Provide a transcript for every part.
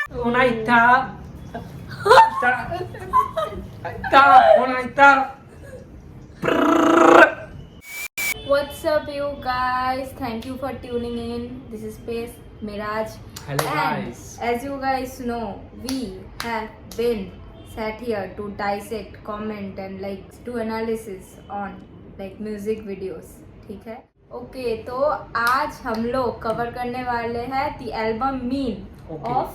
Unaita. What's up, you guys? Thank you for tuning in. This is Space Miraj. Hello, And guys. as you guys know, we have been sat here to dissect, comment, and do analysis on music videos. ठीक है? Okay, तो आज हम लोग cover करने वाले हैं the album Mean of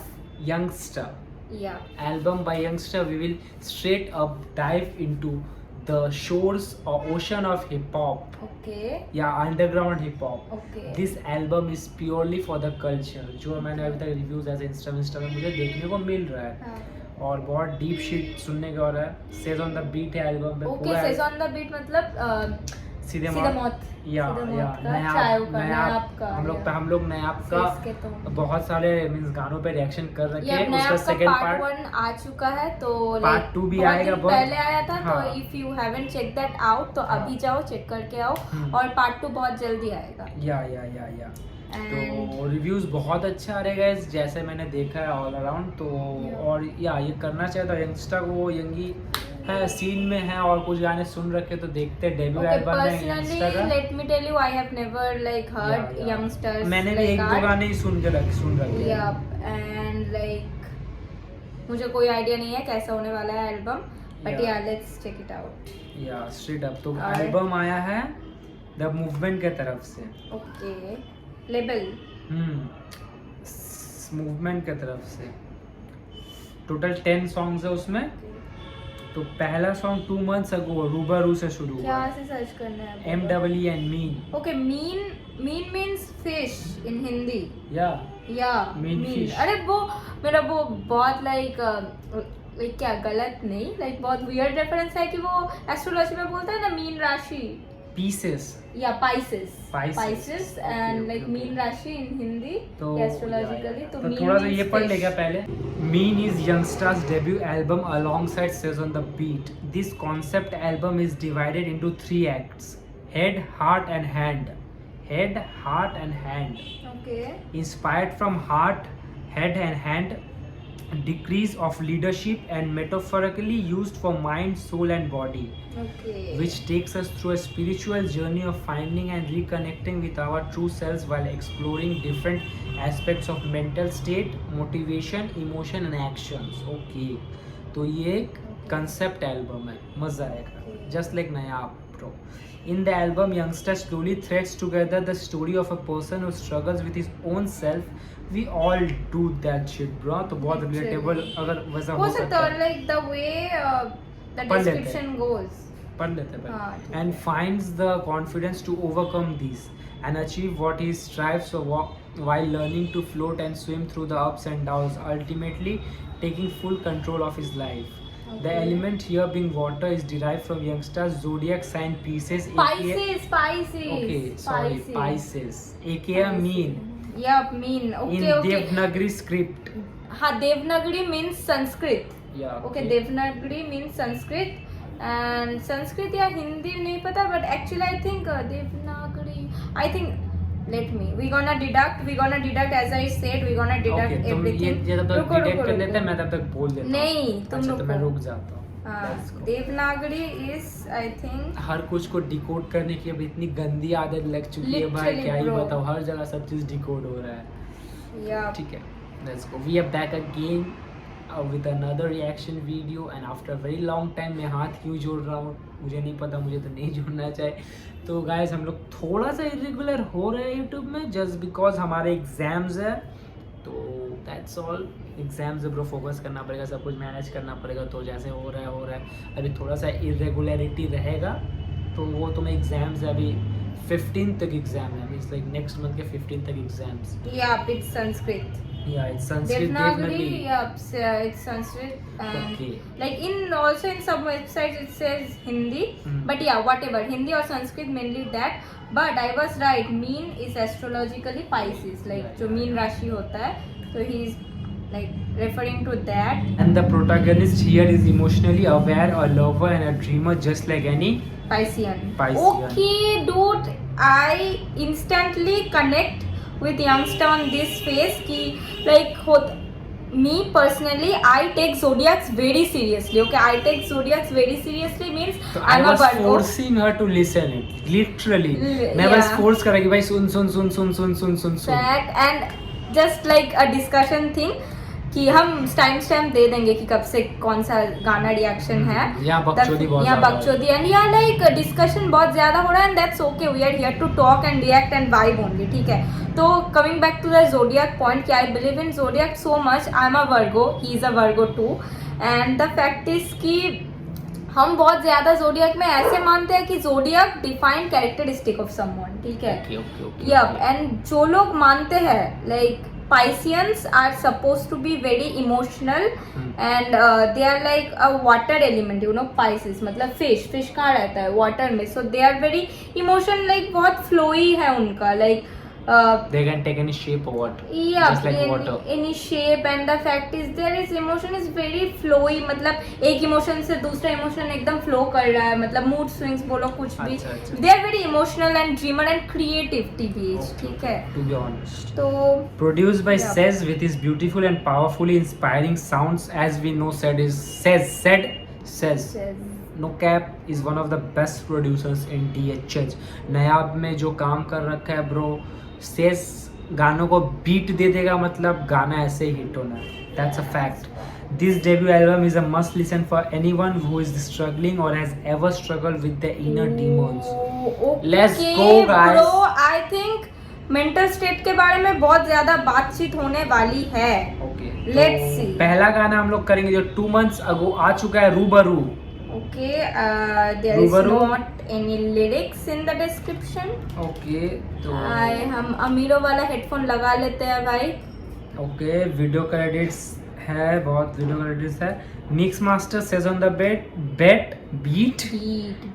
Youngster. yeah. Album by Youngster. We will straight up dive into the shores or ocean of hip hop. Okay. Yeah, underground hip hop. Okay. This album is purely for the culture. जो मैंने अभी तक reviews ऐसे Insta में मुझे देखने को मिल रहा है. हाँ. और बहुत डीप शिट सुनने का हो रहा है. Says on the beat है एल्बम में. Okay, says on the beat मतलब सीधे मौत या हम लोग नयाप का बहुत सारे मींस गानों पे रिएक्शन कर रखे हैं. उसका सेकंड पार्ट 1 आ चुका है तो पार्ट 2 भी आएगा. बहुत पहले आया था. हाँ. तो if you haven't check that out तो अभी जाओ चेक करके आओ. और पार्ट 2 बहुत जल्दी आएगा. या तो रिव्यूज बहुत अच्छा आ रहे गाइस जैसे मैंने देखा है ऑल अराउंड. तो और ये करना चाहिए था. यंगस्टर को यंगी है सीन में है और कुछ गाने सुन रखे तो देखते डेब्यू एल्बम में यंगस्टर का. Let me tell you I have never heard Yungsta's. मैंने भी एक दो गाने ही सुन रखे. या एंड मुझे कोई आइडिया नहीं है कैसा होने वाला है एल्बम. बट या लेट्स चेक इट आउट. या स्ट्रेट अप तो एल्बम आया है द मूवमेंट के तरफ से. ओके. लेबल मूवमेंट के तरफ से. टोटल 10 सॉन्ग्स है उसमें. तो पहला सॉन्ग 2 months अगो रूबरू से शुरू हुआ. क्या से सर्च करना है? MWN mean. Okay. Mean means fish in Hindi. या मीन फिश. अरे वो मेरा वो बहुत क्या गलत नहीं बहुत वियर्ड रेफरेंस है कि वो एस्ट्रोलॉजी में बोलता है ना मीन राशि. पीसेस या पाइसेस एंड मीन राशि इन हिंदी तो एस्ट्रोलॉजिकली. तो थोड़ा सा ये पढ़ लेगा पहले. Mean is Yungsta's debut album alongside Sez on the beat. This concept album is divided into 3 acts: head, heart and hand. Head, heart and hand. Okay. Inspired from heart, head and hand, decrees of leadership and metaphorically used for mind, soul and body. Okay. Which takes us through a spiritual journey of finding and reconnecting with our true selves while exploring different aspects of mental state, motivation, emotion and actions. Okay. तो ये एक concept album है. मजा आएगा. Just like नयाप bro. In the album, Youngster slowly threads together the story of a person who struggles with his own self. We all do that shit, bro. तो बहुत relatable अगर वैसा हो सकता है. the way the description goes. पढ़ लेते हैं. And finds the confidence to overcome these and achieve what he strives for while learning to float and swim through the ups and downs, ultimately taking full control of his life. Okay. The element here being water is derived from Youngster's zodiac sign Pisces. Pisces. Okay, sorry, Pisces. AKA Mean. Yep, Mean. Okay, in Devanagari script. हाँ, Devanagari means Sanskrit. Yeah. Okay, Devanagari means Sanskrit. And Sanskrit या हिंदी नहीं पता, but actually I think Devanagari. I think we're gonna deduct as I said. We're gonna deduct everything. ये तब तक detect कर लेते हैं. मैं तब तक बोल देता हूँ. नहीं, तुम तो मैं रुक जाता हूँ. देवनागरी is I think हर कुछ को डिकोड करने की अब इतनी गंदी आदत लग चुकी है भाई. क्या ही बताओ. हर जगह सब चीज डिकोड हो रहा है. ठीक है. Let's go. We are back again with another reaction video and after a very long time. मैं हाथ क्यों जोड़ रहा हूँ मुझे नहीं पता. मुझे तो नहीं जोड़ना चाहिए. तो गाइस हम लोग थोड़ा सा इरेगुलर हो रहे हैं यूट्यूब में जस्ट बिकॉज हमारे एग्जाम्स है. तो that's all. Exams bro focus करना पड़ेगा. सब कुछ मैनेज करना पड़ेगा. तो जैसे हो रहा है अभी थोड़ा सा इरेगुलरिटी रहेगा. तो वो तो मैं एग्जाम्स है अभी 15 तक एग्जाम है. मींस नेक्स्ट मंथ के 15 तक exams. it's Sanskrit. Yeah, it's Sanskrit. Devanagari, it's Sanskrit. Okay. In some websites it says Hindi, but whatever, Hindi or Sanskrit mainly that. But I was right. Mean is astrologically Pisces, जो Mean राशि होता है. So he is referring to that. And the protagonist here is emotionally aware, a lover and a dreamer, just like any Piscean. Okay, dude, I instantly connect with Youngster on this phase कि me personally, I take zodiacs very seriously. Okay, I take zodiacs very seriously means So I I'm a was Virgo. forcing her to listen it, literally. मैं Yeah. बस force कर रहा कि भाई सुन सुन सुन सुन सुन सुन सुन सुन. That and just like a discussion thing कि हम time दे देंगे कि कब से कौन सा गाना रिएक्शन है. यहाँ बकचोदी बहुत यहाँ ज़्यादा बकचोदी एंड यहाँ लाइक डिस्कशन बहुत ज्यादा हो रहा है and that's okay. We are here to talk and react and vibe only. ठीक है. तो coming back to the zodiac point कि I believe in zodiac so much. I am a Virgo, he is a Virgo too. And the fact is कि हम बहुत ज्यादा zodiac में ऐसे मानते हैं कि zodiac defined characteristic of someone. ठीक है. Okay. यप. एंड जो लोग मानते हैं like Pisceans are supposed to be very emotional and they are like a water element, you know. Pisces मतलब fish कहाँ रहता है water में. So they are very emotional, like बहुत flowy है उनका, like They can take any shape or what? yeah, Just like water. any shape. And the fact is there is emotion is very flowy. मतलब एक emotion से दूसरा emotion एकदम flow कर रहा है. मतलब mood swings बोलो कुछ भी. अच्छा. They are very emotional and dreamer and creative TBH. ठीक है. To be honest. तो Produced by Yeah. Sez with his beautiful and powerfully inspiring sounds, as we know, Sez. No cap is one of the best producers in DHH. नायाब में जो काम कर रखा है bro, says गानों को बीट दे देगा, मतलब गाना ऐसे ही हिट होना है. That's a fact. This debut album is a must listen for anyone who is struggling or has ever struggled with their inner demons. Okay, Let's go, guys. Bro, I think mental state के बारे में बहुत ज्यादा बातचीत होने वाली है. Okay. Let's see. पहला गाना हम लोग करेंगे जो 2 months ago आ चुका है, रूबरू. Okay, there is रूबरू. not any lyrics in the description. Okay, तो हम अमीरों वाला हेडफोन लगा लेते हैं भाई. ओके. वीडियो क्रेडिट्स है, बहुत वीडियो क्रेडिट्स है. Mix master Sez on the bet beat Beat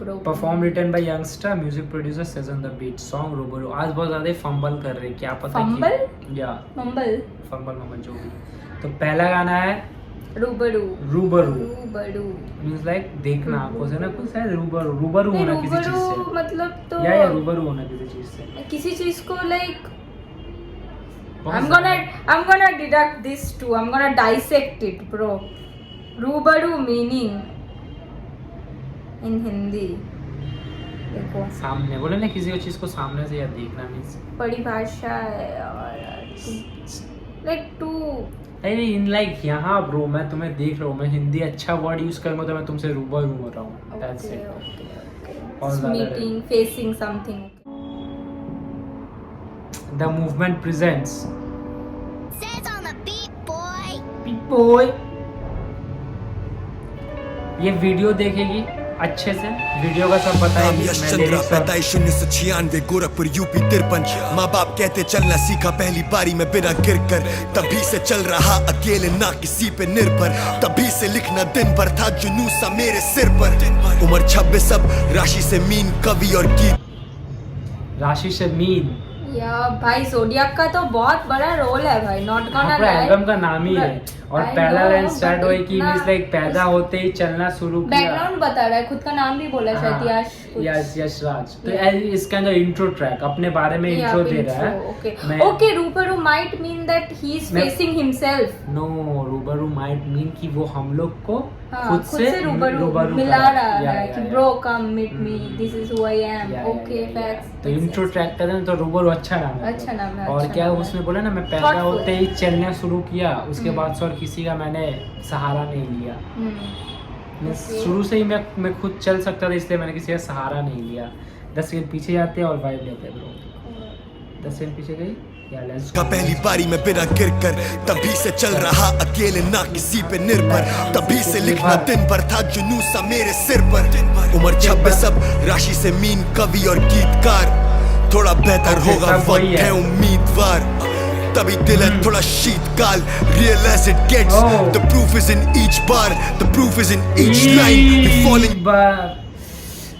bro. Perform written by Yungsta, music producer Sez on the beat. Song Rubaru. आज बहुत ज्यादा फंबल कर रहे हैं, क्या पता फंबल? या मम्बल. फंबल जो भी. तो पहला गाना है रूबरू. रूबरू. रूबरू मींस लाइक देखना आंखों से ना, कुछ शायद रूबरू होना किसी चीज रूबरू से, मतलब तो या रूबरू होना किसी चीज से. किसी चीज को like I'm gonna deduct this too. I'm gonna dissect it, bro. रूबरू meaning in Hindi. देखो सामने बोले ना, किसी को चीज को सामने से या देखना मींस परिभाषा है और लाइक टू नहीं इन लाइक यहाँ ब्रो मैं तुम्हें देख रहा हूँ, मैं हिंदी अच्छा वर्ड यूज करूँगा तो मैं तुमसे रूबरू हो रहा हूँ. That's it. और ज़्यादा meeting facing something. The movement presents Says on the beat, boy. Boy. ये वीडियो देखेगी अच्छे से, वीडियो का सब बताएगी. यश मैं चंद्रा lyrics और- पैदाइश 1996 गोरखपुर यूपी 53. माँ बाप कहते चलना सीखा पहली बारी में बिना गिर कर. तभी से चल रहा अकेले ना किसी पे निर्भर. तभी से लिखना दिन भर था जुनून सा मेरे सिर पर. उम्र 26 अब राशि से मीन कवि और गीत. राशि से मीन. या भाई जोडियाक का तो बहुत बड़ा रोल है भाई. नॉट गोना पूरा एल्बम का नाम ही है. और I पहला know, लाइन स्टार्ट but हुई कि इतना- मींस लाइक पैदा होते ही चलना शुरू किया. बैकग्राउंड बता रहा है, खुद का नाम भी बोला शायद यश कुछ. यश राज. तो इसका जो इंट्रो ट्रैक अपने बारे में इंट्रो दे रहा है. मैं- ओके रूबरू might mean that he is मैं- फेसिंग हिमसेल्फ. नो, रूबरू माइट मीन कि वो हम लोग को हाँ, खुद से रूबरू मिला रहा है कि bro come meet me, this is who I am. Okay facts. तो इंट्रो ट्रैक का ना, तो रूबरू अच्छा नाम है. अच्छा नाम है. और अच्छा क्या नाम है. उसने बोला ना, मैं पैदा Thoughtful. होते ही चलना शुरू किया, उसके बाद से और किसी का मैंने सहारा नहीं लिया. मैं Okay. शुरू से ही मैं खुद चल सकता था, इसलिए मैंने किसी का सहारा नहीं लिया. 10 सेकंड पीछे जाते हैं और वाइब लेते हैं ब्रो. 10 सेकंड पीछे गई या लेट्स का पहली बारी में बिना गिर कर. तभी से चल रहा अकेले ना किसी पे निर्भर. तभी से लिखना दिन भर था जुनून सा मेरे सिर पर. उम्र 26 अब राशि से मीन कवि और गीतकार. थोड़ा बेहतर Okay, होगा सब वही वक्त है है. उम्मीदवार. तभी दिल है थोड़ा शीतकाल. Realize it gets. Oh. The proof is in each bar. The proof is in each line. We falling.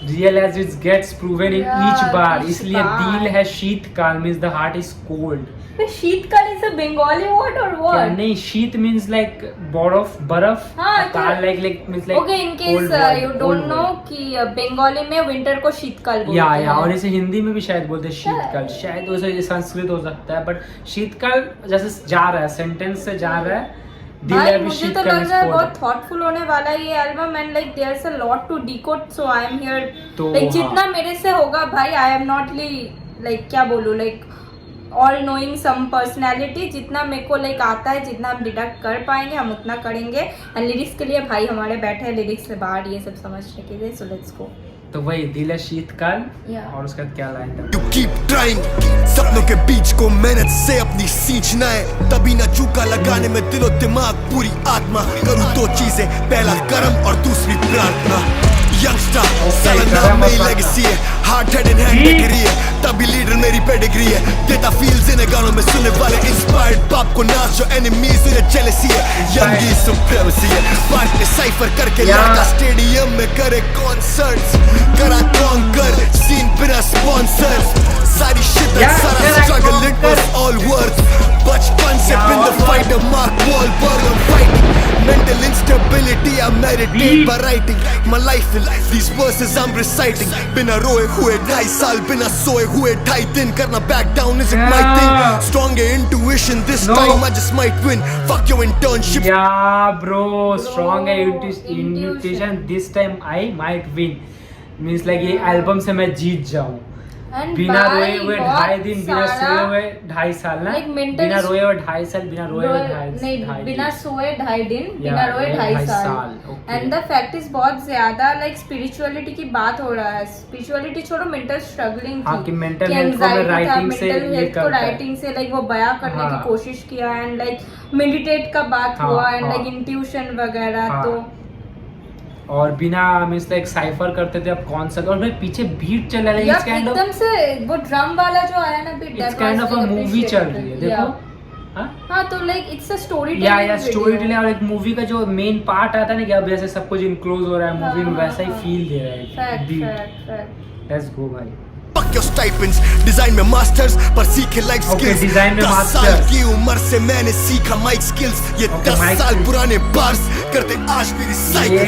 Real as it gets proven in Yeah, each bar. each इसलिए bar. दिल है शीतकाल means the heart is cold. शीतकाल is a Bengali word और what? नहीं, शीत means like बर्फ. हाँ, काल like means like okay in case you don't know कि बंगाली में विंटर को शीतकाल बोलते हैं. या और इसे हिंदी में भी शायद बोलते हैं शीतकाल. शायद वैसे संस्कृत हो सकता है, बट शीतकाल जैसे जा रहा है, सेंटेंस से जा रहा है भाई मुझे तो लग रहा है बहुत थॉटफुल होने वाला है ये album and like there's a lot to decode so I am here like जितना मेरे से होगा भाई आई एम नॉट लाइक क्या बोलूं लाइक ऑल नोइंग सम पर्सनैलिटी जितना मेरे को लाइक आता है जितना हम डिडक्ट कर पाएंगे हम उतना करेंगे एंड लिरिक्स के लिए भाई हमारे बैठे हैं लिरिक्स से बाहर ये सब समझने के लिए सो लेट्स गो। तो वही दिल है शीतकाल और उसका क्या लाइन था? To keep trying, सपनों के बीच को मेहनत से अपनी सींचना है, तभी ना चूका लगाने में दिलो दिमाग पूरी आत्मा। करूँ दो चीजें, पहला कर्म और दूसरी प्रार्थना। यंगस्टर साला नाम मेरी लेगेसी है, heart head and hand degree है, तभी लीडर मेरी पेडिग्री है। देता फील्स इन गानों में सुनने वाले इंस्पायर्ड बाप को नाच जो एनिमीज उन्हें जेलसी है। यंगी सुप्रीमेसी है, पार्ट में साइफर करके लड़का स्टेडियम में करे कॉन्सर्ट्स, करा कॉन्कर सीन बिना स्पॉन्सर्स। सारी शिद्दत सारा struggle it was all worth, बचपन से been the fighter mark Wahlberg on fighting. Mental instability I meditate by writing my life in these verses I'm reciting। बिना रोए हुए 2.5 साल, बिना सोए हुए 2.5 दिन, करना back down isn't my thing। Stronger intuition this time I just might win, fuck your internship। Yeah bro, stronger intuition this time I might win means like ये एल्बम से मैं जीत जाऊँ। बिना रोए हुए 2.5 दिन, बिना सोए हुए 2.5 साल ना, बिना रोए हुए 2.5 साल, बिना रोए हुए 2.5 बिना सोए 2.5 दिन, बिना रोए 2.5 साल। एंड द फैक्ट इज बहुत ज्यादा लाइक स्पिरिचुअलिटी की बात हो रहा है। स्पिरिचुअलिटी छोड़ो, मेंटल स्ट्रगलिंग हाँ, कि मेंटल हेल्थ को राइटिंग से ये करता है, राइटिंग से लाइक वो बयां करने की कोशिश किया एंड लाइक मेडिटेट का बात हुआ एंड लाइक इंट्यूशन वगैरह। तो और बिना मींस लाइक साइफर करते थे अब कौन सा, और भाई पीछे बीट चल रहा है इट्स काइंड ऑफ एकदम से वो ड्रम वाला जो आया ना beat, it's kind of a movie चल रही है देखो। हाँ तो लाइक इट्स अ स्टोरी या स्टोरी टेलिंग, और एक मूवी का जो मेन पार्ट आता है ना कि अब जैसे सब कुछ इनक्लोज हो रहा है मूवी में, वैसा ही फील दे रहा है बीट। लेट्स गो भाई। Fuck your stipends, डिजाइन में मास्टर्स पर सीखे लाइफ स्किल्स। 10 साल की उम्र से मैंने सीखा माइक स्किल्स, ये 10 साल पुराने बार्स करते आज भी रिसाइकिल।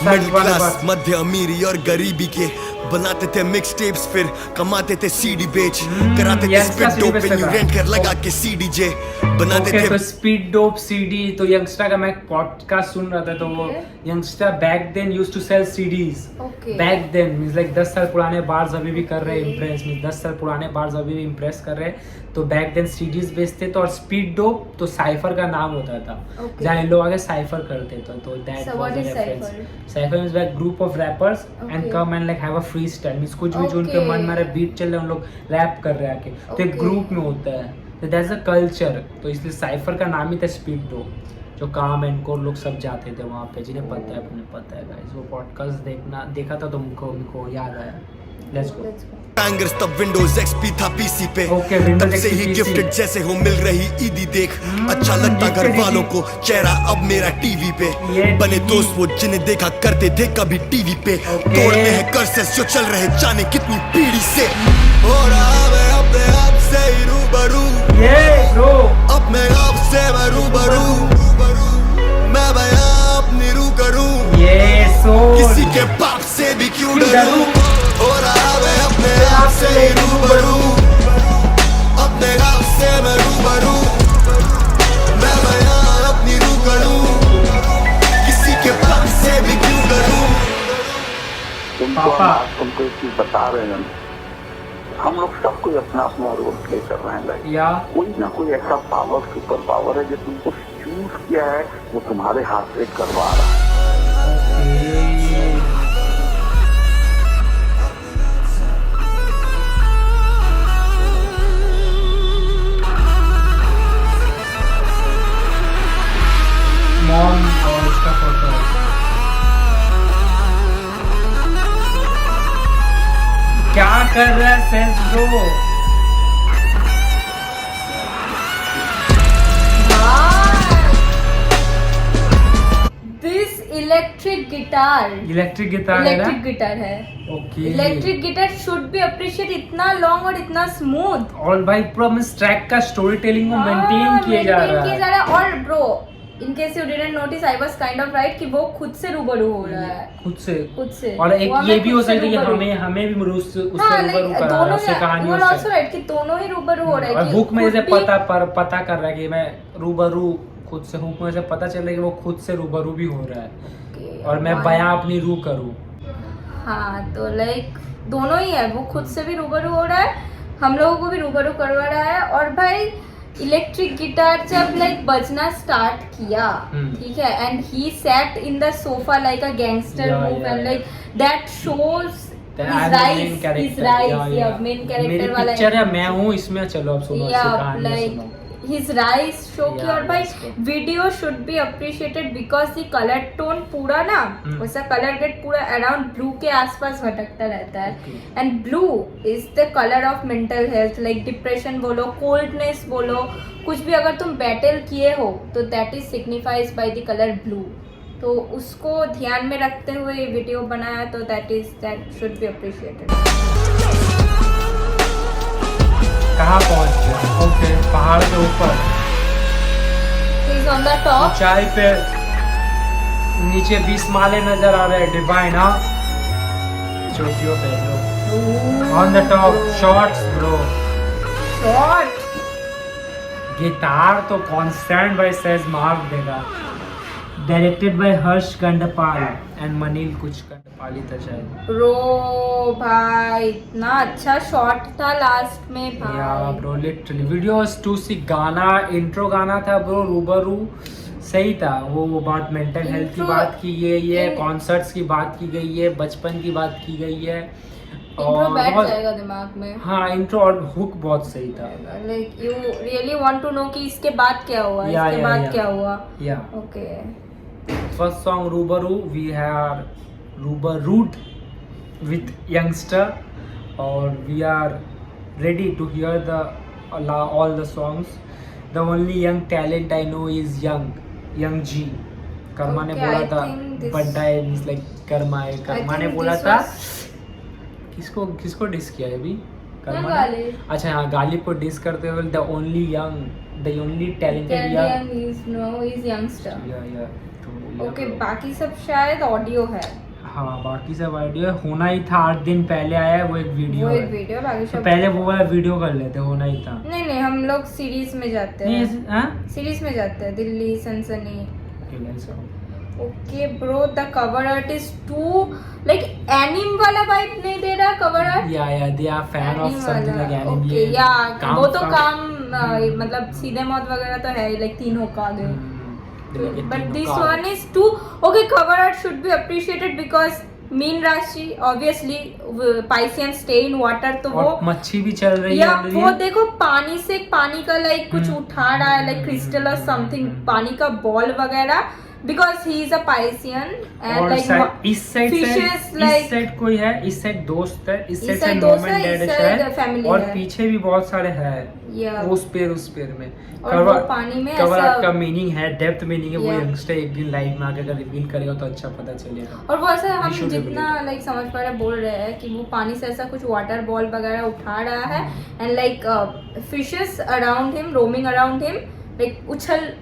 मिडिल क्लास, मध्य अमीरी और गरीबी के बनाते थे मिक्स टेप्स, फिर कमाते थे सीडी बेच, कराते थे स्पीड डोप पे रेंट कर लगा के सीडी जे बनाते थे। तो स्पीड डोप सीडी, तो यंगस्टर का मैं पॉडकास्ट सुन रहा था, तो वो Yungsta back then used to sell CDs. Back then means like 10 साल पुराने बार्स अभी भी कर रहे हैं इम्प्रेस, मींस 10 साल पुराने बार्स अभी भी इम्प्रेस कर रहे हैं। तो बैक देन सीडीज बेचते तो, और स्पीड डोप तो साइफर का नाम होता था, जहाँ इन लोग आगे साइफर करते थे। तो that was a reference. Cipher means like group of rappers and come and like have a free style, means कुछ भी जो उनके मन में रहा बीट चल रहा है उन लोग रैप कर रहे हैं आके, तो एक ग्रुप में होता है, तो दैट्स अ कल्चर। तो इसलिए साइफर का नाम ही था स्पीड डोप। जो काम एंड लोग सब जाते थे वहाँ पे, जिन्हें पता है उन्हें पता है गाइस। वो पॉडकास्ट देखा था तो उनको याद आया। Let's go. बैंगर्स तब विंडोज एक्सपी था पीसी पे, तब से ही गिफ्टेड जैसे हो मिल रही ईदी देख। अच्छा लगता घर वालों को चेहरा अब मेरा टीवी पे, बने दोस्त वो जिन्हें देखा करते थे कभी टीवी पे। तोड़ने हैं कर्सेस जो चल रहे जाने कितनी पीढ़ी से, हो रहा मैं अपने आप से ही रूबरू। अब मैं आपसे मैं रूबरू, मैं बयां अपनी रू करूं, किसी के बाप से भी क्यों डरूं। हो रहा मैं अपने आप से ही रूबरू, अपने आप से मैं रूबरू, मैं बयां अपनी रू करूं, किसी के बाप से भी क्यों डरूं। तुमको एक चीज बता रहे हैं, हम लोग सब कोई अपना अपना रोल प्ले कर रहे हैं या कोई ना कोई ऐसा पावर, सुपर पावर है जो तुमको चूज किया है, वो तुम्हारे हाथ से करवा रहा है। मॉम और उसका फोटो क्या कर रहा है sense bro? This electric guitar है okay. Electric guitar should be appreciate, इतना लॉन्ग और इतना स्मूथ। और भाई पूरा मिस ट्रैक का स्टोरी टेलिंग को मेंटेन किया जा रहा है। और bro in case you didn't notice, I was kind of right कि वो खुद से रूबरू हो रहा है, खुद से। और एक ये भी हो सकता है कि हमें भी उससे रूबरू करा रहा है कहानी से, राइट कि दोनों ही रूबरू हो रहे हैं। बुक में जैसे पता कर रहा है कि मैं रूबरू खुद से हुक में से पता चले कि वो खुद से रूबरू भी हो रहा है Okay, और मैं बयां अपनी रूह करूँ। हाँ तो लाइक दोनों ही है, वो खुद से भी रूबरू हो रहा है, हम लोगों को भी रूबरू करवा रहा है। और भाई इलेक्ट्रिक गिटार जब लाइक बजना स्टार्ट किया, ठीक है, and he set in the sofa like a gangster move and like that shows main character वाला पिक्चर है, मैं हूँ इसमें। चलो अब सुनो लाइक हिज राइज शो की। और भाई video should be appreciated because the colour tone पूरा ना वैसा कलर ग्रेड पूरा अराउंड ब्लू के आसपास भटकता रहता है। And blue is the colour of mental health, like depression बोलो, कोल्डनेस बोलो, कुछ भी अगर तुम बैटल किए हो तो that is signifies by the colour blue. तो उसको ध्यान में रखते हुए ये वीडियो बनाया, तो दैट शुड बी अप्रिशिएटेड। कहाँ पहुँच गया? ओके, पहाड़ के ऊपर, he is on the top, ऊंचाई पे, नीचे 20 माले नजर आ रहे हैं। डिवाइन, हाँ, चोटियों पे bro, on the top, shots bro, shot. Guitar तो कांस्टेंट भाई सेज मार देगा। डायरेक्टेड बाय हर्ष गंडपाल एंड मनील कुछ गंडपाली था शायद। ब्रो भाई इतना अच्छा शॉट था लास्ट में भाई। Yeah bro literally video was to see. गाना, इंट्रो गाना था ब्रो, रूबरू सही था। वो बात मेंटल हेल्थ की बात की गई है, कॉन्सर्ट्स की बात की गई है, बचपन की बात की गई है, और बैठ जाएगा दिमाग में। हाँ, इंट्रो और हुक बहुत सही था। Like you really want to know कि इसके बाद क्या हुआ, इसके बाद क्या हुआ। या okay, first song Rubaru, we have रूबरूड विथ यंगस्टर और we are ready to hear all the songs. The only young talent I know is Young G. Karma ने बोला था बड्डा is like कर्मा है। कर्मा ने बोला था किसको डिस किया है अभी? कर्मा ने, अच्छा हाँ, गालिब को डिस करते हुए the only talented young is youngster. Yeah. Okay, बाकी सब शायद ऑडियो है। हाँ, बाकी सब वीडियो होना ही था। 8 दिन पहले आया है वो एक वीडियो बाकी सब तो पहले वो वाला वीडियो कर लेते, होना ही था। नहीं हम लोग सीरीज में जाते हैं। सीरीज में जाते हैं, दिल्ली सनसनी। Okay bro, the cover art is to like anime वाला वाइब नहीं दे रहा cover art. Yeah they are fan of something like anime. Okay, yeah वो तो काम मतलब सीधे मौत वगैरह तो है लाइक 3 होका आ गए। But this one is too okay. Cover art should be appreciated because mean राशि obviously Piscean stay in water, तो वो मच्छी भी चल रही है। वो देखो पानी से पानी का लाइक कुछ उठा रहा है, लाइक क्रिस्टल और समथिंग, पानी का बॉल वगैरह, because he is a Piscean and like इस साइड कोई है, इस साइड दोस्त है, इस साइड दोस्त मॉम एंड डैड है, और पीछे भी बहुत सारे हैं उस पेड़ में। पानी में कवर आर्ट का मीनिंग है, डेप्थ मीनिंग है। वो यंगस्टर एक दिन लाइफ में आके अगर रिवील करेगा तो अच्छा पता चलेगा। और वो ऐसा हम जितना लाइक समझ पा रहे बोल रहे हैं कि वो पानी से ऐसा कुछ वाटर बॉल वगैरह उठा रहा है and like fishes around him, roaming around him, like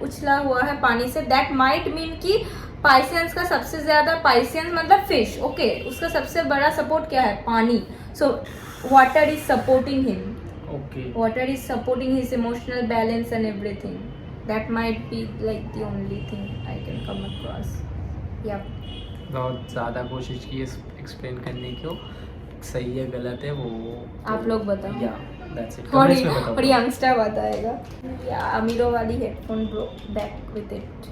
उछला हुआ है पानी से। दैट माइट मीन कि पाइसेंस का सबसे ज्यादा, पाइसेंस मतलब फिश, ओके, उसका सबसे बड़ा सपोर्ट क्या है? पानी। So water is supporting him. Okay. Water is supporting his emotional balance and everything. That might be like the only thing I can come across. Yeah. बहुत ज़्यादा कोशिश की एक्सप्लेन करने की, सही है गलत है वो आप लोग बताओ। या दैट्स इट। और यंगस्टर बताएगा। या अमीरों वाली headphone bro, back with it.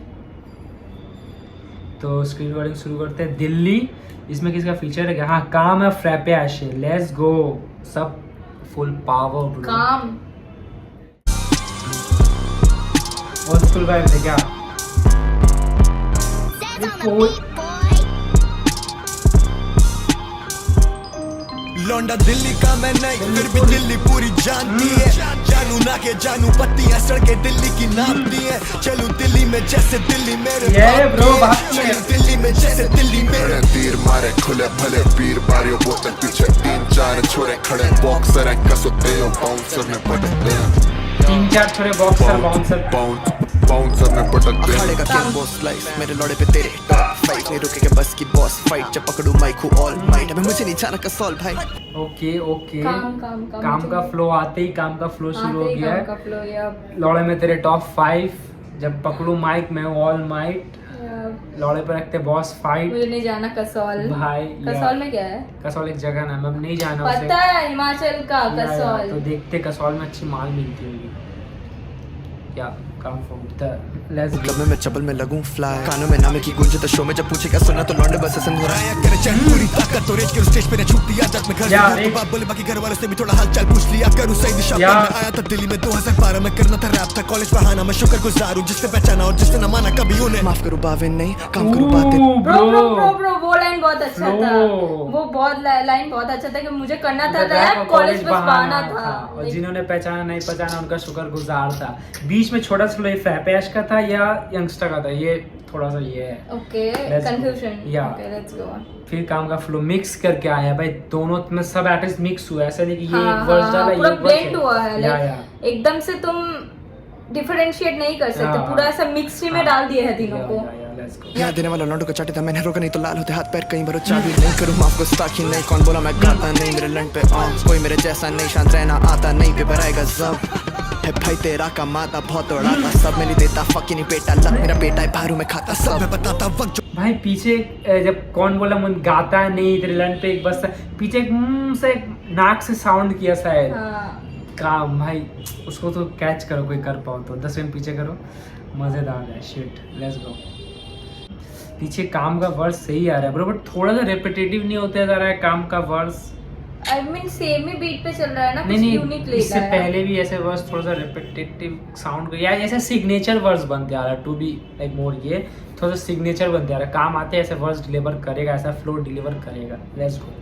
तो स्क्रीन रिकॉर्डिंग शुरू करते हैं। दिल्ली, इसमें किसका फीचर है क्या? हाँ, काम है फ्रैपे आशे। लेट्स गो, सब फुल पावर ब्रो। काम ओल्ड स्कूल वाइब है क्या? Says on the beat, boy. लौंडा दिल्ली का मैं नहीं, फिर भी दिल्ली पूरी जानती है। जानू ना के जानू, पत्तियां सड़कें दिल्ली की नापती हैं। चलूं दिल्ली में जैसे दिल्ली मेरे चलूं दिल्ली में जैसे दिल्ली मेरे। तीर मारे खुले भले पीर बारियों बोतल पीछे 3-4 छोरे खड़े, बॉक्सर है कसोते हो, बाउंसर में पटकते हैं। 3-4 छोरे बाउंसर में पटकते हैं। खाड़े का किंग बॉस लाइफ, मेरे लौड़े पे तेरे टॉप फाइट नहीं रुकेगा बस की बॉस फाइट। जब पकड़ूं माइक हूं ऑल माइट, अबे मुझे नहीं जाना कसौल भाई। ओके काम का फ्लो आते ही काम का फ्लो शुरू हो गया है। काम का फ्लो, या लौड़े में तेरे टॉप 5 जब पकड़ू माइक मैं ऑल माइट, लौड़े पर रखते बॉस फाइट। मुझे नहीं जाना कसौल भाई। कसौल में क्या है? कसौल एक जगह नाम है, अब नहीं जाना उसे। पता है हिमाचल का कसौल। तो देखते कसौल में अच्छी माल मिलती होगी क्या। काम फॉर द लेट्स क्लब में मैं चपल में लगूं फ्लाई, कानों में नाम की गूंजे तो शो में जब पूछे क्या सुना तो लौंडे बस हसन हो रहा है। करे चैन पूरी ताकत तो रेज के स्टेज पे न छूटती आदत में घर से बाप बोले बाकी घर वालों से भी थोड़ा हालचाल पूछ लिया करूं सही दिशा में। आया था दिल्ली में 2012 में, करना था रैप था कॉलेज बहाना, मैं शुक्रगुजार हूं जिसने पहचाना और जिसने न माना कभी उन्हें। माफ करो बावें नहीं काम करो बातें। ब्रो वो लाइन बहुत अच्छा था, वो बहुत लाइन बहुत अच्छा था कि मुझे करना था रैप कॉलेज बस बहाना था। और जिन्होंने पहचाना नहीं पहचाना उनका शुक्रगुजार था। बीच में छोटा सा फ्लो फैपेश का था या यंगस्टर का था, ये थोड़ा सा ये है ओके कंफ्यूजन। या ओके लेट्स गो। फिर काम का फ्लो मिक्स करके आया भाई, दोनों में सब आर्टिस्ट मिक्स हुआ, ऐसा नहीं कि ये हाँ, एक वर्स डाला पूरा ये ब्लेंड हुआ है, या एकदम से तुम डिफरेंशिएट नहीं कर सकते, पूरा ऐसा मिक्स में डाल दिया है तीनों को। याद देने वाला लौंडों को चाटे था मैंने, रोका नहीं तो लाल होते हाथ पैर कहीं बार चाबी नहीं करूं माफ गुस्ताखी नहीं। कौन बोला मैं गाता नहीं, मेरे लंड पे कोई मेरे जैसा नहीं, शांत रहना आता नहीं, पेपर आएगा जब है भाई तेरा का माता बहुत उड़ाता, सब में नहीं देता फकिंग पेटा लग मेरा बेटा है भारू में खाता सब मैं बताता वक्त भाई। पीछे जब कौन बोला मुझे गाता नहीं, तेरे लंड पे एक बस पीछे से नाक से साउंड किया शायद काम भाई, उसको तो कैच करो कोई कर पाओ तो 10 मिनट पीछे करो, मजेदार है शिट। Let's go. पीछे काम का वर्स सही आ रहा है ब्रो, बट थोड़ा सा रिपीटेटिव नहीं होता जा रहा है काम का वर्स। आई मीन सेम ही बीट पे चल रहा है ना, कुछ नहीं यूनिक ले इससे रहा है। पहले भी ऐसे वर्स थोड़ा सा रिपीटेटिव साउंड को या ऐसे सिग्नेचर वर्स बनते आ रहा है, टू बी लाइक मोर ये थोड़ा सा सिग्नेचर बनते आ रहा है। काम आते ऐसे वर्स डिलीवर करेगा, ऐसा फ्लो डिलीवर करेगा। Let's go.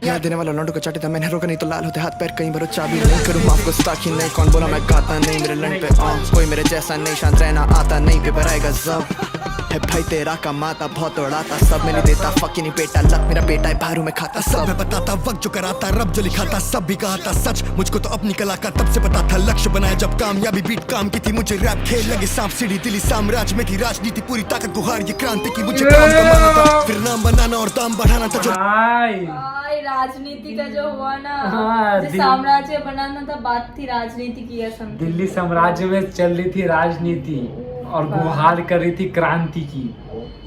याद देने वाला लौंडों को चाटे था मैंने, रोका नहीं तो लाल होते हाथ पैर कहीं बार चाबी नहीं करूं माफ गुस्ताखी नहीं। कौन बोला मैं गाता नहीं, मेरे लंड पे कोई मेरे जैसा नहीं, शांत रहना आता नहीं, पेपर आएगा जब है भाई तेरा का माता बहुत उड़ाता, सब में नहीं देता फकिंग पेटा लग मेरा बेटा है भारू में खाता सब मैं बताता वक्त जो कराता रब जो लिखाता सब भी कहा था सच। मुझको तो अपनी कला का तब से पता था, लक्ष्य बनाया जब कामयाबी बीट काम की थी, मुझे रैप खेल लगे सांप सीढ़ी दिल्ली साम्राज्य में थी राजनीति पूरी ताकत गुहार ये क्रांति की, मुझे काम कमाना था फिर नाम बनाना और दाम बढ़ाना था जो राजनीति का जो हुआ ना, हाँ, जो साम्राज्य बनाना था, बात थी राजनीति की है। दिल्ली साम्राज्य में चल रही थी राजनीति और गुहार कर रही थी क्रांति की,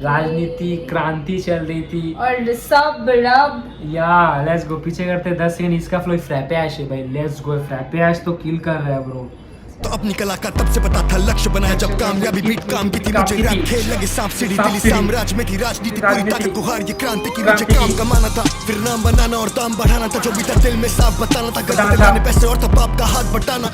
राजनीति क्रांति चल रही थी और सब रब या। Let's go. पीछे करते 10 सेकंड, इसका फ्लो फ्रैपेश है भाई। Let's go. फ्रैपेश तो किल कर रहा है ब्रो। तो अपनी कला का तब से पता था, लक्ष्य बनाया जब कामयाबी बीट काम की थी, मुझे रैप खेल लगे सांप सीढ़ी दिल्ली साम्राज्य में थी राजनीति पूरी ताकत गुहार ये क्रांति की, मुझे काम कमाना था फिर नाम बनाना और दाम बढ़ाना था, जो भी था दिल में साफ बताना था, गलत करने पैसे और था बाप का हाथ बटाना।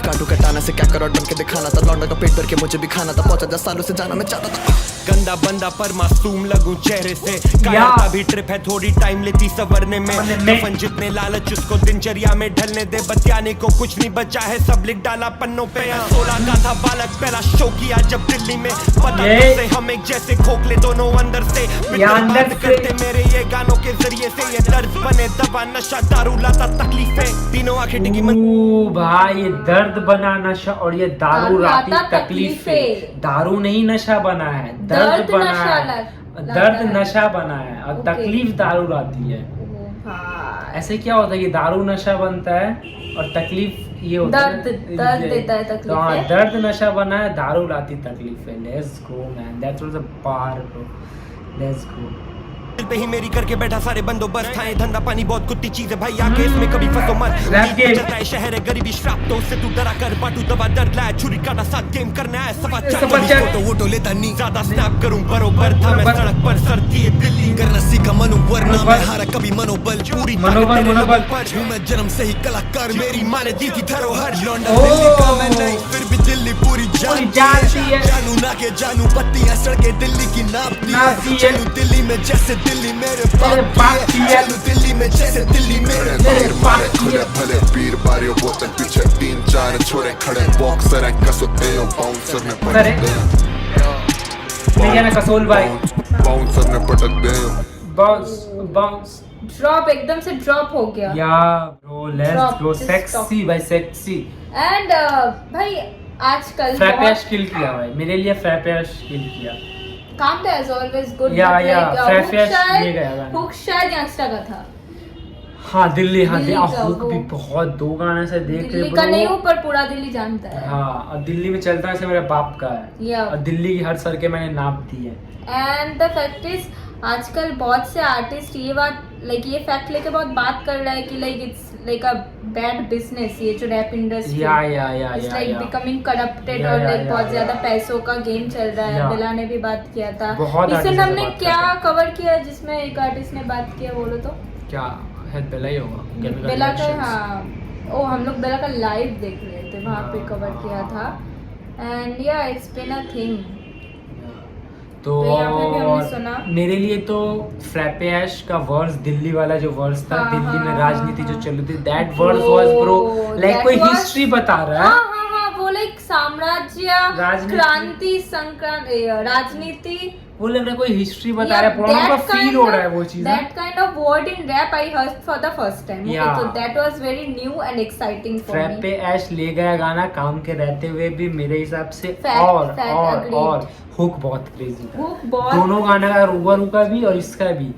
काटू कटाना से क्या करो बन के दिखाना था, लौंडा का पेट भर के मुझे भी खाना था, पहुंचा 10 सालों से जाना मैं चाहता था। गंदा बंदा पर मासूम लगूं चेहरे से, काया का भी ट्रिप है थोड़ी टाइम लेती सवरने में, कफन जितने लालच उसको दिनचर्या में ढलने दे, बतियाने को कुछ नहीं बचा है सब लिख डाला पन्नों पे। 16 का था बालक पहला शो किया जब दिल्ली में, पता से हम एक जैसे खोखले दोनों अंदर से बात करते मेरे ये गानों के जरिए से, ये दर्द बने दवा नशा दारू लाता तकलीफें तीनों आखिर टिकी भाई ये दर्द बना नशा और ये दारू लाती तकलीफें। दारू नहीं नशा बना है, दर्द बना है, दर्द नशा बना है और तकलीफ दारू लाती है। ऐसे क्या होता है कि दारू नशा बनता है और तकलीफ ये होता है दर्द देता है तकलीफ। हाँ दर्द नशा बना है, दारू लाती तकलीफ है। Let's go man, that's was a bar bro. Let's गो। दिल पे ही मेरी करके बैठा सारे बंदोबस्त थाए, धंधा पानी बहुत कुत्ती चीज है भाई, आके इसमें कभी फंसो मत। चलता है शहर है गरीबी श्राप तो उससे तू डरा कर, बाटू दबा दर्द लाया छुरी काटा साथ गेम करना है सवा फोटो वोटो लेता नहीं, ज्यादा स्नैप करूं बरोबर था मैं सड़क पर सरती है दिल्ली, करना सीखा मनो वरना मैं हारा कभी मनोबल, पूरी मनोबल पर हूँ मैं जन्म से ही कलाकार, मेरी माँ ने दी थी धरोहर, लौंडा दिल्ली का मैं नहीं फिर भी दिल्ली पूरी जानती है, जानू ना के जानू पत्तियां सड़कें दिल्ली की नापती है, चलूं दिल्ली में जैसे दिल्ली मेरे पाप की है, चलूं दिल्ली में जैसे दिल्ली मेरे मारे खुले भले पीर बारियों बोतल पीछे 3-4 छोरे खड़े, बॉक्सर है कसोते हो बाउंसर ने पटक दे, मैं कसोल भाई बाउंसर ने पटक दे, बाउंस ड्रॉप एकदम से ड्रॉप हो गया या ब्रो। Let's go. सेक्सी भाई सेक्सी। एंड भाई आजकल फ्रैपेश किल किया भाई, मेरे लिए फ्रैपेश किल किया। काम था एज ऑलवेज गुड, या फ्रैपेश ये गया गाना। हुक शायद यंगस्टर का था। हाँ दिल्ली, हाँ दिल्ली का हुक वो। भी बहुत, 2 गाने से देख दिल्ली रहे का नहीं ब्रो। हूँ पर पूरा दिल्ली जानता है। हाँ, और दिल्ली में चलता है, ऐसे मेरे बाप का है। Yeah. और दिल्ली की हर सड़कें मैंने नाप दी है। एंड द फैक्ट इज आजकल बहुत से आर्टिस्ट ये बात ये फैक्ट लेके बहुत बात कर रहा है कि it's like a bad business, ये जो रैप इंडस्ट्री या it's like becoming corrupted Yeah, और yeah, बहुत yeah, ज्यादा yeah. पैसों का गेम चल रहा है। Yeah. बेला ने भी बात किया था। बहुत रिसेंट artist से हमने बात क्या करते हैं। कवर किया जिसमें एक आर्टिस्ट ने बात किया, बोलो तो? क्या है, बेला ही होगा। Chemical बेला का, Reactions। हाँ ओ हम लोग बेला का लाइव देख रहे थे, वहाँ पे हाँ, कवर किया था। एंड या इट्स बीन अ थिंग। तो तो यहाँ पे भी हमने सुना। मेरे लिए तो फ्रैपे ऐश का वर्स, दिल्ली वाला जो वर्स था, हाँ, दिल्ली में हाँ, राजनीति हाँ, जो चल रही थी, that verse was bro like that कोई was- हिस्ट्री बता रहा है। हाँ हाँ हाँ वो साम्राज्य राजनीति- क्रांति संक्रांति राजनीति, वो लग रहा है कोई हिस्ट्री बता रहा है, पुराना का फील हो रहा है वो चीज। That kind of word in rap I heard for the first time. Okay, Yeah. so that was very new and exciting for frappe me. ऐश ले गया गाना काम के रहते हुए भी मेरे हिसाब से। Fact, और fact, और agreed. और हुक बहुत क्रेजी था। Hook बहुत दोनों गाना का, रूबरू का भी और इसका भी।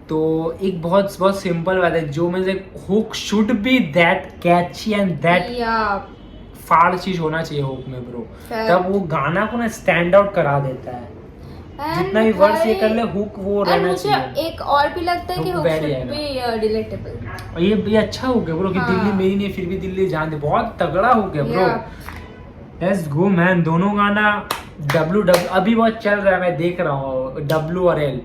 तो एक बहुत बहुत सिंपल बात है, जो मैं hook should be that Kainchi and that yeah. फाड़ चीज होना चाहिए हुक में ब्रो, Fact. तब वो गाना को ना स्टैंड आउट करा देता है। And जितना भी वर्स ये भाई- कर ले, हुक वो and रहना मुझे चाहिए। एक और भी लगता है कि Hook hook very should है be relatable. और ये अच्छा हुक है ब्रो कि हाँ। दिल्ली मेरी नहीं फिर भी दिल्ली जान दे, बहुत तगड़ा हुक है bro. Yeah. Let's go man. दोनों गाना डब्ल्यू अभी बहुत चल रहा है, मैं देख रहा हूँ, डब्ल्यू और एल,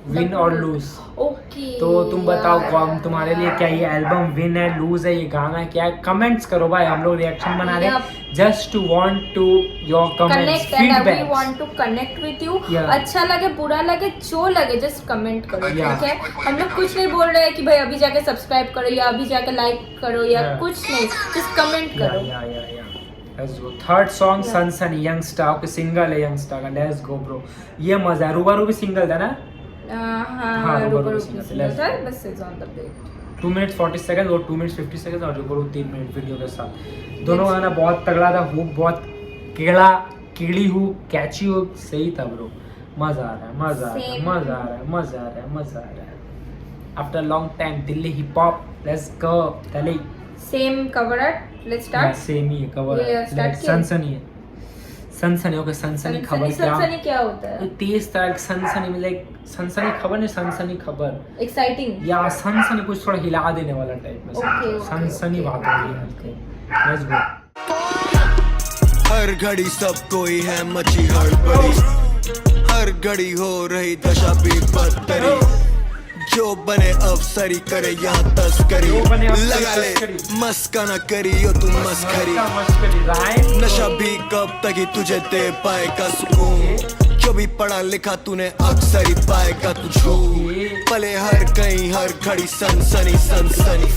विन और लूज। Okay. तो तुम बताओ yeah, कौन तुम्हारे लिए क्या ये एल्बम विन है, लूज है, ये गाना क्या है? कमेंट्स करो भाई, हम लोग रिएक्शन बना रहे हैं just to want to your comments, connect and we feedback. want to connect with you. Yeah. अच्छा लगे बुरा लगे जो लगे जस्ट कमेंट करो, Yeah. ठीक है? हम लोग कुछ नहीं बोल रहे हैं कि भाई अभी जाके सब्सक्राइब करो या अभी जाके लाइक करो या Yeah. कुछ नहीं, जस्ट कमेंट करो। Let's go. थर्ड सॉन्ग सनसनी यंगस्टर, ओके सिंगल है यंगस्टर का। लेट्स गो ब्रो, ये मजा है। रूबारू भी सिंगल था ना? हाँ, हाँ रूबरू रूबरू सिंगल की थे, let's सिंगल था, go. बस is on the plate. 2 minute 40 second और 2 मिनट 50 सेकंड और रूबरू 3 मिनट वीडियो के साथ। दोनों गाना बहुत तगड़ा था, हुक बहुत कीड़ी हुक, कैची हुक, सही था ब्रो। मजा आ रहा है, मजा आ रहा है, Same. मजा आ रहा है, मजा आ रहा है, मजा आ रहा है। After long time Delhi hip hop, let's go Delhi. Same cover art, let's start. Same ही है कवर, ये start किया? सनसनी है, सनसनी। ओके सनसनी खबर क्या? सनसनी क्या होता है? तेज था सनसनी में, लाइक सनसनी खबर नहीं, सनसनी खबर एक्साइटिंग। या सनसनी कुछ थोड़ा हिला देने वाला टाइप में। Okay, okay, सनसनी okay. बात हो रही है हल्के। Let's go. हर घड़ी सब कोई है मची हड़बड़ी, हर घड़ी हो रही दशा भी बदतरी, जो बने अफसरी करे यहाँ तस्करी, जो बने अफसरी लगा ले तस्करी। मस्का न करी हो तुम मस्करी, नशा भी कब तक ही तुझे दे पाएगा सुकून, जो भी पढ़ा लिखा तूने अक्सर ही पाएगा तुझको, पले हर कहीं हर घड़ी सनसनी सनसनी,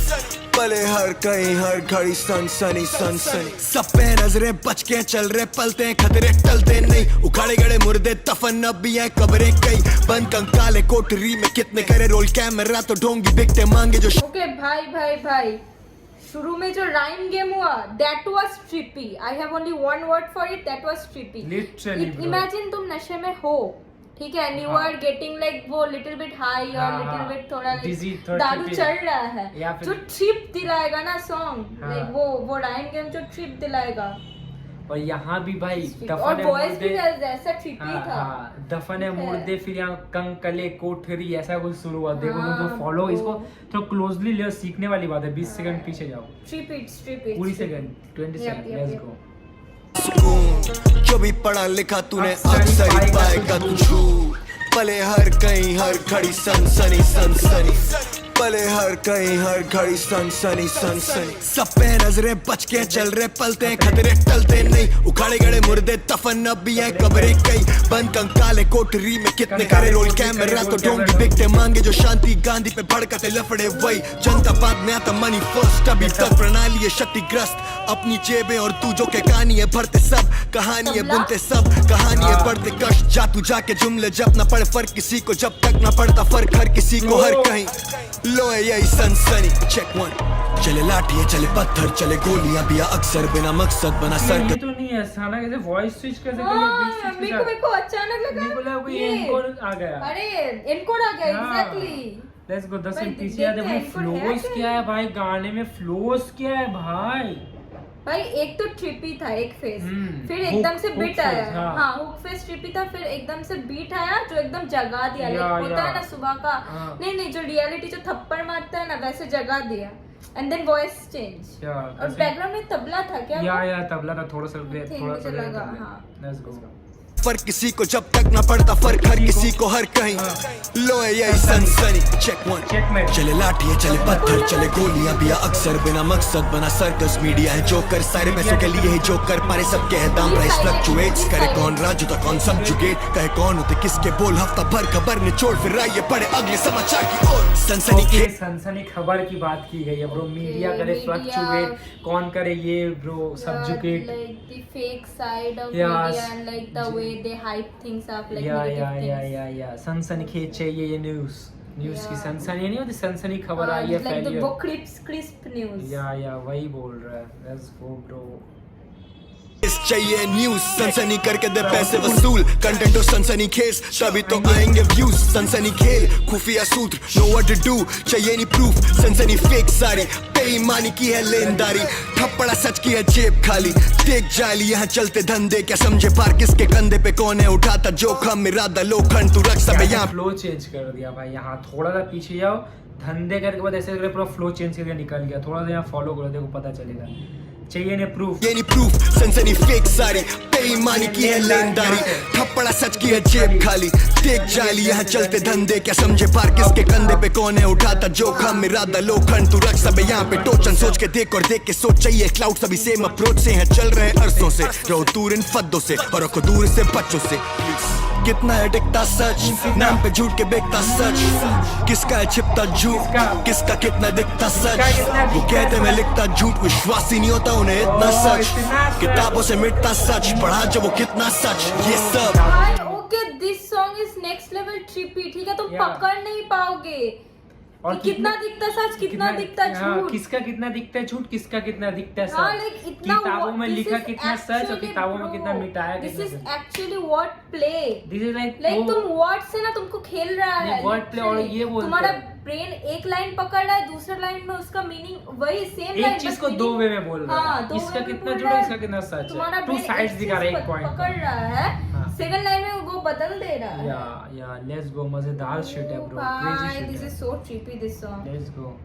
पले हर कहीं हर घड़ी सनसनी सनसनी, सब पे नजरें बच के चल रहे, पलते हैं खतरे टलते नहीं, उखाड़े गड़े मुर्दे तफन अब भी हैं कब्रें कई, बंद कंकाले कोठरी में कितने करे रोल कैमरा तो ढोंगी बिकते मांगे जो ओके भाई भाई भाई, शुरू में जो राइम गेम हुआ that was trippy. I have only one word for it, that was trippy. Literally, bro. Imagine तुम नशे में हो, ठीक है, एंड यू हाँ. आर गेटिंग लाइक वो लिटिल बिट हाई हाँ, और लिटिल हाँ. बिट थोड़ा Dizzy, लाइक थोड़ा दारू trippy. चल रहा है, या फिर- जो ट्रिप दिलाएगा ना सॉन्ग, हाँ. लाइक वो राइम गेम जो ट्रिप दिलाएगा। और यहाँ भी भाई और दफन वॉइस भी ऐसा ट्रिपी था। दफन ठीक है. मुर्दे, फिर यहाँ कंकले कोठरी, ऐसा कुछ शुरू हुआ। देखो हाँ, तुम फॉलो वो- इसको थोड़ा क्लोजली ले, सीखने वाली बात है। 20 सेकंड पीछे जाओ, ट्रिप इट पूरी second 20 Yep, second. yep, let's yep. गो। सुकून, जो भी पढ़ा लिखा तूने अक्सर ही पाएगा तुझको, पले हर कहीं हर घड़ी सनसनी सनसनी, पले हर कहीं हर घड़ी सनसनी सनसनी, सब पे नजरें बच के चल रहे, पलते हैं खतरे टलते नहीं, उखाड़े गड़े मुर्दे तफन अब भी हैं कब्रें कई, बंद कंकाले कोठरी में कितने करे रोल कैमरा तो ढोंगी बिकते मांगे जो शांति, गांधी पे भड़कते लफड़े वही, जनता बाद में आता मनी फर्स्ट, अभी तक प्रणाली है शक्तिग्रस्त, अपनी जेबें और तू जो के कहानी है भरते सब, कहानी है बुनते सब, कहानी है बढ़ते कष्ट, जा तू जाके जुमले जब ना पड़े फर्क किसी को, जब तक ना पड़ता फर्क हर किसी को हर कहीं, लो है यही सनसनी। चेक वन, चले लाठियाँ चले पत्थर चले गोलियां भी अक्सर बिना मकसद बना सर ये तो नहीं है साना, कैसे वॉइस स्विच कैसे कर हाँ, मेरे को अचानक लगा मेरे को लगा कोई ये। एनकोड आ गया। अरे एनकोड आ गया, हाँ। एग्जैक्टली। लेट्स गो 10 भाई, मिनट पीछे देखते यार, देखो हैं, इनको फ्लोज है क्या है भाई गाने में, फ्लोज क्या है भाई। भाई एक तो ट्रिपी था एक फेस, फिर हुक- एकदम से हुक बीट फेस, आया। हाँ। हाँ हुक फेस ट्रिपी था, फिर एकदम से बीट आया जो एकदम जगा दिया। या, लाइक होता या। है ना सुबह का, हाँ। नहीं जो रियलिटी जो थप्पड़ मारता है ना वैसे जगा दिया। एंड देन वॉइस चेंज, क्या और बैकग्राउंड में तबला था क्या? या तबला का थोड़ा सा think थोड़ा मुझे सा लगा, हाँ। Let's go. फर्क किसी को जब तक ना पड़ता, फर्क हर किसी को हर कहीं। लो है यही सनसनी, चेक वन Checkmate। चले लाठियां चले पत्थर चले गोलियां भी अक्सर बिना मकसद बना सर्कस। मीडिया है जोकर, सारे पैसों के लिए ही जोकर, पारे सबके है दाम, प्राइस फ्लक्चुएट्स। करे कौन राजू तो कौन सब्जुगेट, कहे कौन होते किसके बोल, हफ्ता भर खबर निचोड़ फिर आइए पड़े अगले समाचार की ओर। सनसनी ओके, खेल सनसनी खबर की बात की गई है ब्रो। मीडिया करे media- फ्लक्चुएट, कौन करे ये bro subjugate. like the fake side of Yes. media and like the way they hype things up, like negative things. या सनसनी खेत चाहिए ये न्यूज़ की Yeah. सनसनी नहीं होती, सनसनी खबर आई है like the फैली है। book crisp news. या वही बोल रहा है। Let's go bro. चाहिए न्यूज, सनसनी करके दे पैसे वसूल, कंटेंट तो सनसनी खेस तभी तो आएंगे व्यूज। सनसनी खेल खुफिया सूत्र, नो व्हाट टू डू, चाहिए नहीं प्रूफ, सनसनी फेक सारी, बेईमानी की है लेनदारी, थप्पड़ा सच की है जेब खाली, देख जाली यहाँ चलते धंधे, क्या समझे पार किसके कंधे पे कौन है उठाता जोखम, इरादा लोखंड तू रख सब यहाँ। फ्लो चेंज कर दिया भाई, यहाँ थोड़ा सा पीछे जाओ, धंधे करके बाद ऐसे पूरा फ्लो चेंज करके निकल गया। थोड़ा सा यहाँ फॉलो करो, देखो पता चलेगा। चाहिए ने प्रूफ, ये नहीं प्रूफ, सनसनी फेक सारी, बेईमानी की है लेनदारी, थप्पड़ा सच की है जेब खाली, देख जाली यहाँ चलते धंधे, क्या समझे पार किसके कंधे पे कौन है उठाता जोखम, इरादा लोखंड तू रख सब यहाँ पे टोचन, सोच के देख और देख के सोच, चाहिए क्लाउड सभी सेम अप्रोच से हैं, चल रहे अरसों से, रहो दूर इन फद्दों से और रखो दूर से बच्चों से। कितना है टिकता सच, नाम पे झूठ के बेकता सच, किसका है छिपता झूठ, किसका कितना दिखता सच, वो कहते मैं लिखता झूठ, विश्वास ही नहीं होता उन्हें इतना सच, किताबों से मिटता सच, पढ़ा जो वो कितना सच, ये सब। भाई okay, this song is next level trippy, ठीक है? तुम Yeah. पकड़ नहीं पाओगे और कि कितना दिखता सच, कितना दिखता हाँ, झूठ। किसका कितना दिखता है झूठ, किसका कितना दिखता है हाँ, सच। like इतना किताबों में this लिखा is कितना सच और actually किताबों में bro, कितना मिटाया This कितना is such. actually word play. This is like like तुम वर्ड से ना तुमको खेल रहा है। नहीं, word play और literally. ये बोलते तुम्हारा हैं। ब्रेन एक लाइन पकड़ रहा है, दूसरा लाइन में उसका मीनिंग वही सेम एक चीज को दो वे में बोल रहा है, दो इसका way में कितना बोल झूठ रहा है, है। इसका कितना सच तुम्हारा है। टू brain साइड्स एक दिखा रहा है, एक चीज पॉइंट पकड़ रहा है, हाँ। सेकंड लाइन में वो बदल दे रहा है। या लेट्स गो, मजेदार शिट है ब्रो, भाई crazy this shit is so trippy this song. Let's go.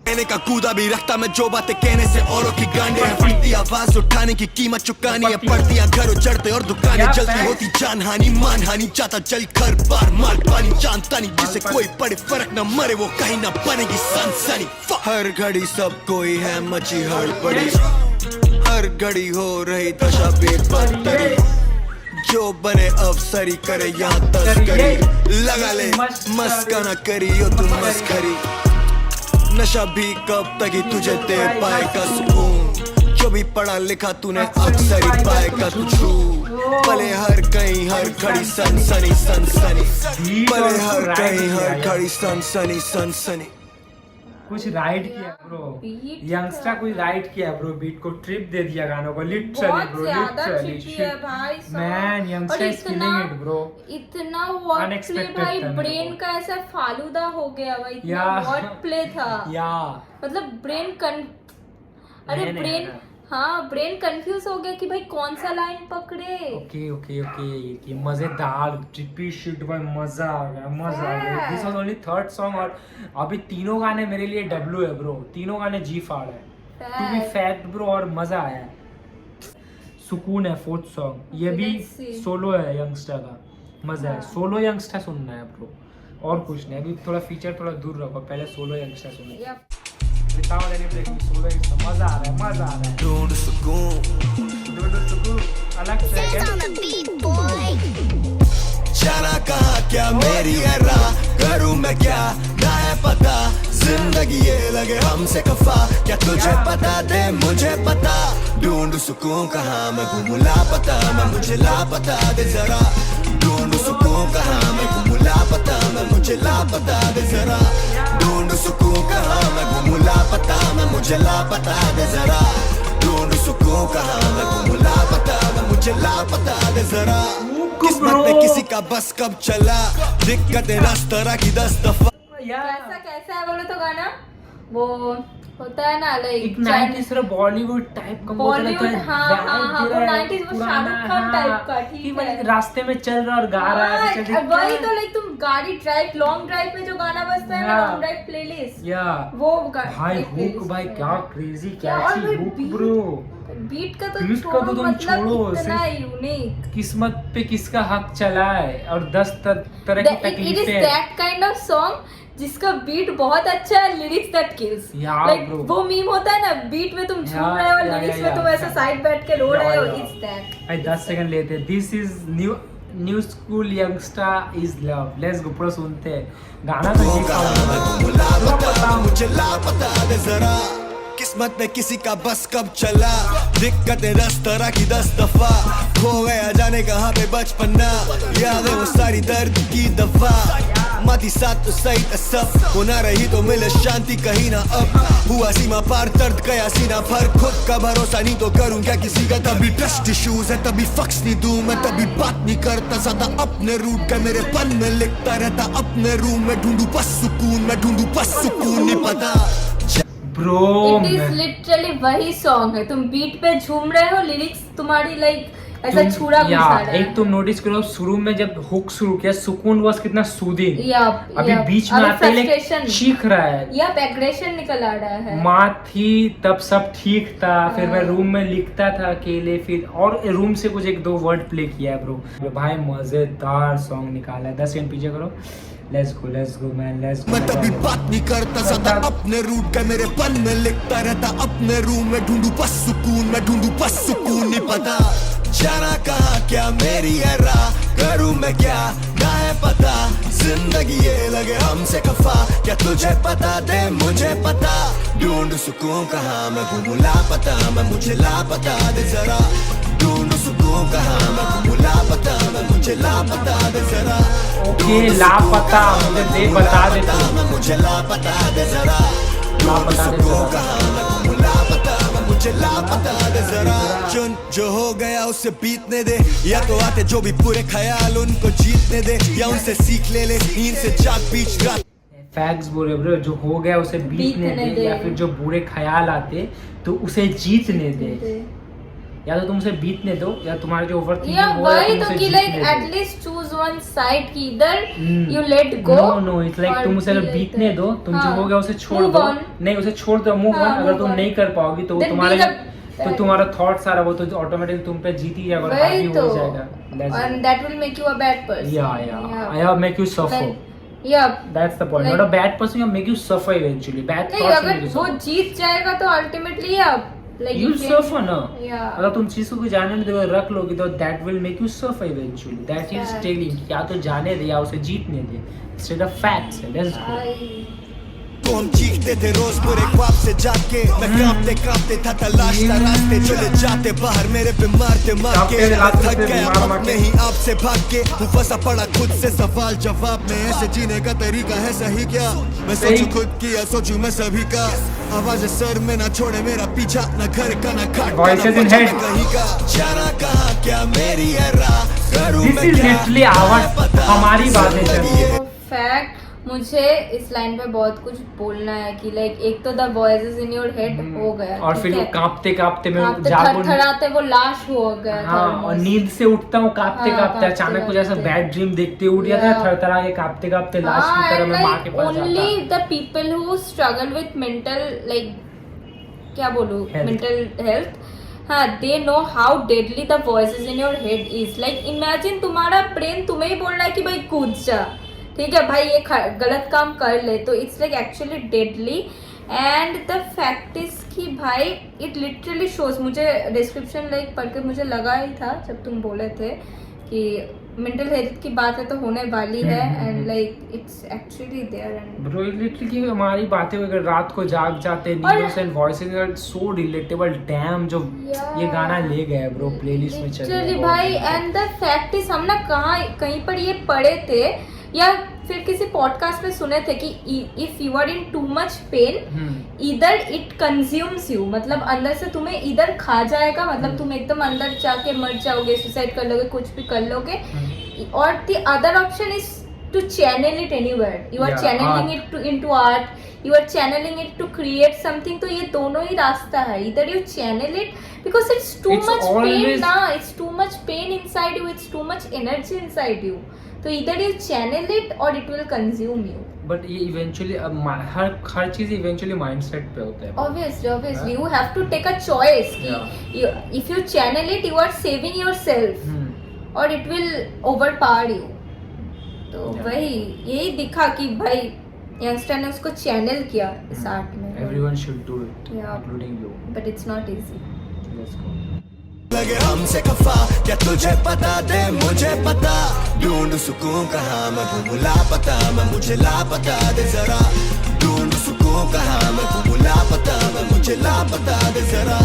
कहने का कूदा भी रखता मैं जो बातें कहने से औरों की गांडे हैं, फटती आवाज उठाने की कीमत चुकानी है, पड़ती घर उजड़ते और दुकानें क्या जलती, back? होती जान हानि मान हानि, चाहता चल घर बार माल पानी, जानता नहीं जिसे कोई पड़े फर्क न मरे वो कहीं न बनेगी सनसनी। हर घड़ी सब कोई है मची हड़बड़ी, हर घड़ी हो रही दशा बेबतरी, जो बने अफसरी करे यहाँ तस्करी, लगा ले मस्का न करी हो तुम मस्करी, नशा भी कब तक ही तुझे दे पाएगा सुकून, जो भी पढ़ा लिखा तूने अक्सर ही पाएगा तू झूठ, भले हर कहीं हर घड़ी सनसनी सनसनी, भले हर कहीं हर घड़ी सनसनी सनसनी। कुछ राइड किया ब्रो, Beat यंगस्टर कोई राइड किया ब्रो, बीट को ट्रिप दे दिया गानों को, लिटरली बहुत ब्रो, ज्यादा लिटरली ट्रिपी है भाई song। मैन, यंगस्टर और इज किलिंग इट ब्रो। इतना वर्ड प्ले Unexpected भाई, था मेरे ब्रेन को। का ऐसा फालूदा हो गया भाई, इतना या। वर्ड प्ले था। या मतलब ब्रेन अरे नहीं, ब्रेन, नहीं। हाँ ब्रेन कंफ्यूज हो गया कि भाई कौन सा लाइन पकड़े। ओके ओके ओके, ये मजेदार ट्रिपी शिट भाई, मजा आ गया, मजा आ गया। This was only third song और अभी तीनों गाने मेरे लिए डब्ल्यू है ब्रो, तीनों गाने जी फाड़ है, टू बी फैक्ट ब्रो, और मजा आया है, सुकून है। फोर्थ सॉन्ग ये भी Let's see. सोलो है यंगस्टर का, मजा है। सोलो यंगस्टर सुनना है ब्रो, और कुछ नहीं। अभी थोड़ा फीचर थोड़ा दूर रखो, पहले सोलो यंगस्टर सुनो। या without any break solo Yungsta, मजा आ रहा है, मजा आ रहा है। ढूंढ सुकून, सुकून अलग ट्रैक Says on है। the beat, boy. जाना कहाँ क्या मेरी है राह, करूँ मैं क्या ना है पता, जिंदगी ये लगे हमसे खफा, क्या तुझे पता दे मुझे पता, ढूंढ सुकून कहाँ मैं घूमूं लापता, मैं मुझे लापता दे जरा, ढूंढ सुकून कहाँ मैं घूमूं लापता, मैं मुझे लापता दे जरा, ढूंढ सुकून कहाँ मैं घूमूं लापता, मैं मुझे लापता दे जरा, ढूंढ सुकून कहाँ मैं घूमूं लापता, मैं मुझे लापता दे जरा। किस्मत में किसी का बस कब चला, दिक्कतें 10 तरह की 10 दफा। कैसा है बोलो तो गाना, वो होता है ना लाइक एक 90s रा बॉलीवुड टाइप का बॉलीवुड, हाँ वो 90s वो शाहरुख खान टाइप का, ठीक है, रास्ते में चल रहा और गा रहा है, वही तो लाइक तुम गाड़ी ड्राइव लॉन्ग ड्राइव में जो गाना बजता है ना, लॉन्ग ड्राइव प्लेलिस्ट, वो भाई हुक, भाई क्या क्रेजी कैची हुक ब्रो, बीट का तो छोड़ो, मतलब इतना यूनिक, किस्मत पे किसका हक चला है और 10 तरह की तकलीफें। It is that kind of song जिसका बीट बहुत अच्छा है, लिरिक्स दैट किल्स, लाइक वो मीम होता है ना, बीट में तुम झूम रहे हो, लिरिक्स में तुम ऐसे साइड बैठ के रो रहे हो, इट्स दैट। भाई 10 सेकंड लेते हैं, this is new school youngster is love, let's go, पूरा सुनते हैं गाना तो मुझे लापता दे जरा, किस्मत में किसी का बस कब चला, दिक्कतें 10 तरह की 10 दफा, खो गया जाने कहाँ पे बचपना, याद है वो सारी दर्द की दफा, माती साथ तो सही सब, होना रही तो मिले शांति कहीं ना, अब हुआ सीमा पार दर्द गया सीना भर, खुद का भरोसा नहीं तो करूँ क्या किसी का, तभी ट्रस्ट इश्यूज है, तभी फक्स नहीं दूं मैं, तभी बात नहीं करता ज्यादा अपने रूट का, मेरे पन में लिखता रहता अपने रूम में, ढूंढूं बस सुकून, मैं ढूंढूं बस सुकून, नहीं पता ब्रो, इट इज लिटरली वही सॉन्ग है, तुम बीट पे झूम रहे हो, लिरिक्स तुम्हारी लाइक ऐसा छुड़ा घुसा रहा है। एक तुम नोटिस करो, शुरू में जब हुक शुरू किया, सुकून वाज कितना सूदिंग, अभी बीच में आते ही चीख रहा है, या एग्रेशन निकल आ रहा है, माँ थी तब सब ठीक था, फिर मैं रूम में लिखता था अकेले, फिर और रूम से कुछ 1-2 वर्ड प्ले किया है ब्रो, भाई मजेदार सॉन्ग निकाला है, 10 सेकंड पीछे करो, let's go man, let's go. मैं तभी बात नहीं करता ज्यादा अपने रूट का, मेरे पन में लिखता रहता अपने रूम में, ढूंढूं बस सुकून, मैं ढूंढूं बस सुकून, नहीं पता जाना कहाँ क्या मेरी है राह, करूँ मैं क्या ना है पता, जिंदगी ये लगे हमसे खफा, क्या तुझे पता दे मुझे पता, ढूंढ सुकून कहाँ मैं घूमूं लापता, मैं मुझे लापता दे जरा, ढूंढ सुकून कहाँ मैं घूमूं लापता, मैं मुझे लापता दे जरा, ओके लापता मुझे दे बता दे तू, मैं मुझे लापता दे जरा, ढूंढ सुकून कहाँ मैं घूमूं लापता, मुझे लापता दे जरा, चुन जो हो गया उसे बीतने दे, या तो आते जो भी पूरे ख्याल उनको जीतने दे, या उनसे सीख ले नींद से जाग बीच रात, फैक्ट्स बोले ब्रो, जो हो गया उसे बीतने दे, या फिर जो बुरे ख्याल आते तो उसे जीतने दे, या तो तुम उसे बीतने दो, या तुम्हारे जो ओवरथिंकिंग या हो रहा है वही तो कि like at least choose one side की, इधर you let go, no it's like तुम उसे बीतने दो, तुम जो हो गया उसे छोड़ दो, नहीं उसे छोड़ दो, मूव ऑन, अगर तुम नहीं कर पाओगी तो तुम्हारा थॉट सारा वो तो ऑटोमेटिकली तुम पे जीत ही जाएगा, हावी हो जाएगा, and that will make you a bad person, या make you suffer, that's the point, not a bad person, you make you suffer eventually, bad thoughts अगर वो जीत जाएगा तो अल्टीमेटली आप like you suffer ना, अगर तुम चीज को जाने नहीं दोगे, रख लोगे तो that will make you suffer eventually, that is telling या तो जाने दे या उसे जीतने दे, instead of facts, let's go। तो हम चीखते थे रोज पूरे ख्वाब से जाके, मैं कांपते कांपते था तलाशता रास्ते, चले जाते बाहर मेरे पे मारते मार के, थक गया अपने ही आप से भाग के, हूँ फंसा पड़ा खुद से सवाल जवाब में, ऐसे जीने का तरीका है सही क्या, मैं सोचूं खुद की या सोचूं मैं सभी का, आवाज सर में ना छोड़े मेरा पीछा, न घर का न खाट कहीं का, जाना कहाँ क्या मेरी है राह, करूँ मैं क्या हमारी बात है। फैक्ट मुझे इस लाइन पे बहुत कुछ बोलना है कि लाइक एक तो the voices in your head हो गया, और फिर कांपते कांपते मैं थरथराते वो लाश हो गया, हाँ, और नींद से उठता हूँ कांपते कांपते, अचानक कुछ ऐसा बैड ड्रीम देखते उठ गया था, थरथरा के कांपते कांपते लाश की तरह मैं माँ के पास जाता। Only the people who struggle with mental like क्या बोलूं मेंटल हेल्थ, हाँ they know how deadly the voices in your head is, like imagine तुम्हारा ब्रेन तुम्हें ही बोल रहा है कि भाई कूद जा, ठीक है भाई ये गलत काम कर ले, तो it's like actually deadly, and the fact is कि भाई इट लिटरली शोज, मुझे डिस्क्रिप्शन लाइक पढ़ के मुझे लगा ही था जब तुम बोले थे कि मेंटल हेल्थ की बात है तो होने वाली है, and like it's actually there, and bro literally हमारी बातें अगर रात को जाग जाते needs and voices are so relatable, damn जो ये गाना ले गए ब्रो प्लेलिस्ट में चल रहा है भाई, एंड द फैक्ट इज हम ना कहीं पर ये पढ़े थे या फिर किसी पॉडकास्ट में सुने थे कि if you are in too much pain इधर इट कंज्यूम्स यू, मतलब अंदर से तुम्हें इधर खा जाएगा, मतलब तुम एकदम अंदर जाके मर जाओगे, सुसाइड कर लोगे, कुछ भी कर लोगे, और the other option is to channel it anywhere. You are Yeah, channeling art. it into art. You are channeling it to create something. तो ये दोनों ही रास्ता है. Either you channel it because it's too It's much always- pain ना. It's too much pain inside you. It's too much energy inside you. तो either you channel it or it will consume you. But ये eventually हर चीज eventually mindset पे होता है. Obviously, you have to take a choice. कि if you channel it, you are saving yourself. और it will overpower you. तो Yeah. वही यही दिखा कि भाई यंगस्टर ने उसको चैनल किया इस आर्ट में. Everyone should do it, Yeah. including you. But it's not easy. Let's go. लगे हमसे खफा क्या तुझे पता दे मुझे पता ढूंढ सुकून कहाँ मैं घूमूं लापता मैं मुझे लापता दे जरा ढूंढ सुकून कहाँ मैं घूमूं लापता मैं मुझे लापता दे जरा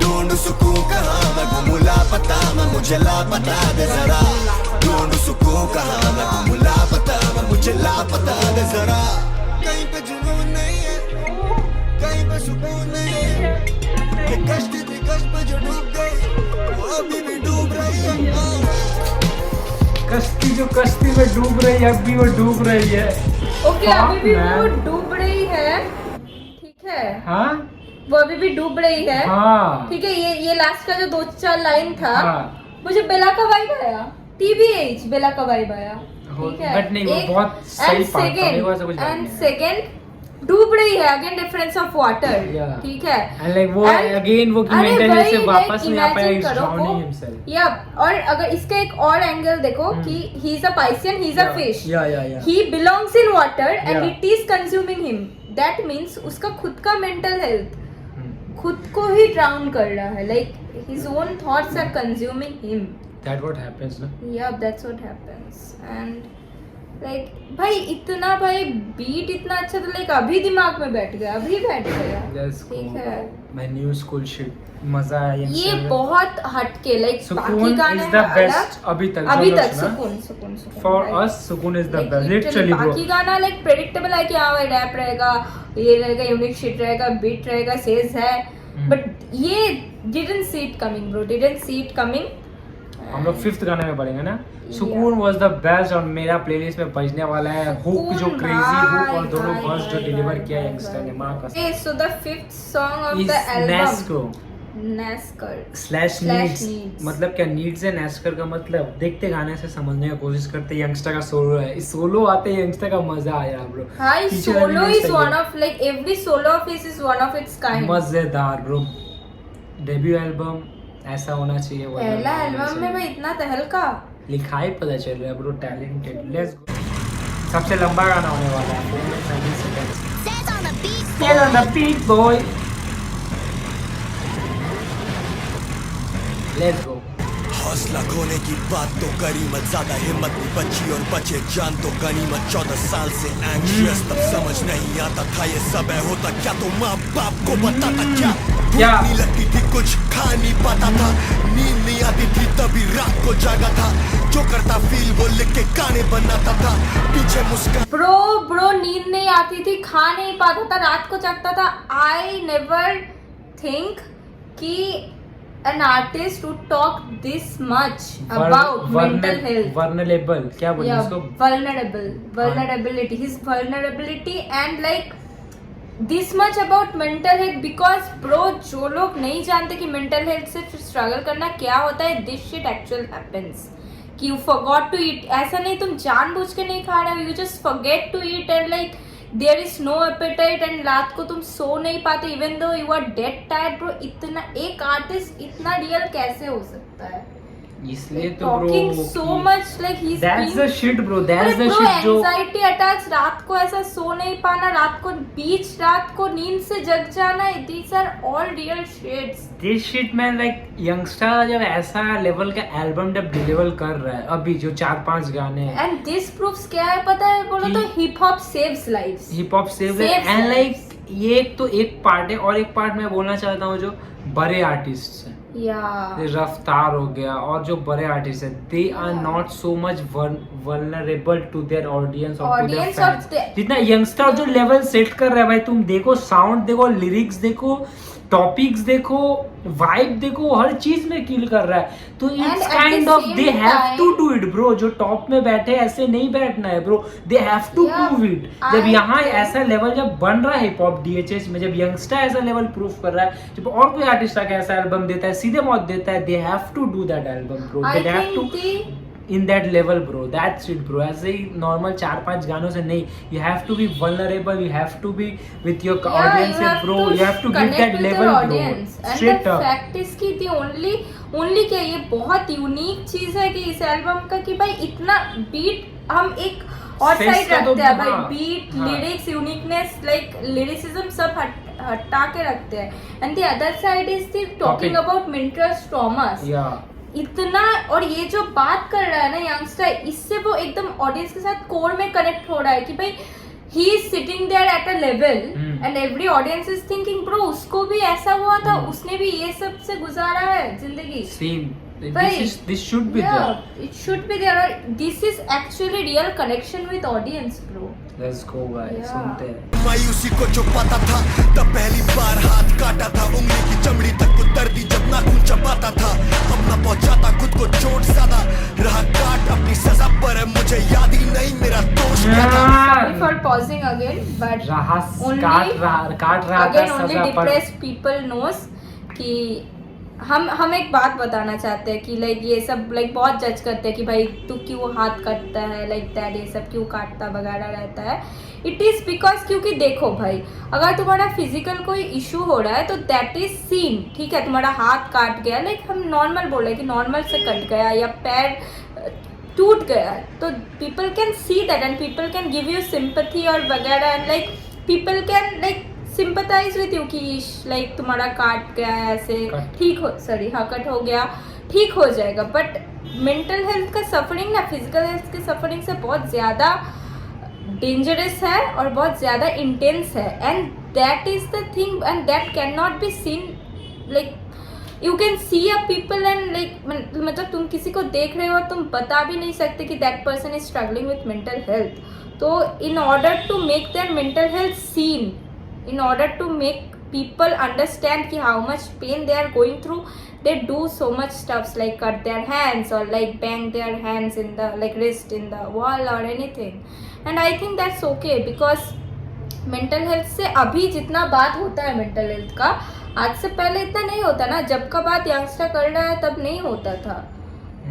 ढूंढ सुकून कहाँ मैं घूमूं लापता मैं मुझे लापता दे जरा ढूंढ सुकून कहाँ मैं घूमूं लापता मैं मुझे लापता दे जरा कहीं पे जुनून नहीं है कहीं पे सुकून नहीं है ये कश्ती थी कश्त पे जो डूब गई वो अभी भी डूब रही है कश्ती जो कश्ती में डूब रही है अभी वो डूब रही है. Okay, Fuck, अभी भी man. वो डूब रही है. ठीक है. हाँ वो अभी भी डूब रही है. हाँ ठीक है. ये लास्ट का जो 2-4 लाइन था. हाँ. मुझे बेला का वाइब आया. TBH बेला का वाइब आया. ठीक है. बट नहीं वो बहुत सही And पार्ट था. मेरे को ऐसा कुछ second, लगता and नहीं है. second, डूब रही है. Again difference of water. Yeah. ठीक है. And like वो And- again वो कि अरे mental वही, से वापस like, नहीं आ पाया. imagine He's करो drowning वो- himself. या और अगर इसका एक और एंगल देखो कि ही is a Piscean, he is a fish. Yeah. He belongs in water and Yeah. It is consuming him. That means उसका खुद का मेंटल हेल्थ Hmm. खुद को ही ड्राउन कर रहा है. Like his own thoughts are consuming him. That what happens ना. Yeah, that's what happens. And like भाई इतना भाई बीट इतना अच्छा तो लाइक अभी दिमाग में बैठ गया. Let's go. ठीक है. My new school shit. मजा आया. ये बहुत हटके लाइक बाकी सुकून गाने is the हैं best अलग. अभी तक. अभी जो तक लोग सुना. सुकून For भाई. us सुकून is the Like, best. literally, Literally bro. बाकी गाना लाइक प्रेडिक्टेबल है कि हाँ भाई रैप रहेगा, ये रहेगा, यूनिक शिट रहेगा, बीट रहेगा, सेज है. बट ये didn't see it coming bro. Didn't see it coming. हम लोग 5th गाने में पढ़ेंगे ना. सुकून वाज द बेस्ट और मेरा प्लेलिस्ट में बजने वाला है. हुक जो सुकून क्रेजी हुक और भाई, दोनों भाई, वर्स जो भाई, डिलीवर भाई, किया भाई, यंगस्टर ने. मां का Okay, so the 5th song of इस the album. Nesco NASCAR. Slash Slash needs. needs. मतलब क्या नीड्स है नेस्कर का मतलब देखते गाने से समझने की कोशिश करते. यंगस्टर का सोलो है. इस सोलो आते यंगस्टर का मजा आया ब्रो. Hi, पीछे solo वाली is सही one है. of like every solo of his is one of its kind. मजेदार ब्रो. डेब्यू एल्बम ऐसा होना चाहिए. वो पहला होना एल्बम में चाहिए. भाई इतना तहलका. लिखाई पता चल रहा है ब्रो. टैलेंटेड. Let's go. सबसे लंबा गाना होने वाला है. 4 minutes 19 seconds. Says on the beat. Get on the beat boy. Let's go. हौसला खोने की बात तो करी मत ज्यादा हिम्मत नहीं बची और बचे जान तो गनीमत 14 साल से एंग्शियस तब समझ नहीं आता था ये सब है होता क्या तो माँ बाप को बताता क्या क्या? भूख नहीं लगती थी कुछ खा नहीं पाता था नींद नहीं आती थी तभी रात को जागा था जो करता फील वो लिख के गाने बनाता था पीछे मुस्कान ब्रो नींद नहीं आती थी, खा नहीं पाता था, रात को जागता था. आई नेवर थिंक कि an artist would talk this much about mental health. Vulnerable. क्या बोलते हैं Yeah, इसको? vulnerability. His vulnerability and like this much about mental health because bro जो लोग नहीं जानते कि mental health से struggle करना क्या होता है, this shit actual happens. कि you forgot to eat. ऐसा नहीं तुम जानबूझ के नहीं खा रहे हो, you just forget to eat and like there is no appetite and रात को तुम सो नहीं पाते even though you are dead tired bro. इतना एक artist इतना real कैसे हो सकता है? इसलिए तो bro Talking so much like he's that's being the shit bro. That's अरे the bro, shit जो anxiety attacks, रात को ऐसा सो नहीं पाना, रात को बीच रात को नींद से जग जाना, these are all real shits. this shit man like youngster जब ऐसा लेवल का एल्बम जब डिलीवर कर रहा है अभी जो 4-5 गाने हैं And this proves क्या है पता है बोलो तो hip hop saves lives. Hip hop save Saves and lives. Like ये एक तो एक पार्ट है और एक पार्ट मैं बोलना चाहता हूँ जो बड़े आर्टिस्ट हैं. Yeah. रफ्तार हो गया और जो बड़े आर्टिस्ट हैं they are not so much vulnerable to their audience और टू देयर Audience और फैंस. जितना यंगस्टर जो लेवल सेट कर रहा है भाई तुम देखो साउंड देखो लिरिक्स देखो टॉपिक्स देखो, वाइब देखो, हर चीज में किल कर रहा है। तो And it's at the kind of same they have time- to do it bro. जो टॉप में बैठे ऐसे नहीं बैठना है bro, they have to Yeah, prove it. जब I यहाँ think- ऐसा लेवल जब बन रहा है हिप हॉप DHH में, जब यंगस्टर ऐसा लेवल प्रूव कर रहा है, जब और कोई आर्टिस्ट आके ऐसा एल्बम देता है, सीधे मौत देता है, they have to do that album bro, I they have to think the in that level bro, that's it bro. ऐसे ही नॉर्मल 4-5 गानों से नहीं, you have to be vulnerable, you have to be with your audience bro, you have to give that level bro, straight up. Fact is कि the only क्या, ये बहुत unique चीज है कि इस एल्बम का कि भाई इतना बीट हम एक और Face साइड का तो रखते हैं भाई, हाँ, बीट, हाँ। लिरिक्स, यूनिकनेस, लाइक लिरिसिज्म सब हटा के रखते हैं। And the other side is the talking Topic. About mental traumas. या इतना, और ये जो बात कर रहा है ना यंगस्टर, इससे वो एकदम ऑडियंस के साथ कोर में कनेक्ट हो रहा है कि भाई he is sitting there at a level and every audience is thinking bro उसको भी ऐसा हुआ था, उसने भी ये सब से गुजारा है जिंदगी। सेम, भाई, this should be there. It should be there, और this is actually real connection with audience bro. Let's go guys, Yeah. सुनते हैं। मायूसी को जो पता था तब पहली बार हाथ काटा था, उंगली की चमड़ी तक को दर्दी जब नाखून चबाता था, अब ना पहुंचाता खुद को चोट ज्यादा, रहा काट अपनी सजा पर, मुझे याद ही नहीं मेरा दोष क्या था। Sorry for pausing again, but रहा only- काट रहा था again only सजा पर। depressed people knows कि हम एक बात बताना चाहते हैं कि लाइक ये सब लाइक बहुत जज करते हैं कि भाई तू क्यों हाथ काटता है, लाइक दैट, ये सब क्यों काटता वगैरह रहता है। इट इज बिकॉज क्योंकि देखो भाई, अगर तुम्हारा फिजिकल कोई इशू हो रहा है तो दैट इज सीन, ठीक है। तुम्हारा हाथ काट गया, लाइक हम नॉर्मल बोल रहे हैं कि नॉर्मल से कट गया या पैर टूट गया, तो people can see that and people can give you sympathy और वगैरह, and like people can like sympathise with you कि लाइक तुम्हारा काट गया है ऐसे, कट। ठीक हो, सॉरी हाँ कट हो गया, ठीक हो जाएगा। बट मेंटल हेल्थ का सफरिंग ना फिजिकल हेल्थ के सफरिंग से बहुत ज़्यादा डेंजरस है और बहुत ज़्यादा इंटेंस है, and that is the thing and that can not be seen, like you can see a people and like मतलब तुम किसी को देख रहे हो, तुम बता भी नहीं सकते कि that person is struggling with mental health. तो in order to make their mental health scene, in order to make people understand ki how much pain they are going through, they do so much stuffs like cut their hands or like bang their hands in the like wrist in the wall or anything, and I think that's okay because mental health से अभी जितना बात होता है mental health का, आज से पहले इतना नहीं होता ना। जब का बात यंगस्टर कर रहा है तब नहीं होता था,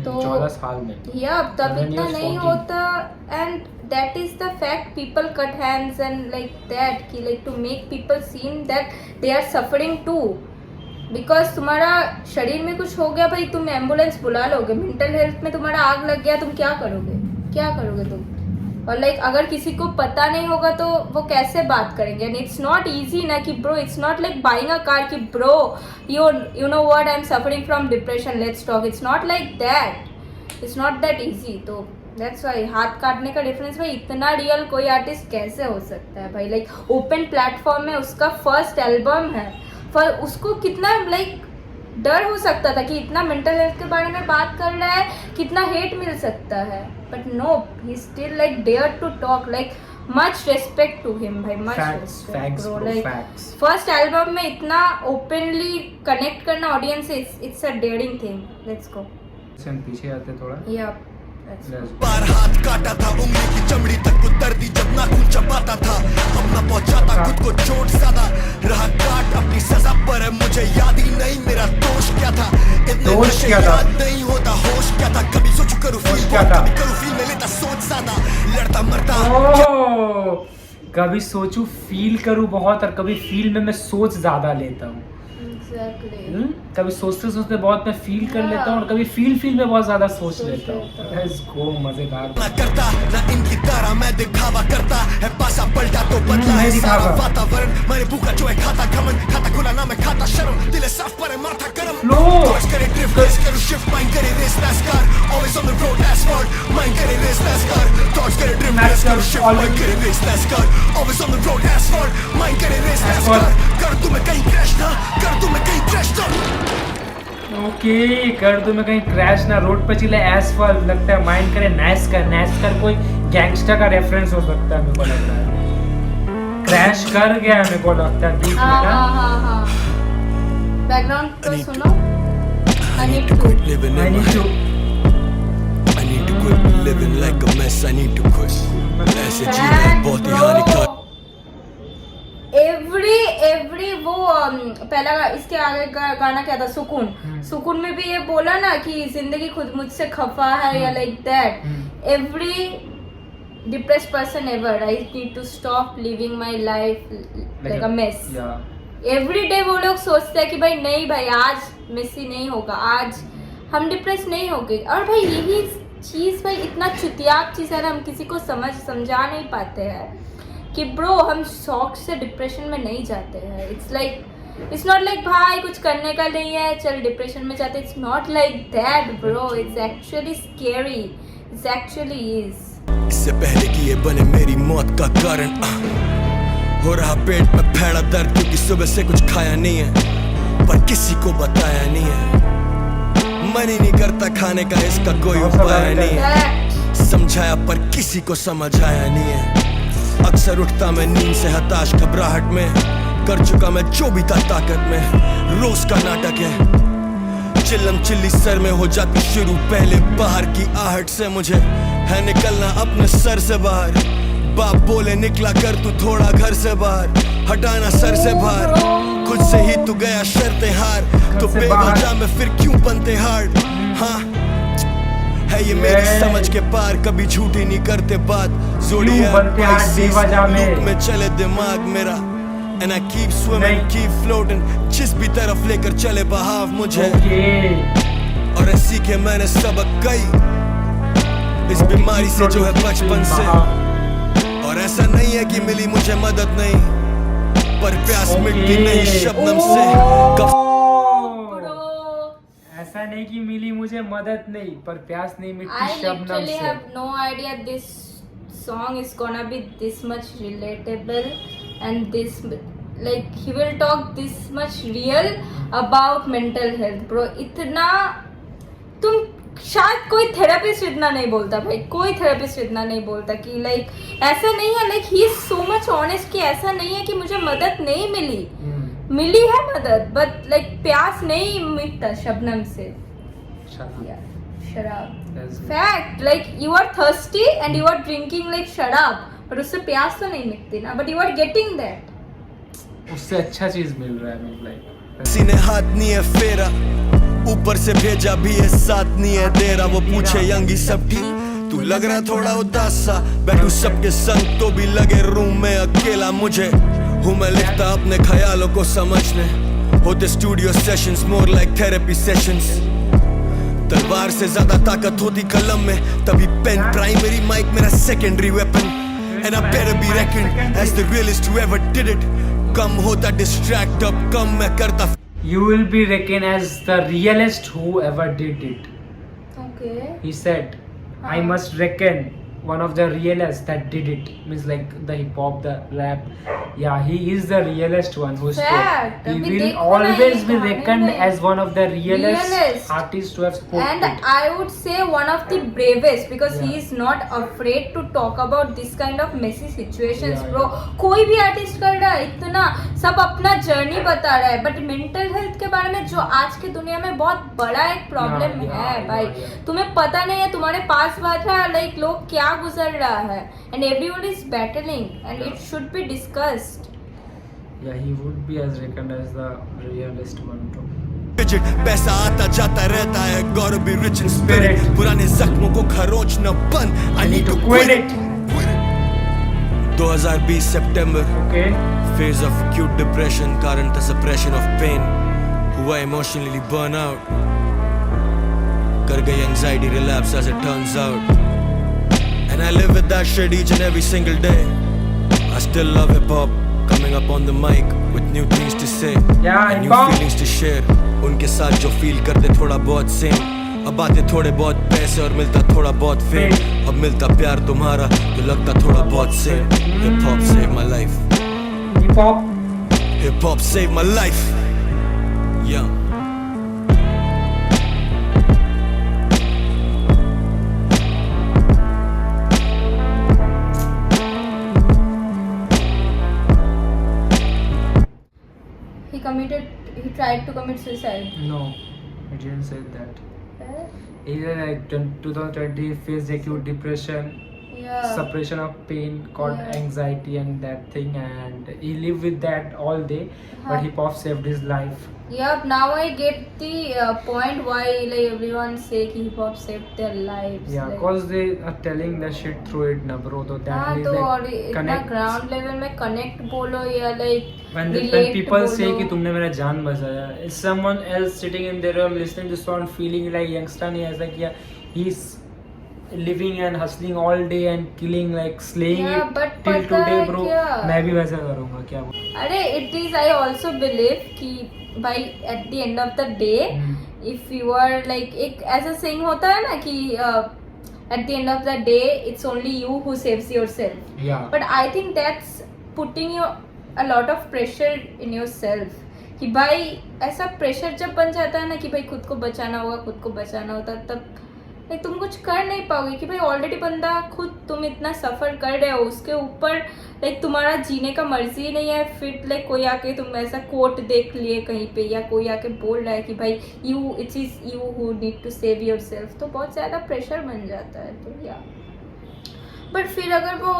तो 14 साल में या तब 7 इतना years, नहीं 14. होता, and that is the fact. People cut hands and like that कि like to make people seen that they are suffering to, because तुम्हारा शरीर में कुछ हो गया भाई, तुम एम्बुलेंस बुला लोगे। मेंटल हेल्थ में तुम्हारा आग लग गया, तुम क्या करोगे तुम? और लाइक अगर किसी को पता नहीं होगा तो वो कैसे बात करेंगे? एंड इट्स नॉट ईजी ना कि bro, it's not like buying a car कि bro you know what, I am suffering from depression, let's talk. It's not like that, it's not that easy. तो दैट्स वाई हाथ काटने का difference भाई इतना real कोई आर्टिस्ट कैसे हो सकता है भाई? लाइक ओपन प्लेटफॉर्म में उसका फर्स्ट एल्बम है, पर उसको कितना लाइक डर हो सकता था कि इतना मेंटल हेल्थ के बारे में बात कर रहा है, कितना हेट मिल सकता है। But no, he still like dare to talk, like much respect to him भाई, much respect bro. Like first album में इतना ओपनली कनेक्ट करना ऑडियंस से, it's a dairying thing. Let's go, पीछे आते थोड़ा। या बार हाथ काटा था, उंगली की चमड़ी तक को दर्दी जब नाखून चबाता था, अब ना पहुंचाता खुद को चोट ज्यादा, रहा काट अपनी सजा पर, मुझे याद ही नहीं मेरा दोष क्या था। इतने नशे याद नहीं होता होश क्या था, कभी सोचू करूँ फील कभी करूँ फील में लेता सोच ज्यादा, लड़ता मरता। कभी सोचू फील करूँ बहुत और कभी फील में मैं सोच ज्यादा लेता हूँ। कभी सोचते सोचते बहुत मैं फील कर लेता हूँ और कभी फील में बहुत ज्यादा सोच लेता हूँ। लेट्स गो, मजेदार। ना करता ना इनकी तरह मैं दिखावा करता है, पासा पलटा तो बदला है सारा वातावरण। मैंने भूखा जो है खाता घमंड, खाता खुला ना मैं खाता शर्म, दिल साफ पर है माथा गरम। टॉर्च करे ड्रिफ्ट, रेस करूँ शिफ्ट, माइंड करे race NASCAR, always on the road asphalt, mind करे रेस NASCAR, टॉर्च करे ड्रिफ्ट, रेस करूँ शिफ्ट, माइंड करे race NASCAR, always on the road asphalt, mind करे रेस NASCAR, कर दूं मैं कहीं क्रैश ना, कर दूं मैं कहीं क्रैश ना। ओके, कर दूं मैं कहीं क्रैश ना, रोड पे चले एसफॉल्ट, लगता है माइंड करे NASCAR कोई गैंगस्टर का रेफरेंस हो सकता है, मेरे को लग रहा है। क्रैश कर गया मेरे को लगता है बीच में ना। बैकग्राउंड I तो need सुनो. I need to quit living I in need my to. I need to quit living like a mess. I need to quit. ऐसे जीना बहुत ही हानिकारक. एवरी वो पहला इसके आगे गाना क्या था, सुकून. सुकून में भी ये बोला ना कि जिंदगी खुद मुझसे खफा है या like that. Every depressed person ever, I need to stop living my life like a mess. Every day वो लोग सोचते हैं कि भाई नहीं भाई आज मेसी नहीं होगा, आज हम डिप्रेस नहीं होंगे. और भाई यही चीज़ भाई इतना चुतियाब चीज़ है ना, हम किसी को समझा नहीं पाते हैं कि ब्रो हम शौक से डिप्रेशन में नहीं जाते हैं. इट्स नॉट लाइक भाई कुछ करने का नहीं है चल डिप्रेशन में जाते. It's not like that bro. It's actually scary. It's actually is. इससे पहले कि ये बने मेरी मौत का कारण, हो रहा पेट में फैला दर्द क्योंकि सुबह से कुछ खाया नहीं है पर किसी को बताया नहीं है. मन ही नहीं करता खाने का, इसका कोई उपाय नहीं है. समझाया पर किसी को समझ आया नहीं है. अक्सर उठता मैं नींद से हताश घबराहट में, कर चुका मैं जो भी था ताकत में. रोज का नाटक है, चिल्लम चिल्ली सर में हो जाती शुरू. पहले बाहर की आहट से मुझे है निकलना अपने सर से बाहर. बाप बोले निकला कर तू थोड़ा घर से बाहर, हटाना सर से भार. खुद से ही तू गया शर्तें हार, तो बेवजह में फिर क्यों बनते हार्ड. हाँ है ये मेरी समझ के पार, कभी झूठी नहीं करते बात. ज़ोडिएक पाइसेस लूप में चले दिमाग मेरा. And I keep swimming, keep floating, जिस भी तरफ लेकर चले बहाव मुझे. और ऐसी के मैंने सबक कई इस बीमारी से जो है बचपन से. और ऐसा नहीं है कि मिली मुझे मदद नहीं, पर प्यास मिटती नहीं शबनम से. ऐसा नहीं कि मिली मुझे मदद नहीं पर प्यास नहीं मिटती I शबनम literally से. have no idea this song is gonna be this much relatable and this like he will talk this much real about mental health bro. इतना तुम शायद कोई थेरेपिस्ट इतना नहीं बोलता भाई, कोई थेरेपिस्ट इतना नहीं बोलता कि लाइक ऐसा नहीं है. Like he is so much honest कि ऐसा नहीं है कि मुझे मदद नहीं मिली. मिली है मदद बट लाइक प्यास नहीं मिटता शबनम से. शराब fact. Like you are thirsty and you are drinking like शराब, पर उससे प्यास तो नहीं मिटती ना. But you are getting that. उससे अच्छा चीज मिल रहा है मेरे लाइफ. किसी ने हाथ नहीं है फेरा, ऊपर से भेजा भी है साथ नहीं है दे रहा. वो पूछे यंगी सब ठीक, तू लग रहा थोड़ा उदास सा. बैठू सबके संग तो भी लगे रूम में अकेला. मुझे हूँ मैं लिखता अपने ख्यालों को समझने, होते studio sessions more like therapy sessions. तलवार से ज्यादा ताकत होती कलम में, तभी पेन प्राइमरी माइक मेरा secondary weapon. And I better be रेकन्ड as the realist who ever did it. कम होता डिस्ट्रैक्ट अब कम मैं करता. You will be reckoned as the realest who ever did it. Okay. He said, I must reckon one of the realest that did it. Means like the hip hop, the rap. Yeah, he is the realest one who spoke. Fact. He अभी will देखो ना always ये be गाने reckoned में as one of the realest realest. artists who have spoken. And I would say one of the bravest because he Yeah. is not afraid to talk about this kind of messy situations Yeah, bro. कोई भी artist कर रहा है इतना, सब अपना journey बता रहा है. बट मेंटल हेल्थ के बारे में जो आज की दुनिया में बहुत बड़ा एक प्रॉब्लम है भाई. तुम्हें पता नहीं है तुम्हारे पास बैठा लाइक लोग क्या गुजर रहा है. And everyone is battling and it should be discussed. Yeah, he would be as reckoned as the realest one too. Fidget, पैसा आता जाता रहता है, gotta be rich in spirit. पुराने जख्मों को खरोच न बंद, I need to quit it. 2020 September, Okay. phase of acute depression, कारण था suppression of pain. हुआ emotionally burn out, कर गई anxiety relapse as it turns out. And I live with that shit each and every single day. I still love hip hop. Coming up on the mic with new things to say, Yeah, and new hip-hop. feelings to share. उनके साथ जो feel करते थोड़ा बहुत same. अब आते थोड़े बहुत पैसे और मिलता थोड़ा बहुत फेम. अब मिलता प्यार तुम्हारा तो लगता थोड़ा बहुत same. Hip hop saved my life. Hip hop. Hip hop saved my life. Yeah. He tried to commit suicide. No, he didn't say that. He said like 2020 faced acute depression, Yeah. suppression of pain called Yeah. anxiety and that thing, and he lived with that all day, but hip hop saved his life. Yep, now I get the point why like everyone say कि hip hop saved their lives. Yeah, like, cause they are telling the shit through it, na bro. So that हाँ is तो और like इतना connect. ground level में connect बोलो या like When relate people say बोलो. कि तुमने मेरा जान बचाया, is someone else sitting in their room listening to song feeling like youngster ने ऐसा किया, he's living and hustling all day and killing like slaying Yeah, it but till पता today, है bro. क्या? मैं भी वैसा करूँगा क्या बोल. अरे it is I also believe कि भाई at the end of the day if you are like एक ऐसा saying होता है ना कि at the end of the day it's only you who saves yourself. Yeah. But I think that's putting you a lot of pressure in yourself कि भाई ऐसा pressure जब बन जाता है ना कि भाई खुद को बचाना होगा, खुद को बचाना होता है, तब लाइक तुम कुछ कर नहीं पाओगे कि भाई ऑलरेडी बंदा खुद तुम इतना सफ़र कर रहे हो, उसके ऊपर लाइक तुम्हारा जीने का मर्जी नहीं है, फिर लाइक कोई आके तुम ऐसा कोट देख लिए कहीं पे या कोई आके बोल रहा है कि भाई you it's is you who need to save yourself, तो बहुत ज़्यादा प्रेशर बन जाता है. तो या बट फिर अगर वो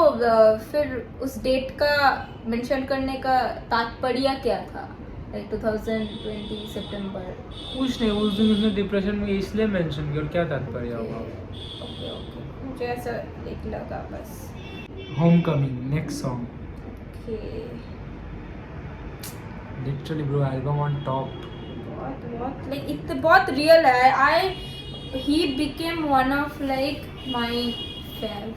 फिर उस डेट का मेंशन करने का तात्पर्य क्या था, लाइक 2020 सितंबर. कुछ नहीं, उस दिन उसने डिप्रेशन में इसलिए मेंशन किया, और क्या तात्पर्य होगा. ओके ओके, मुझे ऐसा एक लगा बस. Homecoming, next song. Okay Literally bro, album on top. बहुत लाइक इतना बहुत रियल है. आई he became one of like my few.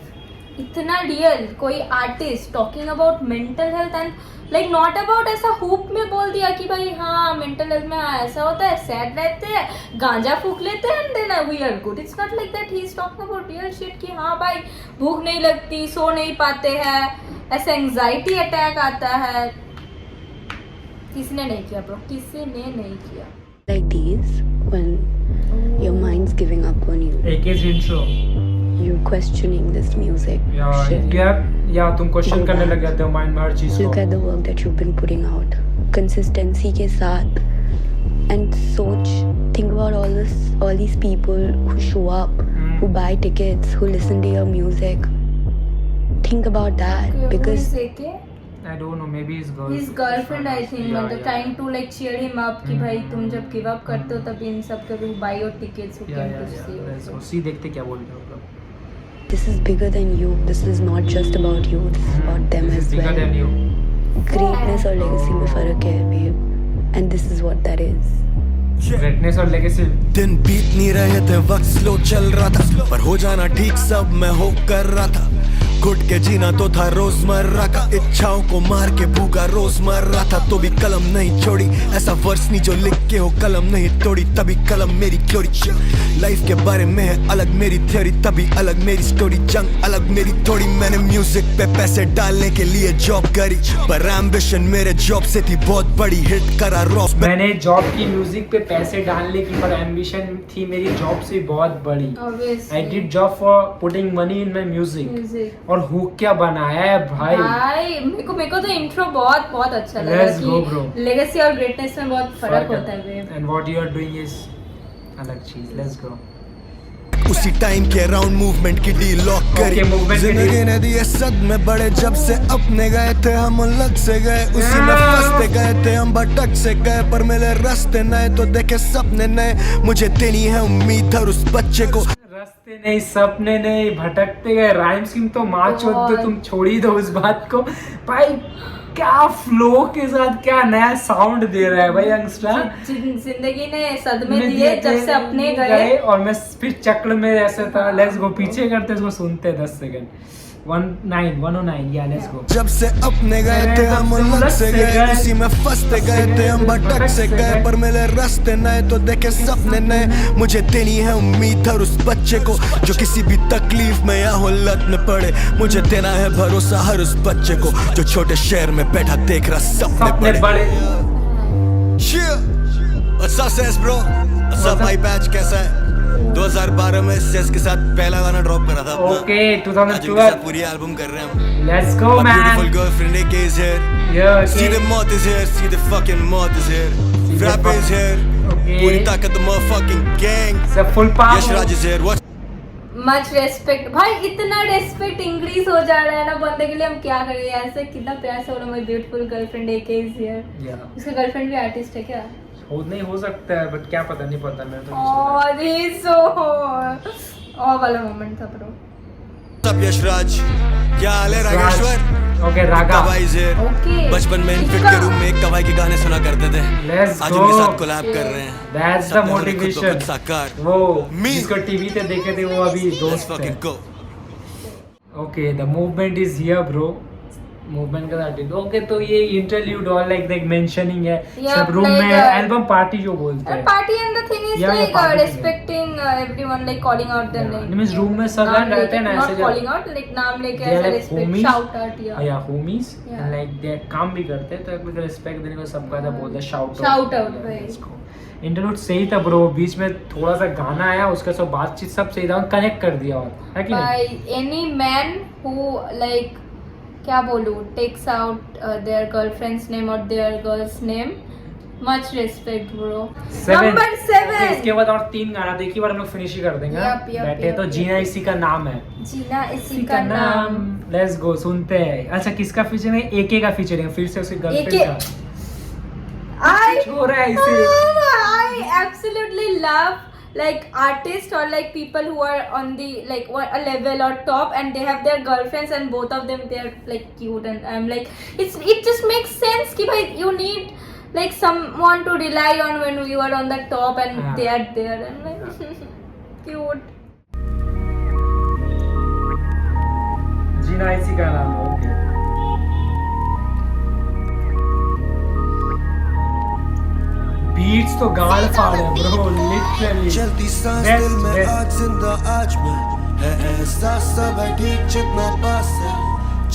इतना रियल कोई artist talking about mental health and like not about ऐसा हुप में बोल दिया कि भाई हाँ मेंटल हेल्थ में ऐसा होता है, सैड रहते हैं, गांजा फूक लेते हैं and then we are good. It's not like that. He is talking about real shit कि हाँ भाई भूख नहीं लगती, सो नहीं पाते हैं, ऐसा एंग्जाइटी अटैक आता है. किसने नहीं किया ब्रो, किसी ने नहीं किया. Like these, when your mind's giving up on you, AK's intro. you're questioning this music. shit. या तुम क्वेश्चन Go करने back. लग जाते हो माइंड में हर चीज Look को. at the work that you've been putting out, consistency के साथ, and सोच, think about all these people who show up, who buy tickets, who listen to your music. Think about that because I don't know, maybe his girlfriend. His girlfriend I think Yeah, मतलब yeah. trying to like cheer him up कि भाई तुम जब give up करते हो तब इन सब के भी buy your tickets who came to see Let's you. go. See देखते क्या बोल रहे हो लोग. this is bigger than you. This is not just about you. This is about them This as is bigger well. than you. Greatness और legacy में फर्क है babe, and this is what that is. Greatness और legacy. दिन बीत नहीं रहे थे, वक्त स्लो चल रहा था, पर हो जाना ठीक सब मैं हो कर रहा था. घुट के जीना तो था रोजमर्रा का, इच्छाओं को मार के भूखा रोज मर रहा था, तो भी कलम नहीं छोड़ी. ऐसा वर्स नहीं जो लिख के हो कलम नहीं तोड़ी, तभी कलम मेरी क्योरी. लाइफ के बारे में है अलग मेरी थ्योरी, तभी अलग मेरी स्टोरी. जंग अलग मेरी थोड़ी. मैंने म्यूजिक पे पैसे डालने के लिए जॉब करी, पर एम्बिशन मेरे जॉब से थी बहुत बड़ी. हिट करा रॉस. मैंने जॉब की म्यूजिक पे पैसे डालने की, पर एम्बिशन थी मेरी जॉब से बहुत बड़ी. Obviously. I did job for putting money in my music. Music. और हुक क्या बनाया है भाई. भाई मेरे को तो इंट्रो बहुत बहुत अच्छा लगा Let's go, bro. कि लेगेसी और ग्रेटनेस में बहुत फर्क होता है babe. And what you are doing is अलग चीज. Let's go. उसी टाइम के राउंड मूवमेंट की डी लॉक करी. Okay, movement की जिंदगी deal. ने दिए सदमे बड़े, जब से अपने गए थे हम अलग से गए. उसी में फंसते गए थे हम, भटक से गए, पर मिले रास्ते नए तो देखे सपने नए. मुझे देनी है उम्मीद हर उस बच्चे को. रास्ते नहीं, सपने नहीं, भटकते गए. राइम स्कीम तो माँ चोद दो, तुम छोड़ ही दो उस बात को भाई. क्या फ्लो के साथ क्या नया साउंड दे रहा है भाई यंगस्टर. जिंदगी ने सदमे दिए जब से अपने गए. और मैं फिर चक्र में ऐसे था. Let's go. पीछे करते इसको सुनते 10 सेकंड. 109 या लेट्स गो. जब से अपने गए थे हम अलग से गए, उसी में फंसते गए थे हम, भटक से गए, पर मिले रास्ते नए तो देखे सपने नए. मुझे देनी है उम्मीद हर उस बच्चे को जो किसी भी तकलीफ में या हुल्लत में पड़े. मुझे देना है भरोसा हर उस बच्चे को जो छोटे शहर में बैठा देख रहा सपने बड़े. What's up Ses bro? What's up भाई पैच कैसा है? 2012 में सेस के साथ पहला गाना ड्रॉप करा था अपना. Okay, आज उनके 2012. साथ पूरी एल्बम कर रहे हैं हम. Let's go My man. beautiful girlfriend AK is here. Yeah, See okay. the moth is here. See the fucking moth is here. Rap is here. पूरी ताकत motherfucking gang. So full power. Yash Raj is here. What? Much respect भाई, इतना respect increase हो जा रहा है ना बंदे के लिए, हम क्या करें ऐसे, कितना प्यार से बोला my beautiful girlfriend AK is here. उसका गर्लफ्रेंड भी आर्टिस्ट है क्या? नहीं हो सकता है, बट क्या पता, नहीं पता मैं तो। और ये सो वाला मोमेंट था bro. What's up Yash Raj? क्या हाल है रागेश्वर? ओके रागा कवाई ज़ेर। ओके बचपन में इनफिट के रूम में एक कवाई के गाने सुना करते थे। Let's आज go. उनके साथ कोलैब कर रहे हैं। That's the motivation. साकार। वो Me. जिसको टीवी पे देखे थे वो अभी Let's दोस्त fucking है। go. Okay the movement is here bro. Movement का साथ ओके, तो ये इंटरल्यूड और लाइक मेंशनिंग है सब रूम में, एल्बम पार्टी जो बोलते हैं। Party and the thing is Yeah, like party respecting everyone, like calling out their name. Means room में सब रहते हैं ना ऐसे, कॉलिंग आउट लाइक नाम लेके They are ऐसे like respect, homies. Shout out या homies Yeah. And like they काम भी करते हैं, तो एक दूसरे रिस्पेक्ट देने को सबका ऐसा बोलते हैं शाउट Shout out, भाई। इंटरनेट सही था ब्रो, बीच में थोड़ा सा गाना आया, उसका सब बातचीत सब सही था, कनेक्ट कर दिया और है कि नहीं? By any man who like क्या बोलूं, takes out there girlfriends name और there girls name, much respect bro. Number 7 इसके बाद और 3 गाना तो एक ही बार हम लोग फिनिश ही कर देंगे। Yup, बैठे तो जीना इसी का नाम है, जीना इसी का नाम। लेट्स गो, सुनते हैं। अच्छा किसका फीचर है? AK का फीचर है, फिर से उसकी गर्लफ्रेंड का हो रहा है इसे। I absolutely love like artists or like people who are on the like a level or top and they have their girlfriends and both of them they are like cute and I'm like it just makes sense कि भाई you need like someone to rely on when you are on the top and they are there and like cute. जीना इसी का नाम है। Okay beats तो गाड़ फाड़ है ब्रो, लिटरली चलती सांस दिल में आज जिंदा आज में है, ऐसा सब है ठीक जितना पास है,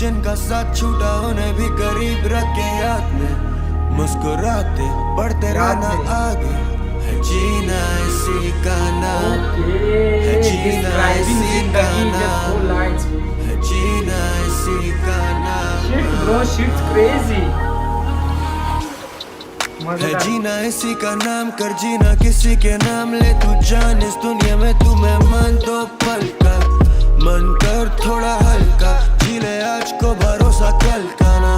जिनका साथ छूटा उन्हें भी करीब रखे याद में, मुस्कुराते बढ़ते रहना आगे, है जीना इसी का नाम, है जीना इसी का नाम, है जीना इसी का नाम। Shit bro, shit crazy. है जीना इसी का नाम, कर जीना किसी के नाम, ले तू जान इस दुनिया में तुम्हें मन दो पल का, मन कर थोड़ा हल्का, जी ले आज को भरोसा कल का ना,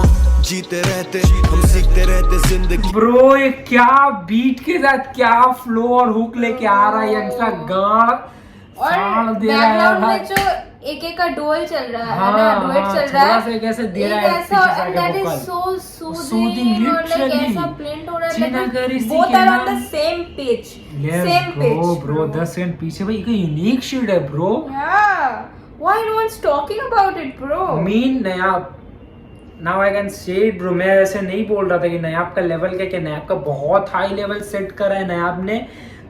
जीते रहते हम सीखते रहते जिंदगी। ब्रो ये क्या बीट के साथ क्या फ्लो और हुक लेके आ रहा है, यंगस्टर गाड़ और दे रहा है बैकग्राउंड भाई। में जो एक का डुएट चल रहा है हाँ, ना, डुएट हाँ, चल रहा थोड़ा है, सा कैसे दे रहा है ऐसा, पीछे से that आके is vocal। so Soothing, soothing और like literally। ऐसा blend हो रहा है, जीना like कर इसी both के are on नाम। the same pitch, Let's same go, pitch bro 10 second पीछे भाई, एक यूनिक शिट है bro. yeah, why no one's talking about it bro? Mean नयाब, now I can say it bro, मैं ऐसे नहीं बोल रहा था कि नयाब का लेवल क्या, नयाब का बहुत हाई लेवल सेट करा है नयाब ने,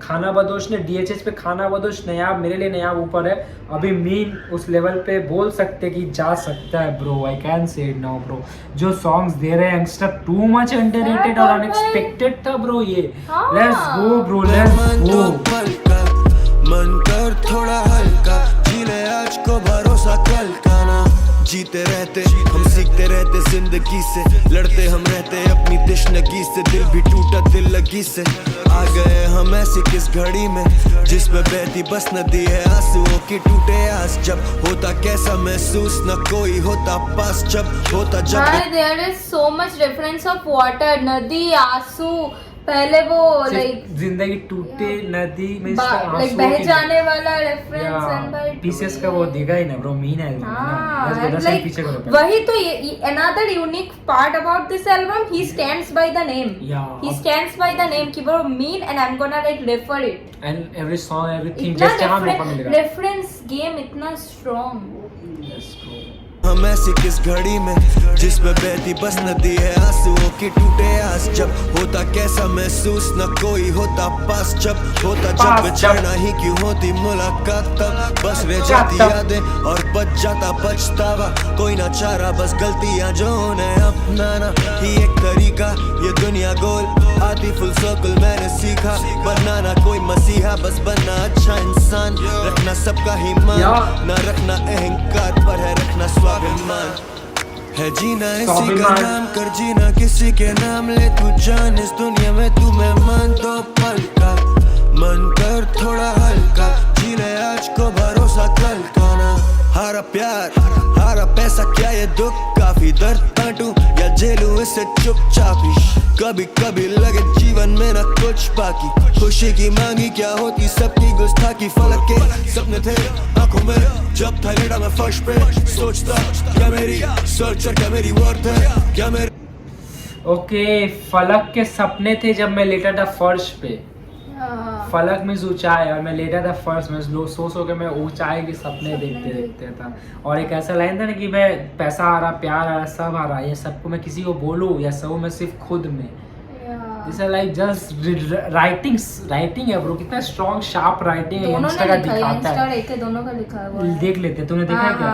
खाना बदोश ने DHH पे, खाना बदोश नयाब, मेरे लिए नयाब ऊपर है अभी, मीन उस लेवल पे बोल सकते कि जा सकता है bro, I can say it now bro. जो सॉन्ग्स दे रहे हैं यंगस्टर टू मच अंडररेटेड और अनएक्सपेक्टेड था ब्रो ये। लेट्स गो ब्रो, लेट्स गो। मन कर थोड़ा हल्का, जी ले आज को भरोसा कल का ना, जीते रहते हम सीखते रहते जिंदगी से, लड़ते हम रहते अपनी तिश्नगी से, दिल भी टूटा दिल लगी से, आ गए हम ऐसी किस घड़ी में जिसमें बहती बस नदी है आंसुओं की, टूटे आस जब होता कैसा महसूस, न कोई होता पास जब होता जब। there is so much difference of water, नदी आंसू, पहले वो लाइक जिंदगी टूटे नदी में लाइक बह जाने वाला रेफरेंस एंड बाय पीसेस का वो दिखा ही ना ब्रो, मीन है लाइक वही तो another unique part about this album, he stands by the name, he stands by the name कि bro mean and I'm gonna like refer it, and every song everything इतना just जहाँ मौका मिलेगा reference game इतना strong। हम ऐसी किस घड़ी में जिसमें बहती बस नदी है आंसुओं की, टूटे आस जब होता कैसा महसूस, न कोई होता पास जब होता जब, बेचैना ही क्यों होती मुलाकात तब, बस रह जाती यादें और बच जाता पछतावा, कोई ना चारा बस गलतियां जो उन्हें अपनाना ही एक तरीका, ये दुनिया गोल आती फुल सर्कल, मैंने सीखा बनना ना कोई मसीहा, बस बनना अच्छा इंसान, रखना सबका ही मान, ना रखना अहंकार पर है रखना स्वाभिमान, है जीना इसी का नाम कर, जीना किसी के नाम ले तू जान, इस दुनिया में तू मेहमान दो पल का, मन कर थोड़ा हल्का, जी ले आज को भरोसा कल का ना। हारा प्यार हारा पैसा क्या ये दुख, काफी दर्द बांटूं या झेलूं इसे चुपचाप ही, कभी कभी लगे जीवन में ना कुछ बाकी, खुशी की मांगी क्या होती सबकी गुस्ताखी, फलक के सपने थे आंखों में जब था लेटा मैं फर्श पे, सोचता क्या मेरी सोच और क्या मेरी वर्थ है, क्या मेरी ओके फलक के सपने थे जब मैं लेटा था फर्श पे, फलक में ऊंचाई और मैं लेटा था फर्श में, सो के मैं ऊंचाई के सपने देखते देखते था। और एक ऐसा लाइन था ना कि मैं पैसा आ रहा प्यार आ रहा सब आ रहा, ये सबको मैं किसी को बोलूं या सब मैं सिर्फ खुद में, जैसे लाइक जस्ट राइटिंग है ब्रो, कितना स्ट्रॉन्ग शार्प राइटिंग है, यंगस्टर का दिखाता है, दोनों का लिखा है, देख लेते तूने देखा क्या?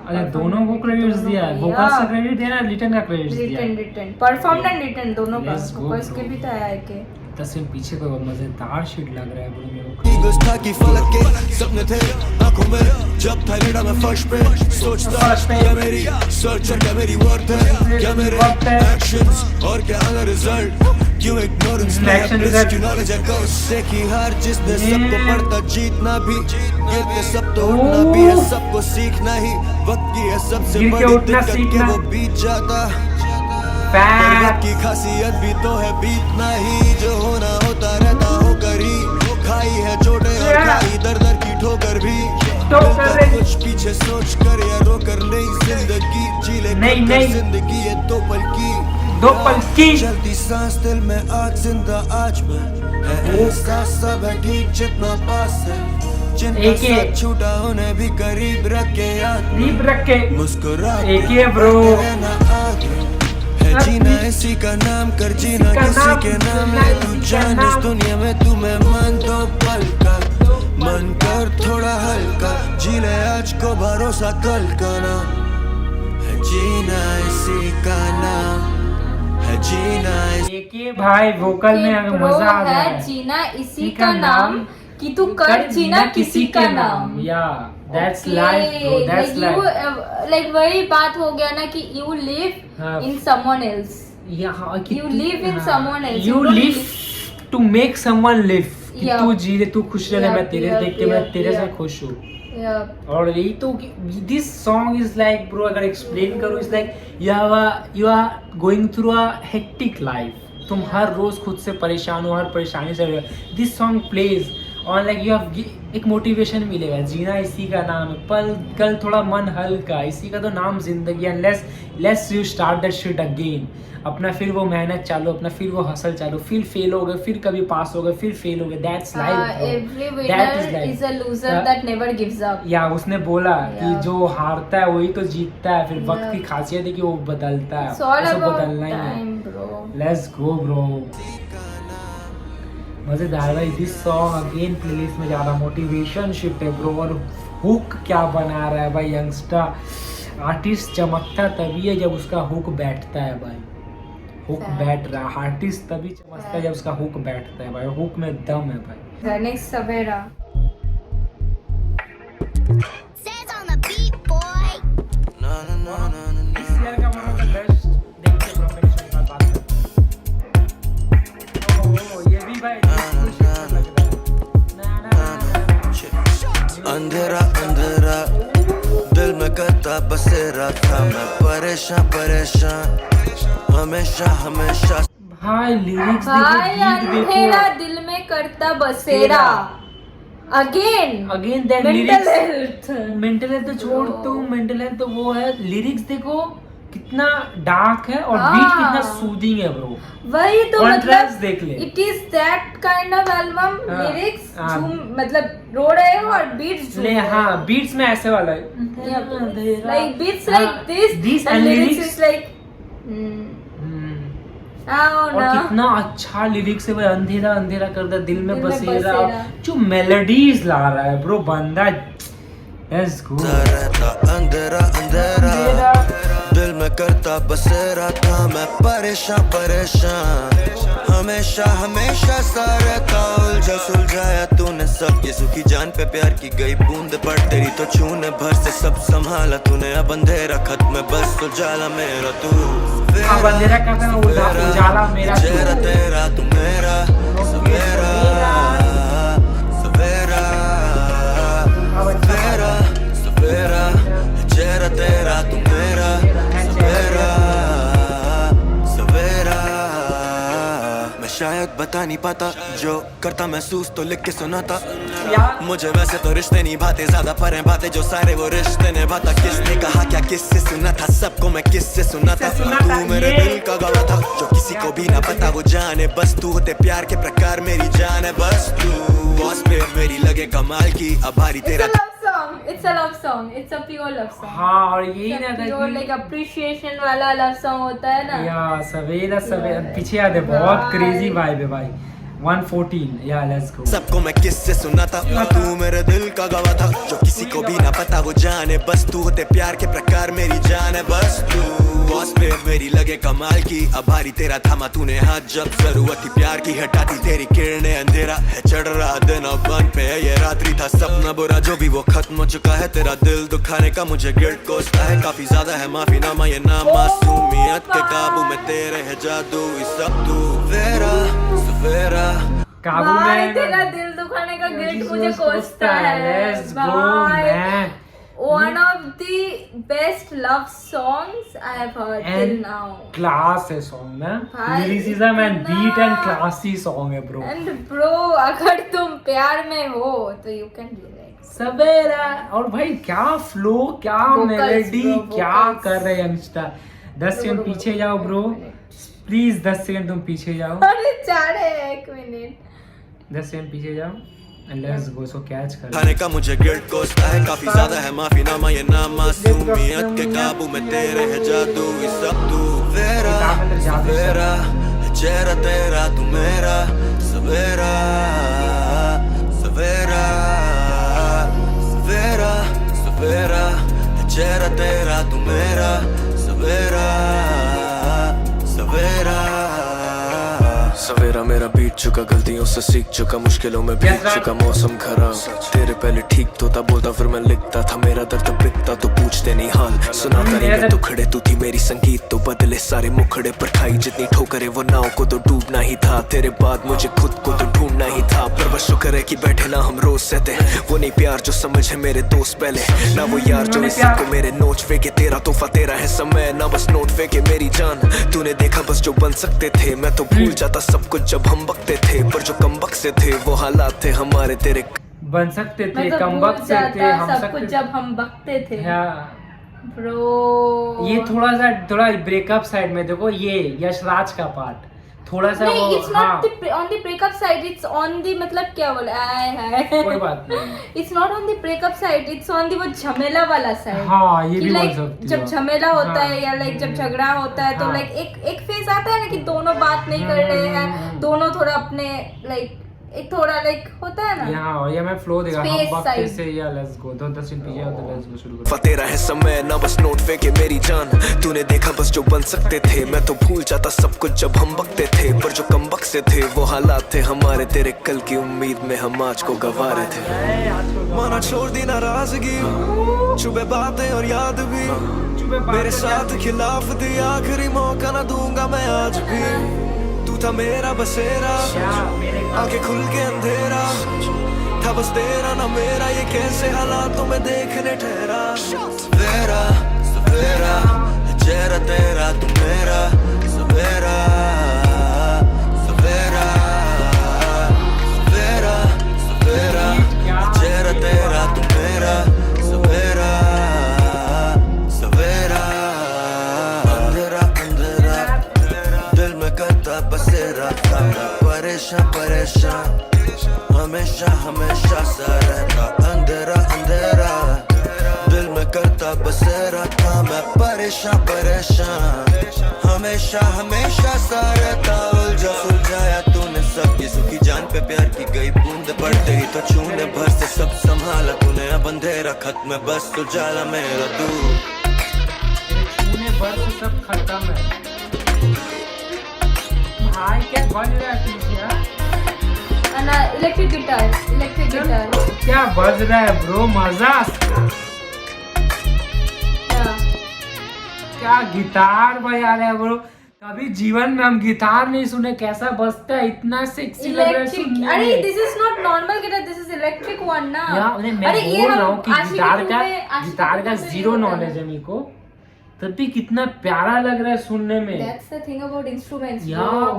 अरे दोनों को क्रेडिट्स दिया है, वोकल्स का क्रेडिट दिया है, रिटन का क्रेडिट दिया है, रिटन परफॉर्म्ड एंड रिटन दोनों का, वोकल्स के भी था है के तस्वीर पीछे कोई मजेदार शीट लग रहा है ब्रो मेरे को। गुस्ताखी फलक के सपने थे आंखों में जब था लेटा मैं फर्श पे, सोचता क्या मेरी सोच और क्या मेरी वर्थ है, क्या मेरे एक्शंस और क्या आना रिजल्ट, क्यों इग्नोरेंस में क्यों नॉलेज है कोर्स की हार, जिसने सबको पढ़ता जीतना भी, गिरते सब तो उठना भी है, सबको सीखना ही वक्त की है सबसे बड़ी दिक्कत के वो बीत जाता, वक्त की खासियत भी तो है बीतना ही, जो होना होता रहता हो करी, खाई है चोटें और खाई दर दर की ठोकर भी, कुछ पीछे सोच कर या रो कर नहीं जिंदगी जी ले, नहीं जिंदगी है दो पल की चलती सांस दिल में आज जिंदा आज में है, एहसास सब है ठीक जितना पास है, जिनका साथ छूटा उन्हें भी करीब रख के मुस्कुरा रहना आगे, जीना इसी का नाम कर, जीना किसी के नाम ले तू जान, इस दुनिया में तू मेहमान दो पल का, मन कर थोड़ा हल्का, जी ले आज को भरोसा कल का ना, है जीना इसी का नाम, है जीना देखिए भाई वोकल में अगर मजा आ रहा है, जीना इसी का नाम कि तू कर जीना किसी का नाम, या that's life bro, that's life, like वही बात हो गया ना कि you live in someone else, you live in someone else, you live to make someone live, कि तू जी ले तू खुश रहे, मैं तेरे देख के मैं तेरे से खुश हूँ, और यही तो this song is like bro अगर एक्सप्लेन करूँ is like you are going through a hectic life, तुम हर रोज खुद से परेशान हो, हर परेशानी से, दिस सॉन्ग प्लेज और लाइक यू हैव एक मोटिवेशन मिलेगा, जीना इसी का नाम है, पल कल थोड़ा मन हल्का, इसी का तो नाम जिंदगी है, let's you start that shit again, अपना फिर वो मेहनत चालू, अपना फिर वो हसल चालू, फिर फेल हो गए, फिर कभी पास हो गए, फिर फेल हो गए, that's life, every winner is a loser that never gives up, या उसने बोला कि जो हारता है वही तो जीतता है, फिर वक्त की खासियत है कि वो बदलता है, उसे बदलना ही है, लेट्स गो ब्रो, मजेदार भाई, दिस सॉन्ग अगेन प्लेलिस्ट में ज़्यादा मोटिवेशन शिफ्ट है ब्रो, और हुक क्या बना रहा है भाई यंगस्टर, आर्टिस्ट चमकता तभी है जब उसका हुक बैठता है भाई, हुक बैठ रहा है, आर्टिस्ट तभी चमकता है जब उसका हुक बैठता है भाई, हुक में दम है भाई। नेक्स्ट सवेरा अंधेरा अंधेरा दिल में करता बसेरा था, मैं परेशान हमेशा भाई लिरिक्स भाई अंधेरा दिल में करता बसेरा, again that lyrics, mental health तो छोड़ तू, मेंटल हेल्थ तो वो है, लिरिक्स देखो कितना डार्क है और बीट कितना सूदिंग है ब्रो, वही तो मतलब देख ले, it is that kind of album, lyrics मतलब रो रहे हो और बीट्स ले, हाँ बीट्स में ऐसे वाला है, like beats like this and lyrics is like और कितना अच्छा लिरिक्स है भाई, अंधेरा अंधेरा कर दे दिल में बसेरा, जो मेलोडीज ला रहा है ब्रो बंदा, लेट्स गो, अंधेरा अंधेरा दिल में करता बसेरा था मैं परेशान परेशान हमेशा हमेशा सा रहता उलझा सुलझाया तूने सब ये सुखी जान पे प्यार की गई बूंद पड़ तेरी तो छूने भर से सब संभाला तूने अब अंधेरा खत्म बस उजाला मेरा तू अब अंधेरा खत्म उजाला मेरा चेहरा तेरा तू मेरा सवेरा सवेरा सवेरा सवेरा चेहरा तेरा तू मेरा सवेरा सवेरा मैं शायद बता नहीं पाता जो करता महसूस तो लिख के सुनाता मुझे वैसे तो रिश्ते निभाते ज्यादा पर हैं बातें जो सारे वो रिश्ते निभाता किसने कहा क्या किससे सुना था सबको मैं किससे सुना था तू मेरे दिल का गवाह था जो किसी को भी ना पता वो जाने बस तू होते प्यार के प्रकार मेरी जान है बस तू बॉस पे मेरी लगे कमाल की आभारी तेरा It's a love song. It's a pure love song. हाँ और यही ना था pure like appreciation वाला love song होता है ना. या सवेरा सवेरा पीछे याद है बहुत क्रेजी वाइब है भाई 114 या लेट्स गो सबको मैं किससे सुना था तू मेरे दिल का गवाह था जो किसी को भी ना पता वो जाने बस तू होते प्यार के प्रकार मेरी जान है बस तू बॉस पे मेरी लगे कमाल की आभारी तेरा थामा तूने हाथ जब जरूरत थी प्यार की हटाती तेरी किरणें अंधेरा है चढ़ रहा दिन अब बन पे है ये रात्रि था सपना बुरा जो भी वो खत्म हो चुका है तेरा दिल दुखाने का मुझे गिल्ट कोसता है काफी ज्यादा है माफी नामा ये नाम मासूमियत के काबू में तेरे है जादू सब तू सवेरा सवेरा काबू में तेरा दिल दुखाने का गिल्ट मुझे कोसता है. Let's go man One of the best love songs I have heard till now. Class है सॉन्ग ना भाई, लिरिसिज्म एंड इतना- बीट एंड क्लासी सॉन्ग है ब्रो And bro, अगर तुम प्यार में हो तो you can relate. सवेरा और भाई क्या फ्लो क्या Vocals, मेलोडी bro, क्या vocals. कर रहे हैं यंगस्टर 10 सेकंड पीछे जाओ ब्रो प्लीज 10 सेकंड तुम पीछे जाओ अरे चारे 1 मिनट 10 सेकंड पीछे जाओ and let's go so catch कर खाने का मुझे गिल्ट कोसता है काफी ज्यादा है माफी नामा ये नाम मासूमियत के काबू में तेरे है जादू सब तू सवेरा सवेरा चेहरा तेरा तू मेरा सवेरा सवेरा सवेरा सवेरा चेहरा तेरा तू मेरा सवेरा सवेरा सवेरा मेरा बीत चुका गलतियों से सीख चुका मुश्किलों में भीग चुका मौसम खराब तेरे पहले ठीक तो था बोलता फिर मैं लिखता था मेरा दर्द बिकता तो पूछते नहीं हाल सुनाता नहीं मैं तो खड़े तू थी मेरी संगीत तो बदले सारे मुखड़े पर खाई जितनी ठोकरे वो नाव को तो डूबना ही था तेरे बाद मुझे खुद को तो ढूंढना ही था पर बस शुक्र है कि बैठे ना हम रोज सहते वो नहीं प्यार जो समझे मेरे दोस्त पहले ना वो यार जो इस को मेरे नोच फेंके तेरा तोहफा तेरा है समय ना बस नोट फेंके मेरी जान तूने देखा बस जो बन सकते थे मैं तो भूल जाता सब कुछ जब हम बकते थे पर जो कम बक से थे वो हालात थे हमारे तेरे बन सकते थे मतलब कम भूल वक्त से थे जाता हम सब कुछ जब हम बकते थे. ब्रो ये थोड़ा ब्रेकअप साइड में देखो ये यशराज का पार्ट थोड़ा सा नहीं, वो it's not on the breakup side, it's on the मतलब क्या बोला है कोई बात नहीं It's not on the breakup side, it's on the वो झमेला वाला side. हाँ ये कि भी बोल like सकती जब हो झमेला होता है या हाँ, like जब झगड़ा होता है तो हाँ। like एक फेज आता है ना कि दोनों बात नहीं कर रहे हैं दोनों थोड़ा अपने like एक थोड़ा like होता है ना यहाँ और ये मैं फ्लो देगा हम Space वक्त side. से या लेट्स गो 10 मिनट पीछे आओ तो लेट्स गो शुरू करो तेरा है समय ना बस नोट फेंके मेरी जान तूने देखा बस जो बन सकते थे मैं तो भूल जाता सब कुछ जब हम बकते थे पर जो कम बक से थे वो हालात थे हमारे तेरे कल की उम्मीद में हम आज को गवा रहे थे माना छोड़ दी नाराजगी चुभे बातें और याद भी मेरे साथ खिलाफ दी आखिरी मौका ना दूंगा मैं आज भी तू था मेरा बसेरा आंखें खुल के अंधेरा था बस तेरा ना मेरा ये कैसे हालातों में देखने ठहरा सवेरा सवेरा चेहरा तेरा तू मेरा सवेरा सवेरा सवेरा सवेरा चेहरा तेरा तू मेरा सवेरा सवेरा अंधेरा अंधेरा दिल में करता बसेरा परेशान परेशान हमेशा हमेशा सा रहता अंधेरा अंधेरा दिल में करता बसेरा था मैं परेशान परेशान हमेशा हमेशा सा रहता उलझा सुलझाया तूने सब ये सुखी जान पे प्यार की गई बूंद पड़ते ही तो छूने भर से सब संभाला तूने अब अंधेरा खत्म बस उजाला मेरा तू ऊपर से सब खत्म है भाई। क्या बज रहा है पीछे? इलेक्ट्रिक गिटार क्या बज रहा है ब्रो? मजा क्या गिटार बजा रहे हैं ब्रो? कभी जीवन में हम गिटार नहीं सुने, कैसा बजता है, इतना सेक्सी लग रहा है सुनने में। अरे this is not normal guitar, this is electric one ना। मैं बोल रहा हूँ कि गिटार का जीरो नॉलेज है मेरे को, तब भी कितना प्यारा लग रहा है सुनने में। That's the thing about instruments,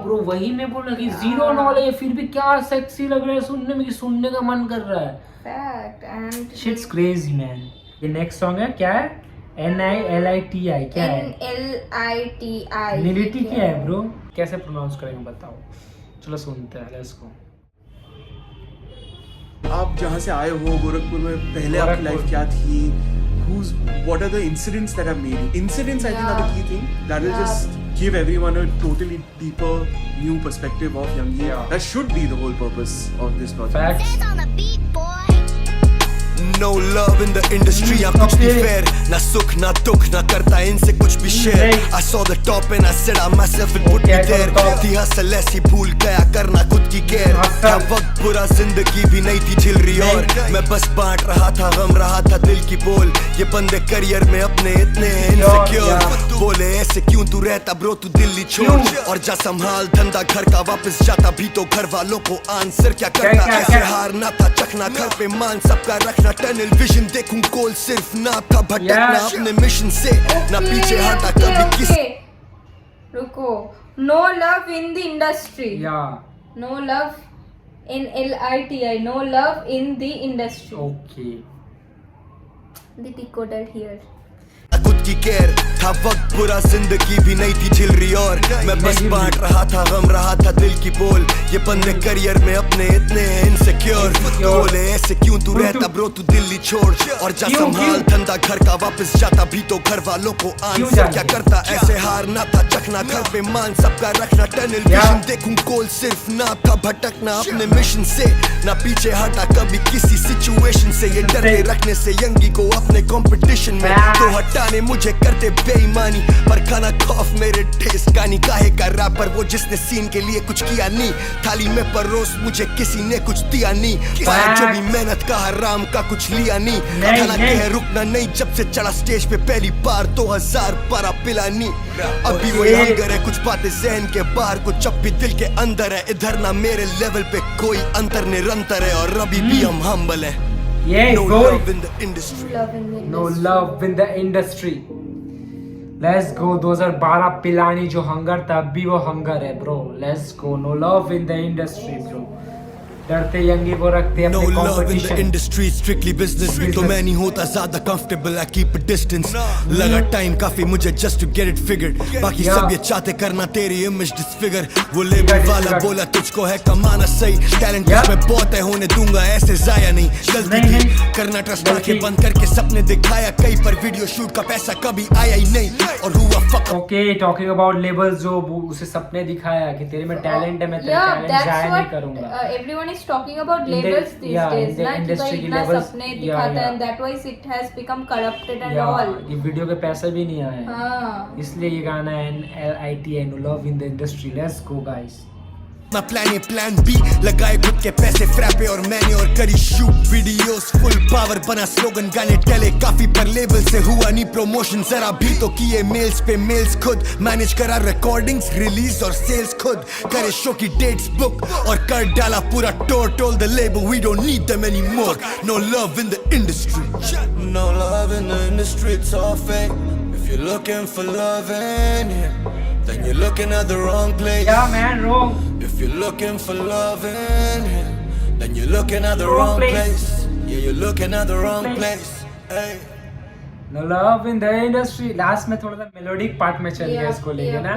bro वही मैं बोल रहा कि जीरो नॉलेज है फिर भी क्या सेक्सी लग रहा है सुनने में कि सुनने का मन कर रहा है। Fact and Shit's crazy man। ये नेक्स्ट सॉन्ग है क्या है? NILITI क्या है? NLITI निलिटी क्या है ब्रो? कैसे प्रोनाउंस करेंगे बताओ? चलो सुनते हैं, लेट्स गो। आप जहाँ से आए हो गोरखपुर में, पहले आपकी लाइफ क्या थी? What are the incidents that have made you? Incidents, I think, are the key thing. That will just give everyone a totally deeper, new perspective of Youngie. That should be the whole purpose of this project. Facts. No love in the industry, यहाँ कुछ नहीं fair, ना सुख ना दुख ना करता इनसे कुछ भी share. I saw the top and I said I myself would put me there. थी हसल ऐसी भूल गया करना खुद की केयर। क्या वक्त बुरा जिंदगी भी नहीं थी झिल रही और मैं बस बांट रहा था गम, रहा था दिल की बोल। ये बंदे करियर में अपने इतने इनसिक्योर, बोले ऐसे क्यों तू रहता ब्रो, तू दिल्ली छोड़ और जा संभाल धंधा घर का, वापस जाता भी तो घर वालों को आंसर क्या करता। ऐसे हारना था चखना, घर पे मान सबका रखना, टनल विजन देखूं गोल सिर्फ ना था, भटकना अपने मिशन से ना पीछे हटा कभी किसी। रुको, no love in the industry, no love in LITI, no love in the industry. Okay the decoder here. खुद की केयर था वक्त बुरा जिंदगी भी नहीं थी झिल रही और मैं बस बांट रहा था गम, रहा था दिल की बोल। ये बंदे करियर में अपने इतने इनसिक्योर, बोले ऐसे क्यों तू रहता ब्रो, तू दिल्ली छोड़ और जा संभाल धंधा घर का, वापस जाता भी तो घर वालों को आंसर क्या करता। ऐसे हारना था चखना, घर पे मान सबका रखना, टनल विजन देखूं गोल सिर्फ ना था, भटकना अपने मिशन से ना पीछे हटा कभी किसी सिचुएशन से। ये डर के रखने से यंगी को अपने कंपटीशन में तो हटाने मुझे करते बेईमानी, पर खाना खौफ मेरे टेस्ट का नहीं। काहे का रैपर वो जिसने सीन के लिए कुछ किया नहीं, थाली में परोस मुझे किसी ने कुछ दिया नहीं, पाया जो भी मेहनत का हराम का कुछ लिया नहीं। खाना कहे रुकना नहीं, जब से चढ़ा स्टेज पे पहली बार 2000 पारा पिला नहीं। अभी वो हंगर है, कुछ बातें जहन के बाहर, कुछ अब भी दिल के अंदर है। इधर ना मेरे लेवल पे कोई अंतर निरंतर है और अभी भी हम हम्बल है। No love in the industry. No love in the industry. Let's go। 2012 Pilani जो हंगर था, अब भी वो हंगर है bro. Let's go। No love in the industry bro। डरते यंगी को रखते अपने competition. No love in the competition। industry, strictly business। तो मैं नहीं होता ज्यादा comfortable, I keep a distance। लगा टाइम काफी मुझे just to get it figured। बाकी सब ये चाहते करना तेरी image disfigure। वो लेबल वाला बोला तुझको है कमाना सही, टैलेंट इसमें बहुत है, होने दूंगा ऐसे जाया नहीं। गलती थी करना ट्रस्ट आंखें बंद करके सपने दिखाया कई, पर वीडियो शूट का पैसा कभी आया ही नहीं और हुआ fuck. Okay, talking about labels, जो उसे सपने दिखाया कि तेरे में टैलेंट है, मैं तेरा टैलेंट जाया नहीं करूंगा। Everyone is talking about labels these days, ना कि भाई इतना सपने दिखाता है, and that why it has become corrupted and all। ये वीडियो के पैसे भी नहीं आए, हाँ। इसलिए ये गाना है NLITI, No Love in the Industry। Let's go guys। ना प्लान बी लगाए खुद के पैसे फ्रैपे और मैंने और करी शूट वीडियोस फुल पावर, बना स्लोगन गाने टले काफी, पर लेबल से हुआ नहीं प्रमोशन जरा भी तो किए मेल्स पे मेल्स खुद, मैनेज करा रिकॉर्डिंग्स रिलीज और सेल्स खुद, करे शो की डेट्स बुक और कर डाला पूरा टोर। Toll the label we don't need them anymore. No love in the industry, no love in the industry, it's all fake. If you're looking for love in here, then you're looking at the wrong place. Yeah man, wrong। If you're looking for love in here, then you're looking at the wrong place. Yeah, you're looking at the wrong place. Hey. No love in the industry। Last में थोड़ा सा melodic part में चल गया इसको लेके ना।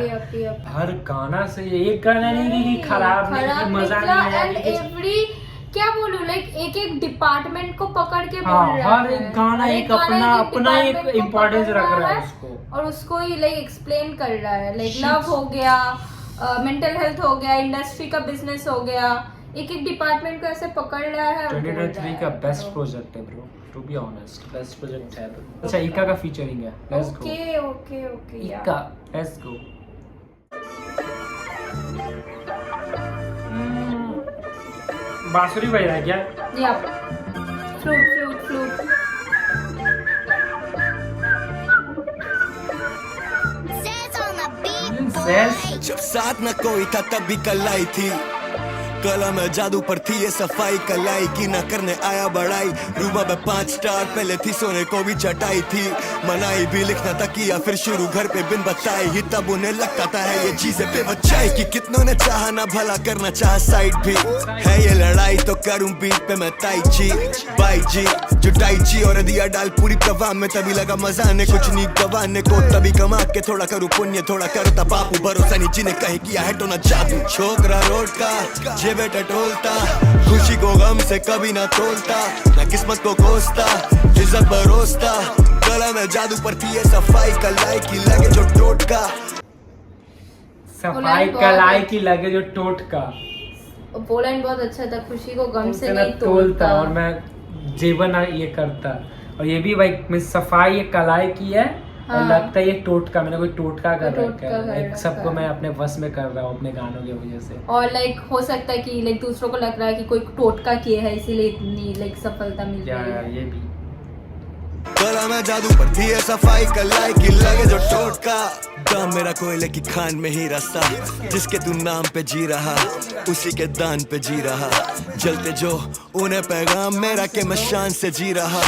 हर गाना से एक गाना नहीं कि खराब नहीं, कि मजा नहीं आया। क्या बोलूं, लाइक एक एक डिपार्टमेंट को पकड़ के बोल रहा है। हर एक गाना एक अपना एक इम्पोर्टेंस रख रहा है उसको, और उसको ही लाइक एक्सप्लेन कर रहा है। लाइक लव हो गया, मेंटल हेल्थ हो गया, इंडस्ट्री का बिजनेस हो गया, एक एक डिपार्टमेंट को ऐसे पकड़ रहा है और बोल रहा 2023 का है। बेस्ट प्रोजेक्ट है bro, to be honest best project है bro. अच्छा इका का फीचरिंग है, let's go okay okay okay Ikka, let's go. बांसुरी बज रहा है क्या? या फ्लूट फ्लूट फ्लूट सेल्स जब साथ न कोई था तब भी कलाई थी, कलम जादू पर थी ये सफाई, कलाई की न करने आया बड़ाई, रूबा में 5 स्टार पहले थी, सोने को भी चटाई थी, मनाई भी लिखना था किया फिर शुरू घर पे बिन बताई ही, तब उन्हें लगता था है ये चीजें बेवजह की, कितनों ने चाहा ना भला करना चाहा साइड भी है ये लड़ाई, तो करूं बीट पे मैं ताई जी बाई जी जुटाई जी, और दिया डाल पूरी प्रवाह में, तभी लगा मजा ने कुछ नहीं गवाने को, तभी कमा के थोड़ा करूं पुण्य थोड़ा करो तब बापू, भरोसा नहीं जिन्हें कहीं किया है तो ना जादू, छोकरा रोड का जे बेटा टोलता, खुशी को गम से कभी ना तोलता, ना किस्मत को कोसता, इज्जत बरोसता, गला में जादू पर थी ये सफाई, कलाई की लगे जो टोटका, सफाई कलाई की लगे जो टोटका, पोलैंड बहुत अच्छा था, खुशी को गम से उतना नहीं तोलता और मैं जीवन ये करता, और ये भी भाई मैं सफाई ये कलाई की है, और हाँ। लगता है ये टोटका, मैंने कोई टोटका कर टोटका रखा कर है, रखा सबको है। मैं अपने वश में कर रहा हूँ अपने गानों की वजह से, और लाइक हो सकता है कि लाइक दूसरों को लग रहा है कि कोई टोटका किए है इसीलिए इतनी लाइक सफलता मिल या रही है। ये भी गला में जादू पर थी ये सफाई, कलाई की लगे जो टोटका, दाम मेरा कोयले की खान में ही रास्ता, जिसके तू नाम पे जी रहा उसी के दान पे जी रहा, जलते जो उन्हें पैगाम मेरा के मैं शान से जी रहा,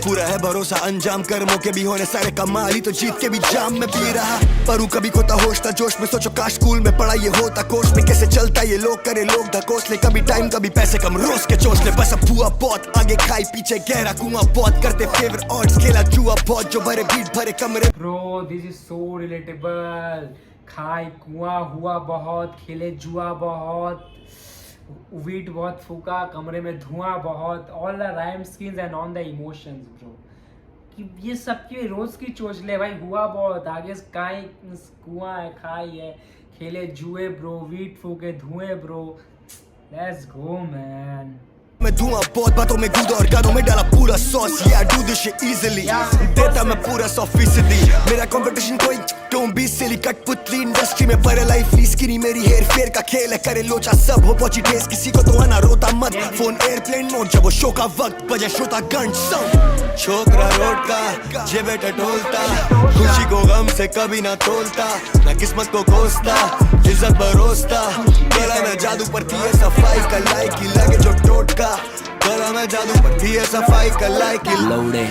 पूरा है भरोसा अंजाम कर्मों के भी होने सारे कमाली, तो जीत के भी जाम में पी रहा, परू कभी खोता होश था जोश में, सोचो काश स्कूल में पढ़ा ये होता, कोर्स में कैसे चलता ये लोग करे लोग धकोस ले, कभी टाइम कभी पैसे कम रोज के चोस ले, बस अब हुआ बहुत आगे खाई पीछे गहरा कुआं बहुत, करते फेवर ऑड्स खेला जुआ बहुत, जो भरे बीट भरे कमरे, bro this is so relatable, खाई कुआं हुआ बहुत, खेले जुआ बहुत, वीट बहुत फूका, कमरे में धुआं बहुत, all the rhyme schemes and on the emotions bro, कि ये सब की रोज की चोचले भाई, हुआ बहुत आगे काई कुआं है, खाई है, खेले जुए ब्रो, वीट फूके धुएं ब्रो, लेट्स गो मैन. मैं धुआं बहुत बातों में कूदा और गानों में डाला पूरा sauce, yeah I do this shit easily, देता मैं पूरा 100%, मेरा कंपटीशन कोई don't be silly, कठपुतली इंडस्ट्री में पर लाइफ स्किनी, मेरी हेयर फेयर का खेल है, करे लोचा सब हो पहुंची ठेस, किसी को तो आना रोता मत, फोन एयरप्लेन मोड जब वो शो का वक्त बजे श्रोता गंज सम, छोकरा रोड का जे बेटा टोलता, खुशी को गम से कभी ना तोलता, ना किस्मत को कोसता, इज्जत बरोसता, गला में जादू पर थी ये सफाई, कलाई की लगे जो टोटका, गला में जादू पर थी ये सफाई, कलाई की लौड़े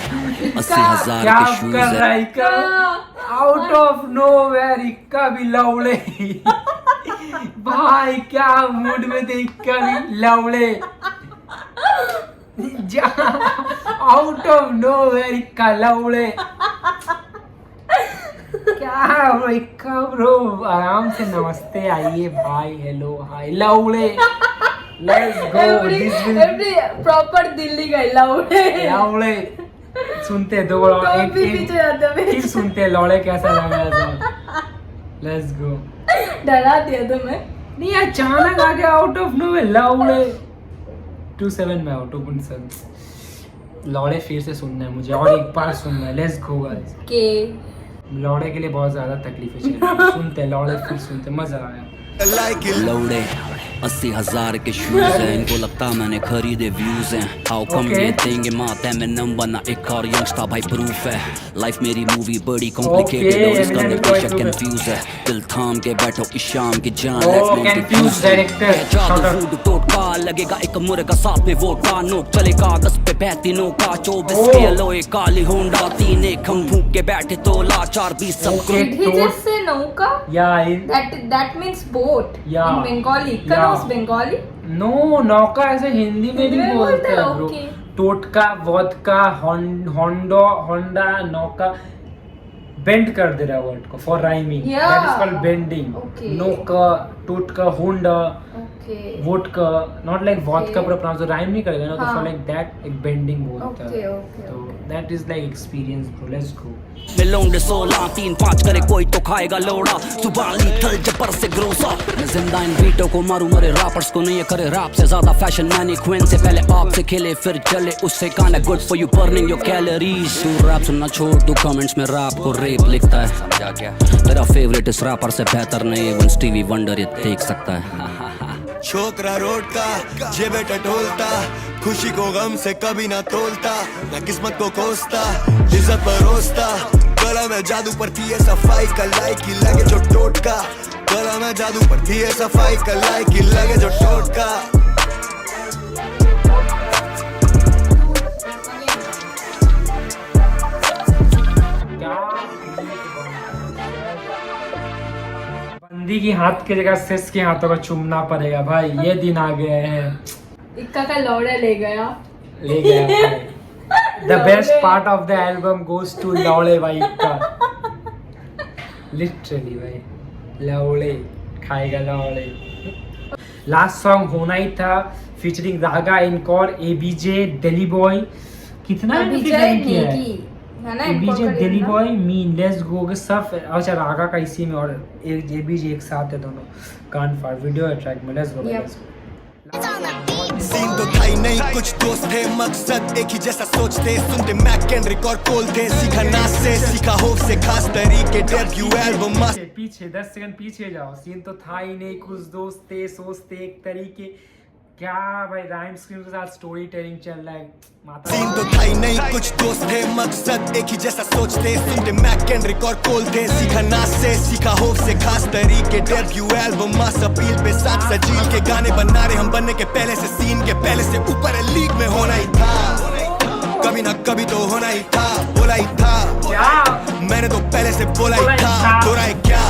80,000 क्या के शूज कर रहा है है इक्का? आउट ऑफ नोवेयर इक्का भी लौड़े भाई क्या मूड में थे इक्का भी लौड़े, आउट ऑफ नोवेयर इक्का लौड़े, क्या ब्रो इक्का ब्रो आराम से नमस्ते आइए भाई, hello hi लौड़े, let's go this will proper Delhi गए लौड़े लौड़े सुनते दो एक पीछे जाते हुए फिर सुनते लौड़े कैसा लग रहा था, लेट्स गो, डरा दिया तुम्हें, नहीं अचानक आ गया आउट ऑफ नोवेयर लौड़े, 27 में आउट ऑफ सेंस, लौड़े फिर से सुनना है मुझे और एक बार सुनना है, लेट्स गो गाइस, के लौड़े के लिए बहुत ज्यादा तकलीफें चल सुनते लौड़े फिर सुनते मजा आया, लौड़े 80,000 के शूज हैं, इनको लगता मैंने खरीदे व्यूज हैं, हाउ कम Okay. ये देंगे माता में नंबर ना एक और यंगस्टर भाई प्रूफ है, लाइफ मेरी मूवी बड़ी कॉम्प्लिकेटेड Okay, और इसका Eminem निर्देशक कोई कंफ्यूज है, दिल थाम के बैठो इस शाम की जान, Oh, confused director. Shout out. Food टोटका लगेगा एक मुर्गा साथ में वोडका, नोट चले कागज पे बहती नोका, 24 Oh. के लोए काली होंडा, 3 एक हम भूख के बैठे तो लाचार 20 सब Okay. Did he just say नौका? या That means boat Yeah. in Bengali. Yeah. Knows Bengali? No नौका ऐसे हिंदी में भी हिंदी में बोलते बोलते हैं हैं, ब्रो, okay. टोटका वोदका होंडो होंडा नौका, बेंड कर दे रहा वर्ड को for rhyming, Yeah. That is called bending, Okay. नौका टोटका Honda, Okay. Vodka, not like vodka Okay. पर प्रोनाउंस राइम नहीं करेगा ना, तो हाँ. फॉर लाइक दैट एक बेंडिंग बोलता है. Okay, okay, तो okay. That is like experience bro. Let's गो. लौंडे 16 3-5 करे कोई तो खाएगा लोड़ा, सुबह लीथल जबर से ग्रोसा। मैं जिंदा इन बीटों को मारूं, मरे रैपर्स को नहीं करे रैप से ज्यादा फैशन मैनिक्विन से पहले आपसे खेले फिर चले, उससे काना good for you burning your calories. तू रैप सुनना छोड़, तू कमेंट्स में रैप को रेप लिखता है, समझा क्या? तेरा फेवरेट इस रैपर से बेहतर नहीं, वन स्टीवी वंडर ये देख सकता है। छोकरा रोड का जेबे टटोलता, खुशी को गम से कभी ना तोलता, ना किस्मत को कोसता, इज्जत परोसता। गला में जादू पर थी ये सफाई कलाई की लगे जो टोटका, गला में जादू पर थी ये सफाई कलाई की लगे जो टोटका। बंदी की हाथ की जगह सेस के हाथों को चूमना पड़ेगा भाई, ये दिन आ गए हैं. इक्का का लौड़ा ले गया भाई. The best part of the album goes to लौड़े भाई का. Literally भाई, लौड़े खाएगा लौड़े. लास्ट सॉन्ग होना ही था फीचरिंग रागा इनकॉर, एबीजे, दिल्ली बॉय. कितना विजय किया है? है ना, ABJ, Delhi boy, mean, let's go के सब. अच्छा रागा का इसी में और एबीजे एक साथ है दोनों. कान फाड़ वीडियो है ट्रैक में. Let's go. सीन तो था ही नहीं, कुछ दोस्त थे, मकसद एक ही जैसा सोचते, सुनते मैक केंड्रिक और खोलते, सीखा नाच से, सीखा होप से, खास तरीके डेब्यू एल्बम मास्टर. पीछे 10 सेकंड पीछे जाओ. सीन तो था ही नहीं, कुछ दोस्त थे, सोचते एक तरीके. क्या भाई राइम स्क्रीम के साथ स्टोरी टेलिंग चल रहा है. सीन तो था ही नहीं, कुछ दोस्त थे, मकसद एक ही जैसा सोचते, सुनते मैक केंड्रिक और खोलते, सीखा नाच से, सीखा होप से, खास तरीके डेब्यू एल्बम मास अपील पे साथ सजील के गाने बना रहे हम बनने के पहले से, सीन के पहले से ऊपर लीग में होना ही था, कभी ना कभी तो होना ही था, बोला ही था. मैंने तो पहले से बोला ही था, थोड़ा है क्या,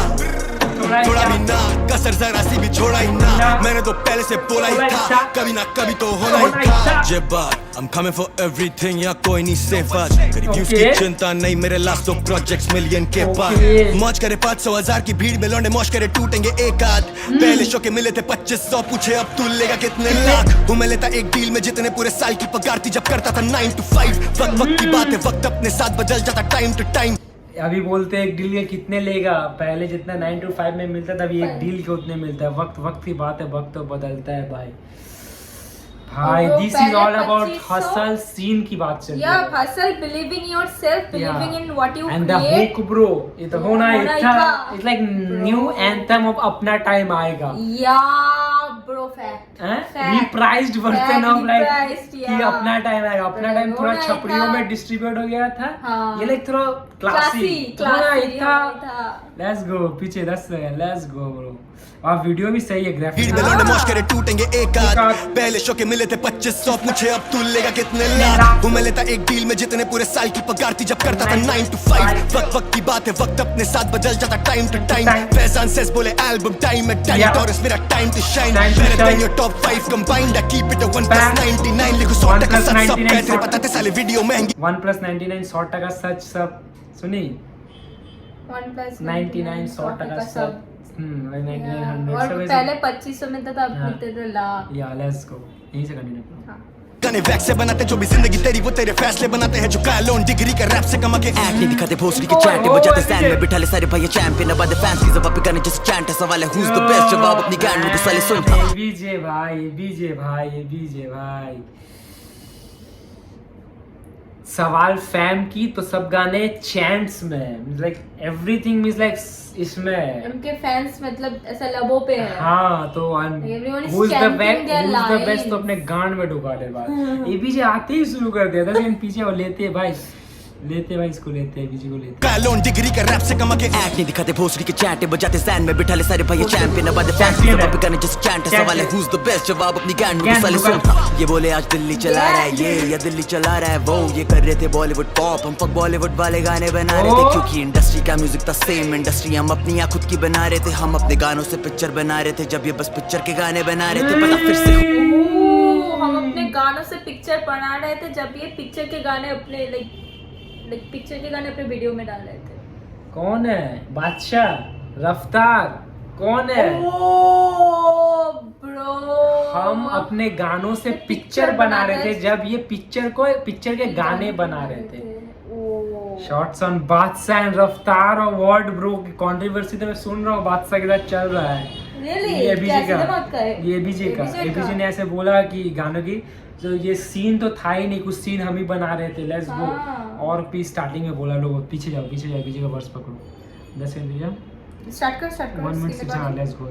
थोड़ा भी ना कसर जरा सी भी छोड़ा ही ना, मैंने तो पहले से बोला ही था, कभी ना कभी तो होना ही था. जब बात I'm coming for everything, या कोई नहीं सेफ आज, तेरी व्यूज की चिंता नहीं, मेरे लास्ट 2 प्रोजेक्ट्स मिलियन के पार. मौज करे 500,000 की भीड़ में लौंडे मौज करे टूटेंगे एक आध. पहले शो के मिले थे 2500, पूछे अब तू लेगा कितने लाख. हूँ मैं लेता एक डील में जितने पूरे साल की पगार थी जब करता था 9 to 5. वक्त की बात है, वक्त अपने साथ बदल जाता टाइम टू टाइम. अभी बोलते हैं एक डील के कितने लेगा, पहले जितना 9 to 5 में मिलता था अभी एक डील के उतने मिलता है. वक्त की बात है, वक्त तो बदलता है भाई. This is all about hustle. Scene की बात चल रही है. Hustle, believing in yourself, believing in what you and the hook bro, ये तो होना ही था. It's like new anthem of अपना टाइम आएगा. या bro fact, रिप्राइज्ड version of like reprised, कि अपना टाइम आएगा. अपना टाइम थोड़ा छपड़ियों में डिस्ट्रीब्यूट हो गया था. ये लाइक थोड़ा क्लासी था. Let's go. पीछे 10 सेकंड. Let's go bro. और वीडियो भी सही है. ग्राफिक्स भीड़ में लौंडे मौज करे टूटेंगे एक आध. पहले शो के मिले थे 2500, पूछे अब तू लेगा कितने लाख. हूँ मैं लेता एक डील में जितने पूरे साल की पगार थी जब करता था 9 to 5. वक्त की बात है, वक्त अपने साथ बदल जाता टाइम टू टाइम. फैजान सेस बोले एल्बम टाइम है, टेरिटोरियस मेरा time to shine. Better than your top 5 combined, I keep it a 1+99. लिखो 100 का सच सब कैसे बताते साले वीडियो महंगी. 1+99 100% सच सब सुनी. 1+99 100% सब. 99 और 100 पहले 2500 मिलता था, अब मिलते थे लाख. या लेट्स गो. यहीं से कंटिन्यू करो. गाने वैक्स से बनाते जो भी जिंदगी तेरी वो तेरे फैसले बनाते हैं, जो लोन डिग्री का रैप से कमा के एक्ट नहीं दिखाते, भोसड़ी की चैट बजाते स्टैंड में बिठा ले सारे भाई चैंपियन. अब आधे फैंस की जवाब गाने जैसे चैंट है, सवाल है who's the best, जवाब अपनी गान में साले सुन. बीजे भाई सवाल फैम की तो सब गाने चैंट्स में, लाइक एवरीथिंग मींस लाइक इसमें उनके फैंस मतलब ऐसा लबों पे है. हाँ तो Everyone is who's the chanting their best lines. तो अपने गान में ढुका ले बात. एबीजे आते ही शुरू कर दिया था, लेकिन पीछे वो लेते भाई इसको लेते हैं, बीजी को लेते हैं. लोन डिग्री का रैप से कमा के एक्ट नहीं दिखाते, भोसड़ी के चैट बजाते स्टैंड में बिठा ले सारे भाई चैंपियन. अब आधे फैंस की जवाब गाने जैसे चैंट है, सवाल है who's the best, जवाब अपनी गान में साले सुन. ये बोले आज दिल्ली चला रहा है ये, या दिल्ली चला रहा है वो. ये कर रहे थे बॉलीवुड पॉप, हम फक बॉलीवुड वाले गाने बना रहे थे, क्योंकि इंडस्ट्री का म्यूजिक था सेम इंडस्ट्री. हम अपनी यहाँ खुद की बना रहे थे, हम अपने गानों से पिक्चर बना रहे थे, जब ये बस पिक्चर के गाने बना रहे थे. पता फिर से हम अपने गानों से पिक्चर बना रहे थे, जब ये पिक्चर के गाने अपने लाइक पिक्चर के गाने अपने वीडियो में डाल रहे थे. कौन है बादशाह? रफ्तार कौन है? ब्रो हम अपने गानों से पिक्चर बना रहे थे जब ये पिक्चर के गाने बना रहे थे। शॉट्स ऑन बादशाह एंड रफ्तार अवार्ड ब्रो की कंट्रोवर्सी तो मैं सुन रहा हूँ बादशाह के साथ चल रहा है। ये एबीजे ने ऐसे बोला कि गानों की तो ये सीन तो था ही नहीं, कुछ सीन हम ही बना रहे थे, लेट्स गो। और भी स्टार्टिंग में बोला लोग पीछे जाओ एबीजे का वर्स पकड़ो 10 सेकंड दिया स्टार्ट कर 1 मिनट से जा लेट्स गो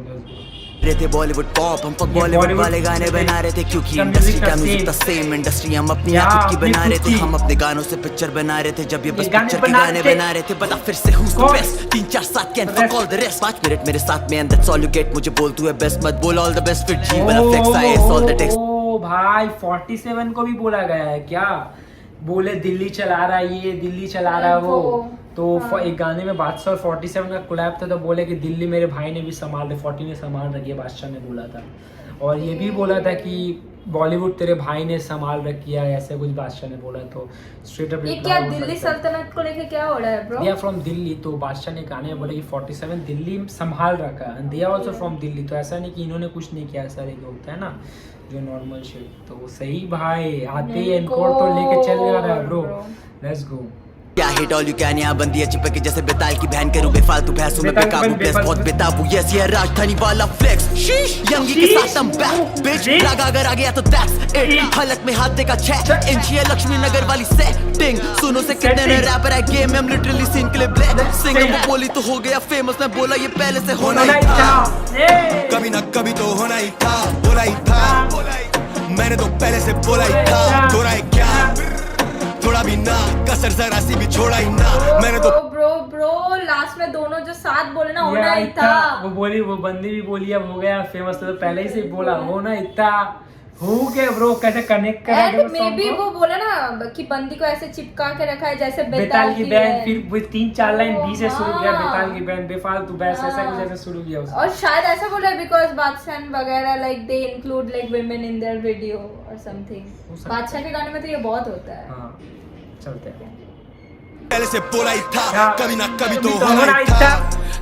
रहे थे बॉलीवुड पॉप, हम फक बॉलीवुड वाले गाने बना रहे थे क्योंकि इंडस्ट्री का म्यूजिक था सेम इंडस्ट्री, हम अपनी खुद की बना रहे थे, हम अपने गानों से पिक्चर बना रहे थे जब ये बस पिक्चर के गाने बना रहे थे। बता फिर से who's the best 3 4 7 can fuck all the rest 5 minute मेरे साथ में and that's all you get, मुझे बोल तू है बेस्ट मत बोल ऑल द बेस्ट फिर जी वाला flex I all the text. ओ भाई 47 को भी बोला गया है क्या? बोले दिल्ली चला रहा है ये, दिल्ली चला रहा है वो। तो एक गाने में बादशाह और 47 का कोलैब था तो बोले कि दिल्ली मेरे भाई ने भी संभाल रही, 40 ने संभाल रखी है, बादशाह ने बोला था। और ये भी बोला था कि बॉलीवुड तेरे भाई ने संभाल रखी है, ऐसे कुछ बादशाह ने बोला। तो स्ट्रेट अप ये क्या दिल्ली सल्तनत को लेके क्या हो रहा है bro? They are from Delhi, तो बादशाह ने गाने में बोले कि 47 दिल्ली संभाल रखा है, they are also from Delhi. तो ऐसा नहीं कि इन्होंने कुछ नहीं किया, ऐसा नहीं होता है ना जो नॉर्मल शिट। तो सही भाई आते ही एनकोर तो लेके चल जा रहा है ब्रो, लेट्स गो। क्या हिट ऑल यू कैन यहाँ बंदी है चिपके जैसे बेताल की बहन करूँ बेफालतू भैंसों में बेकाबू बेस बहुत बेताबू यस ये राजधानी वाला फ्लेक्स शीश यंगी के साथ हम बैक बिच रागा अगर आ गया तो दैट्स इट हलक में हाथ देगा 6 इंच ये लक्ष्मी नगर वाली सेटिंग सुनो से कितने रैपर है गेम में हम लिटरली सीन के लिए ब्लैक सिंगर वो बोली तो हो गया फेमस मैं बोला ये पहले से होना ही था कभी ना कभी तो होना ही था बोला ही था मैंने तो पहले से बोला ही था थोड़ा ही क्या थोड़ा भी ना कसर जरा सी भी छोड़ा ही ना मैंने तो ब्रो लास्ट में दोनों जो साथ बोले ना होना ही था। वो बोली वो बंदी भी बोली अब हो गया फेमस तो पहले ही से बोला होना ही था हो गया ब्रो कैसे कनेक्ट करा एंड मे बी वो बोला ना कि बंदी को ऐसे चिपका के रखा है जैसे बेताल की बहन फिर वो 3-4 लाइन बी से शुरू किया बेताल की बहन बेफालतू बहस ऐसा कुछ ऐसे शुरू किया उसने। और शायद ऐसा बोला बिकॉज़ बादशाह वगैरह like they include like women in their video और समथिंग। बादशाह के गाने में तो ये बहुत होता है। हां चलते हैं पहले से बोला ही था कभी ना कभी तो होना ही था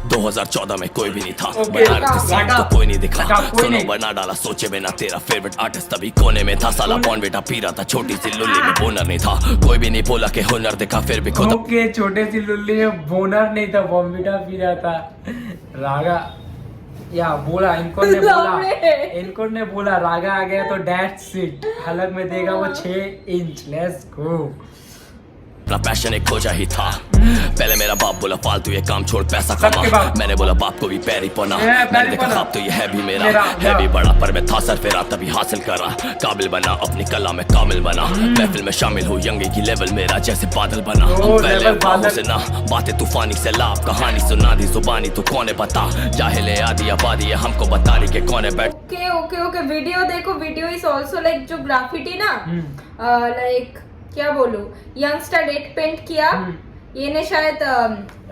2014 में कोई भी नहीं था बना रहे थे सीन तो कोई नहीं दिखा सुनो बना डाला सोचे बिना तेरा फेवरेट आर्टिस्ट तभी कोने में था साला कौन बेटा पी रहा था छोटी सी लुल्ली में बोनर नहीं था कोई भी नहीं बोला कि हुनर दिखा फिर भी खुद ओके छोटे सी लुल्ली में बोनर नहीं था बॉम्बिटा पी रहा था रागा या बोला इनको ने बोला रागा आ गया तो दैट्स इट हलक में देगा वो 6 इंच लेट्स गो। अपना पैशन एक खोजा ही था पहले मेरा बाप बोला फालतू ये काम छोड़ पैसा कमा मैंने बोला बाप को भी पैर ही पना मैंने देखा खाब तो ये है भी मेरा है भी बड़ा पर मैं था सर फेरा तभी हासिल करा काबिल बना अपनी कला में कामिल बना महफिल में शामिल हो यंगे की लेवल मेरा जैसे बादल बना पहले बाहों से ना बातें तूफानी से लाभ कहानी सुना दी जुबानी तो कौन है पता जाहिले आदि आबादी है हमको बता रही के कौन है बैठ ओके वीडियो देखो वीडियो इज आल्सो लाइक जो ग्राफिटी ना लाइक क्या बोलूं यंगस्टर रेड पेंट किया ये ने शायद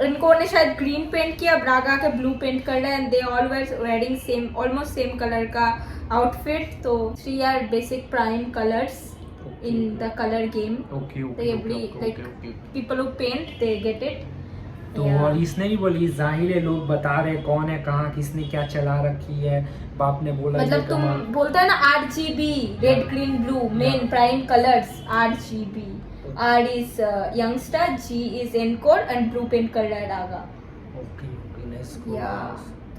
इनको ने शायद ग्रीन पेंट किया ब्रागा के ब्लू पेंट कर रहे and they all were wearing same almost same colour का आउटफिट तो 3 are basic prime colours in the colour game like people who paint they get it. तो और इसने भी बोली जाहिर है लोग बता रहे कौन है कहाँ किसने क्या चला रखी है बाप ने बोला मतलब तुम बोलता है ना RGB red green blue main prime colours RGB R is youngster G is encore and blue paint कर रहा है रागा। ओके लेट्स गो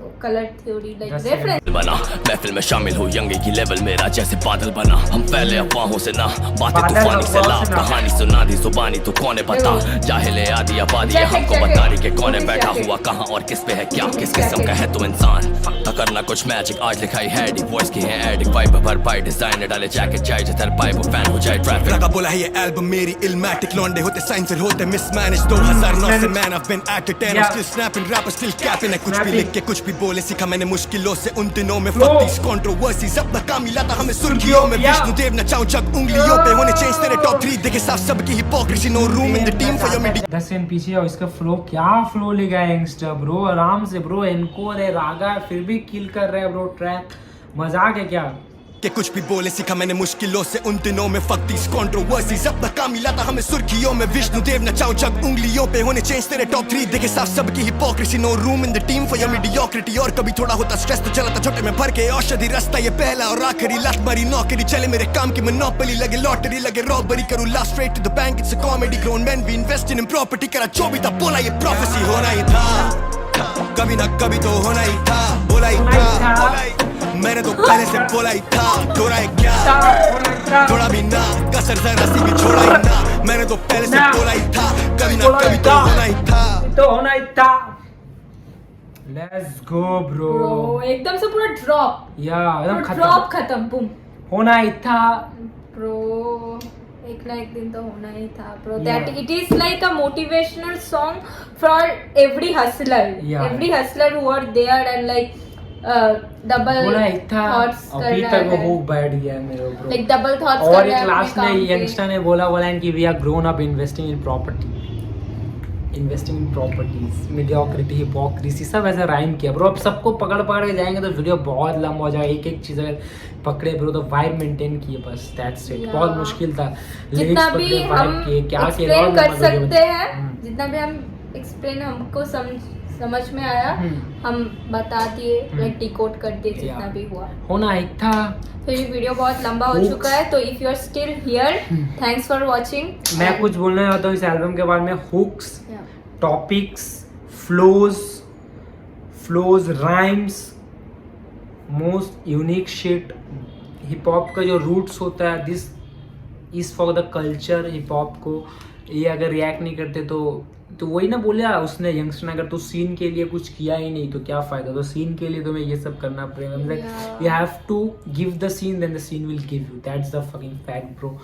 तो कलर थ्योरी लाइक रेफरेंस बना महफिल में शामिल हो यंगे की लेवल मेरा जैसे बादल बना हम पहले अफवाहों से ना बातें तूफानी से लाभ कहानी सुना दी जुबानी तो कौन है पता जाहिले आदि आबादी है हमको बता रही के कौन है बैठा हुआ कहाँ और किस पे है क्या किस किस्म का है तू इंसान तो करना कुछ मैजिक आज लिखाई है डी वॉइस की है एडिक वाइब भर पाई डिजाइन डाले जैकेट जाए जिधर पाए वो फैन हो जाए ट्रैफिक लगा बोला है ये एल्बम मेरी इल्मेटिक लॉन्डे होते साइंसर होते मिसमैनेज 2009 से man I been at it and still snapping rapper still capping कुछ भी लिख के कुछ भी बोले सीखा मैंने मुश्किलों से उन दिनों में fuck these controversies अब तक मिला था हमें सुर्खियों में विष्णु देव न चाऊं चक उंगलियों पे होने चेंज तेरे टॉप 3 देखे साफ सबकी hypocrisy no room in the team for your media 10 second पीछे और इसका फ्लो क्या फ्लो ले गया यंगस्टर ब्रो आराम से ब्रो एनकोर है रागा फिर भी किल कर रहा है ब्रो ट्रैक मजाक है क्या कि कुछ भी बोले सीखा मैंने मुश्किलों से उन दिनों में फक दीस कंट्रोवर्सीज अब तक काम मिला था हमें सुर्खियों में विष्णु देव नचाओ जब उंगलियों पे होने चेंज तेरे टॉप 3 देखे साफ सबकी hypocrisy no room in the team for your mediocrity और कभी थोड़ा होता स्ट्रेस तो चला था छोटे में भर के औषधि रास्ता ये पहला और आखिरी लात मारी नौकरी चले मेरे काम की मोनोपोली लगे लॉटरी लगे रॉबरी करूं last straight to the bank it's a comedy grown man we invest in property करा जो भी था बोला ये प्रोफेसी होना ही था कभी ना कभी तो होना ही था बोला ही था मैंने तो पहले से बोला ही था थोड़ा है क्या थोड़ा भी ना कसर जरा सी भी छोड़ा ही ना मैंने तो पहले से बोला ही था कभी ना कभी तो होना ही था लेट्स गो ब्रो एकदम से पूरा ड्रॉप एकदम ड्रॉप खत्म बुम होना ही था ब्रो एक ना एक दिन तो होना ही था bro that it is like a motivational song for every hustler who are there and like double thoughts अभी तक वो हुक बैठ गया है मेरे ऊपर लाइक डबल थॉट्स और एक लास्ट में यंगस्टर ने बोला कि we are grown up investing in properties mediocrity hypocrisy सब ऐसा राइम किया ब्रो अब सबको पकड़ के जाएंगे तो वीडियो बहुत लंबा हो जाएगा एक चीज अगर पकड़े ब्रो तो वाइब मेंटेन किए बस दैट्स इट बहुत मुश्किल था जितना भी हम एक्सप्लेन कर सकते हैं जितना भी हम एक्सप्लेन हमको समझ में आया हम बता दिए लाइक डिकोड कर दिए जितना भी हुआ होना ही था तो ये वीडियो बहुत लंबा हो चुका है तो if you are still here thanks for watching मैं कुछ बोलना चाहता हूँ इस एल्बम के बारे में hooks topics flows rhymes most unique shit hip hop का जो रूट्स होता है this is for the culture hip hop को ये अगर रिएक्ट नहीं करते तो वही ना बोला उसने यंगस्टर ने अगर तो सीन के लिए कुछ किया ही नहीं तो क्या फायदा तो सीन के लिए तुम्हें ये सब करना पड़ेगा you have to give the scene then the scene will give you that's the fucking fact bro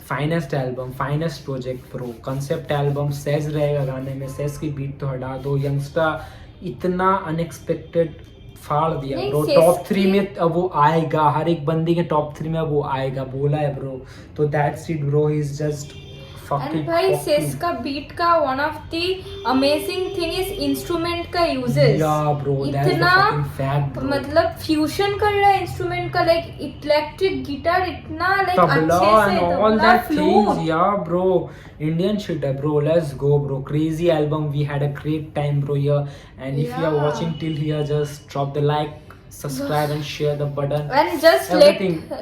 finest album finest project bro concept album सेज रहेगा गाने में सेज की बीट तो हटा दो यंगस्टर इतना अनएक्सपेक्टेड फाड़ दिया ब्रो टॉप 3 में अब वो आएगा हर एक बंदी के टॉप 3 में अब वो आएगा बोला है ब्रो तो that's it bro he is just and भाई सेस का बीट का one of the amazing thing is instrument का यूजेस इतना मतलब फ्यूजन कर रहा है इंस्ट्रूमेंट का लाइक इलेक्ट्रिक गिटार इतना लाइक अच्छे से all that things bro Indian shit है bro let's go bro crazy album we had a great time bro here and if you are watching till here just drop the like subscribe and share the button and just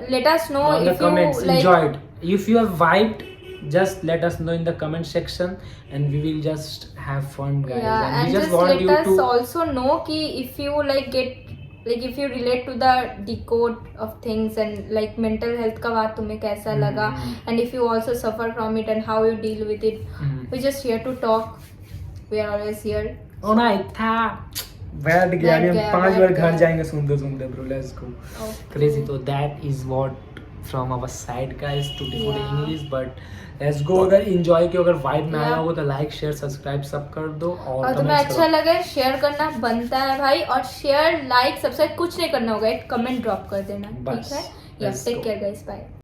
let us know if you comments, like enjoyed if you have vibed just let us know in the comment section and we will just have fun guys and we just want let you us to also know ki if you if you relate to the decode of things and like mental health का बात तुम्हें कैसा लगा and if you also suffer from it and how you deal with it we just here to talk we are always here था बैठ गया हम 5 बार घर जाएंगे सुनते ब्रो लेट्स गो क्रेजी तो that is what from our side guys to decode English but let's go अगर enjoy किया अगर वाइब में आया हो तो लाइक शेयर सब्सक्राइब सब कर दो और तुम्हें अच्छा लगे शेयर करना बनता है भाई और शेयर लाइक सब्सक्राइब कुछ नहीं करना होगा एक कमेंट ड्रॉप कर देना ठीक है टेक केयर गाइस बाय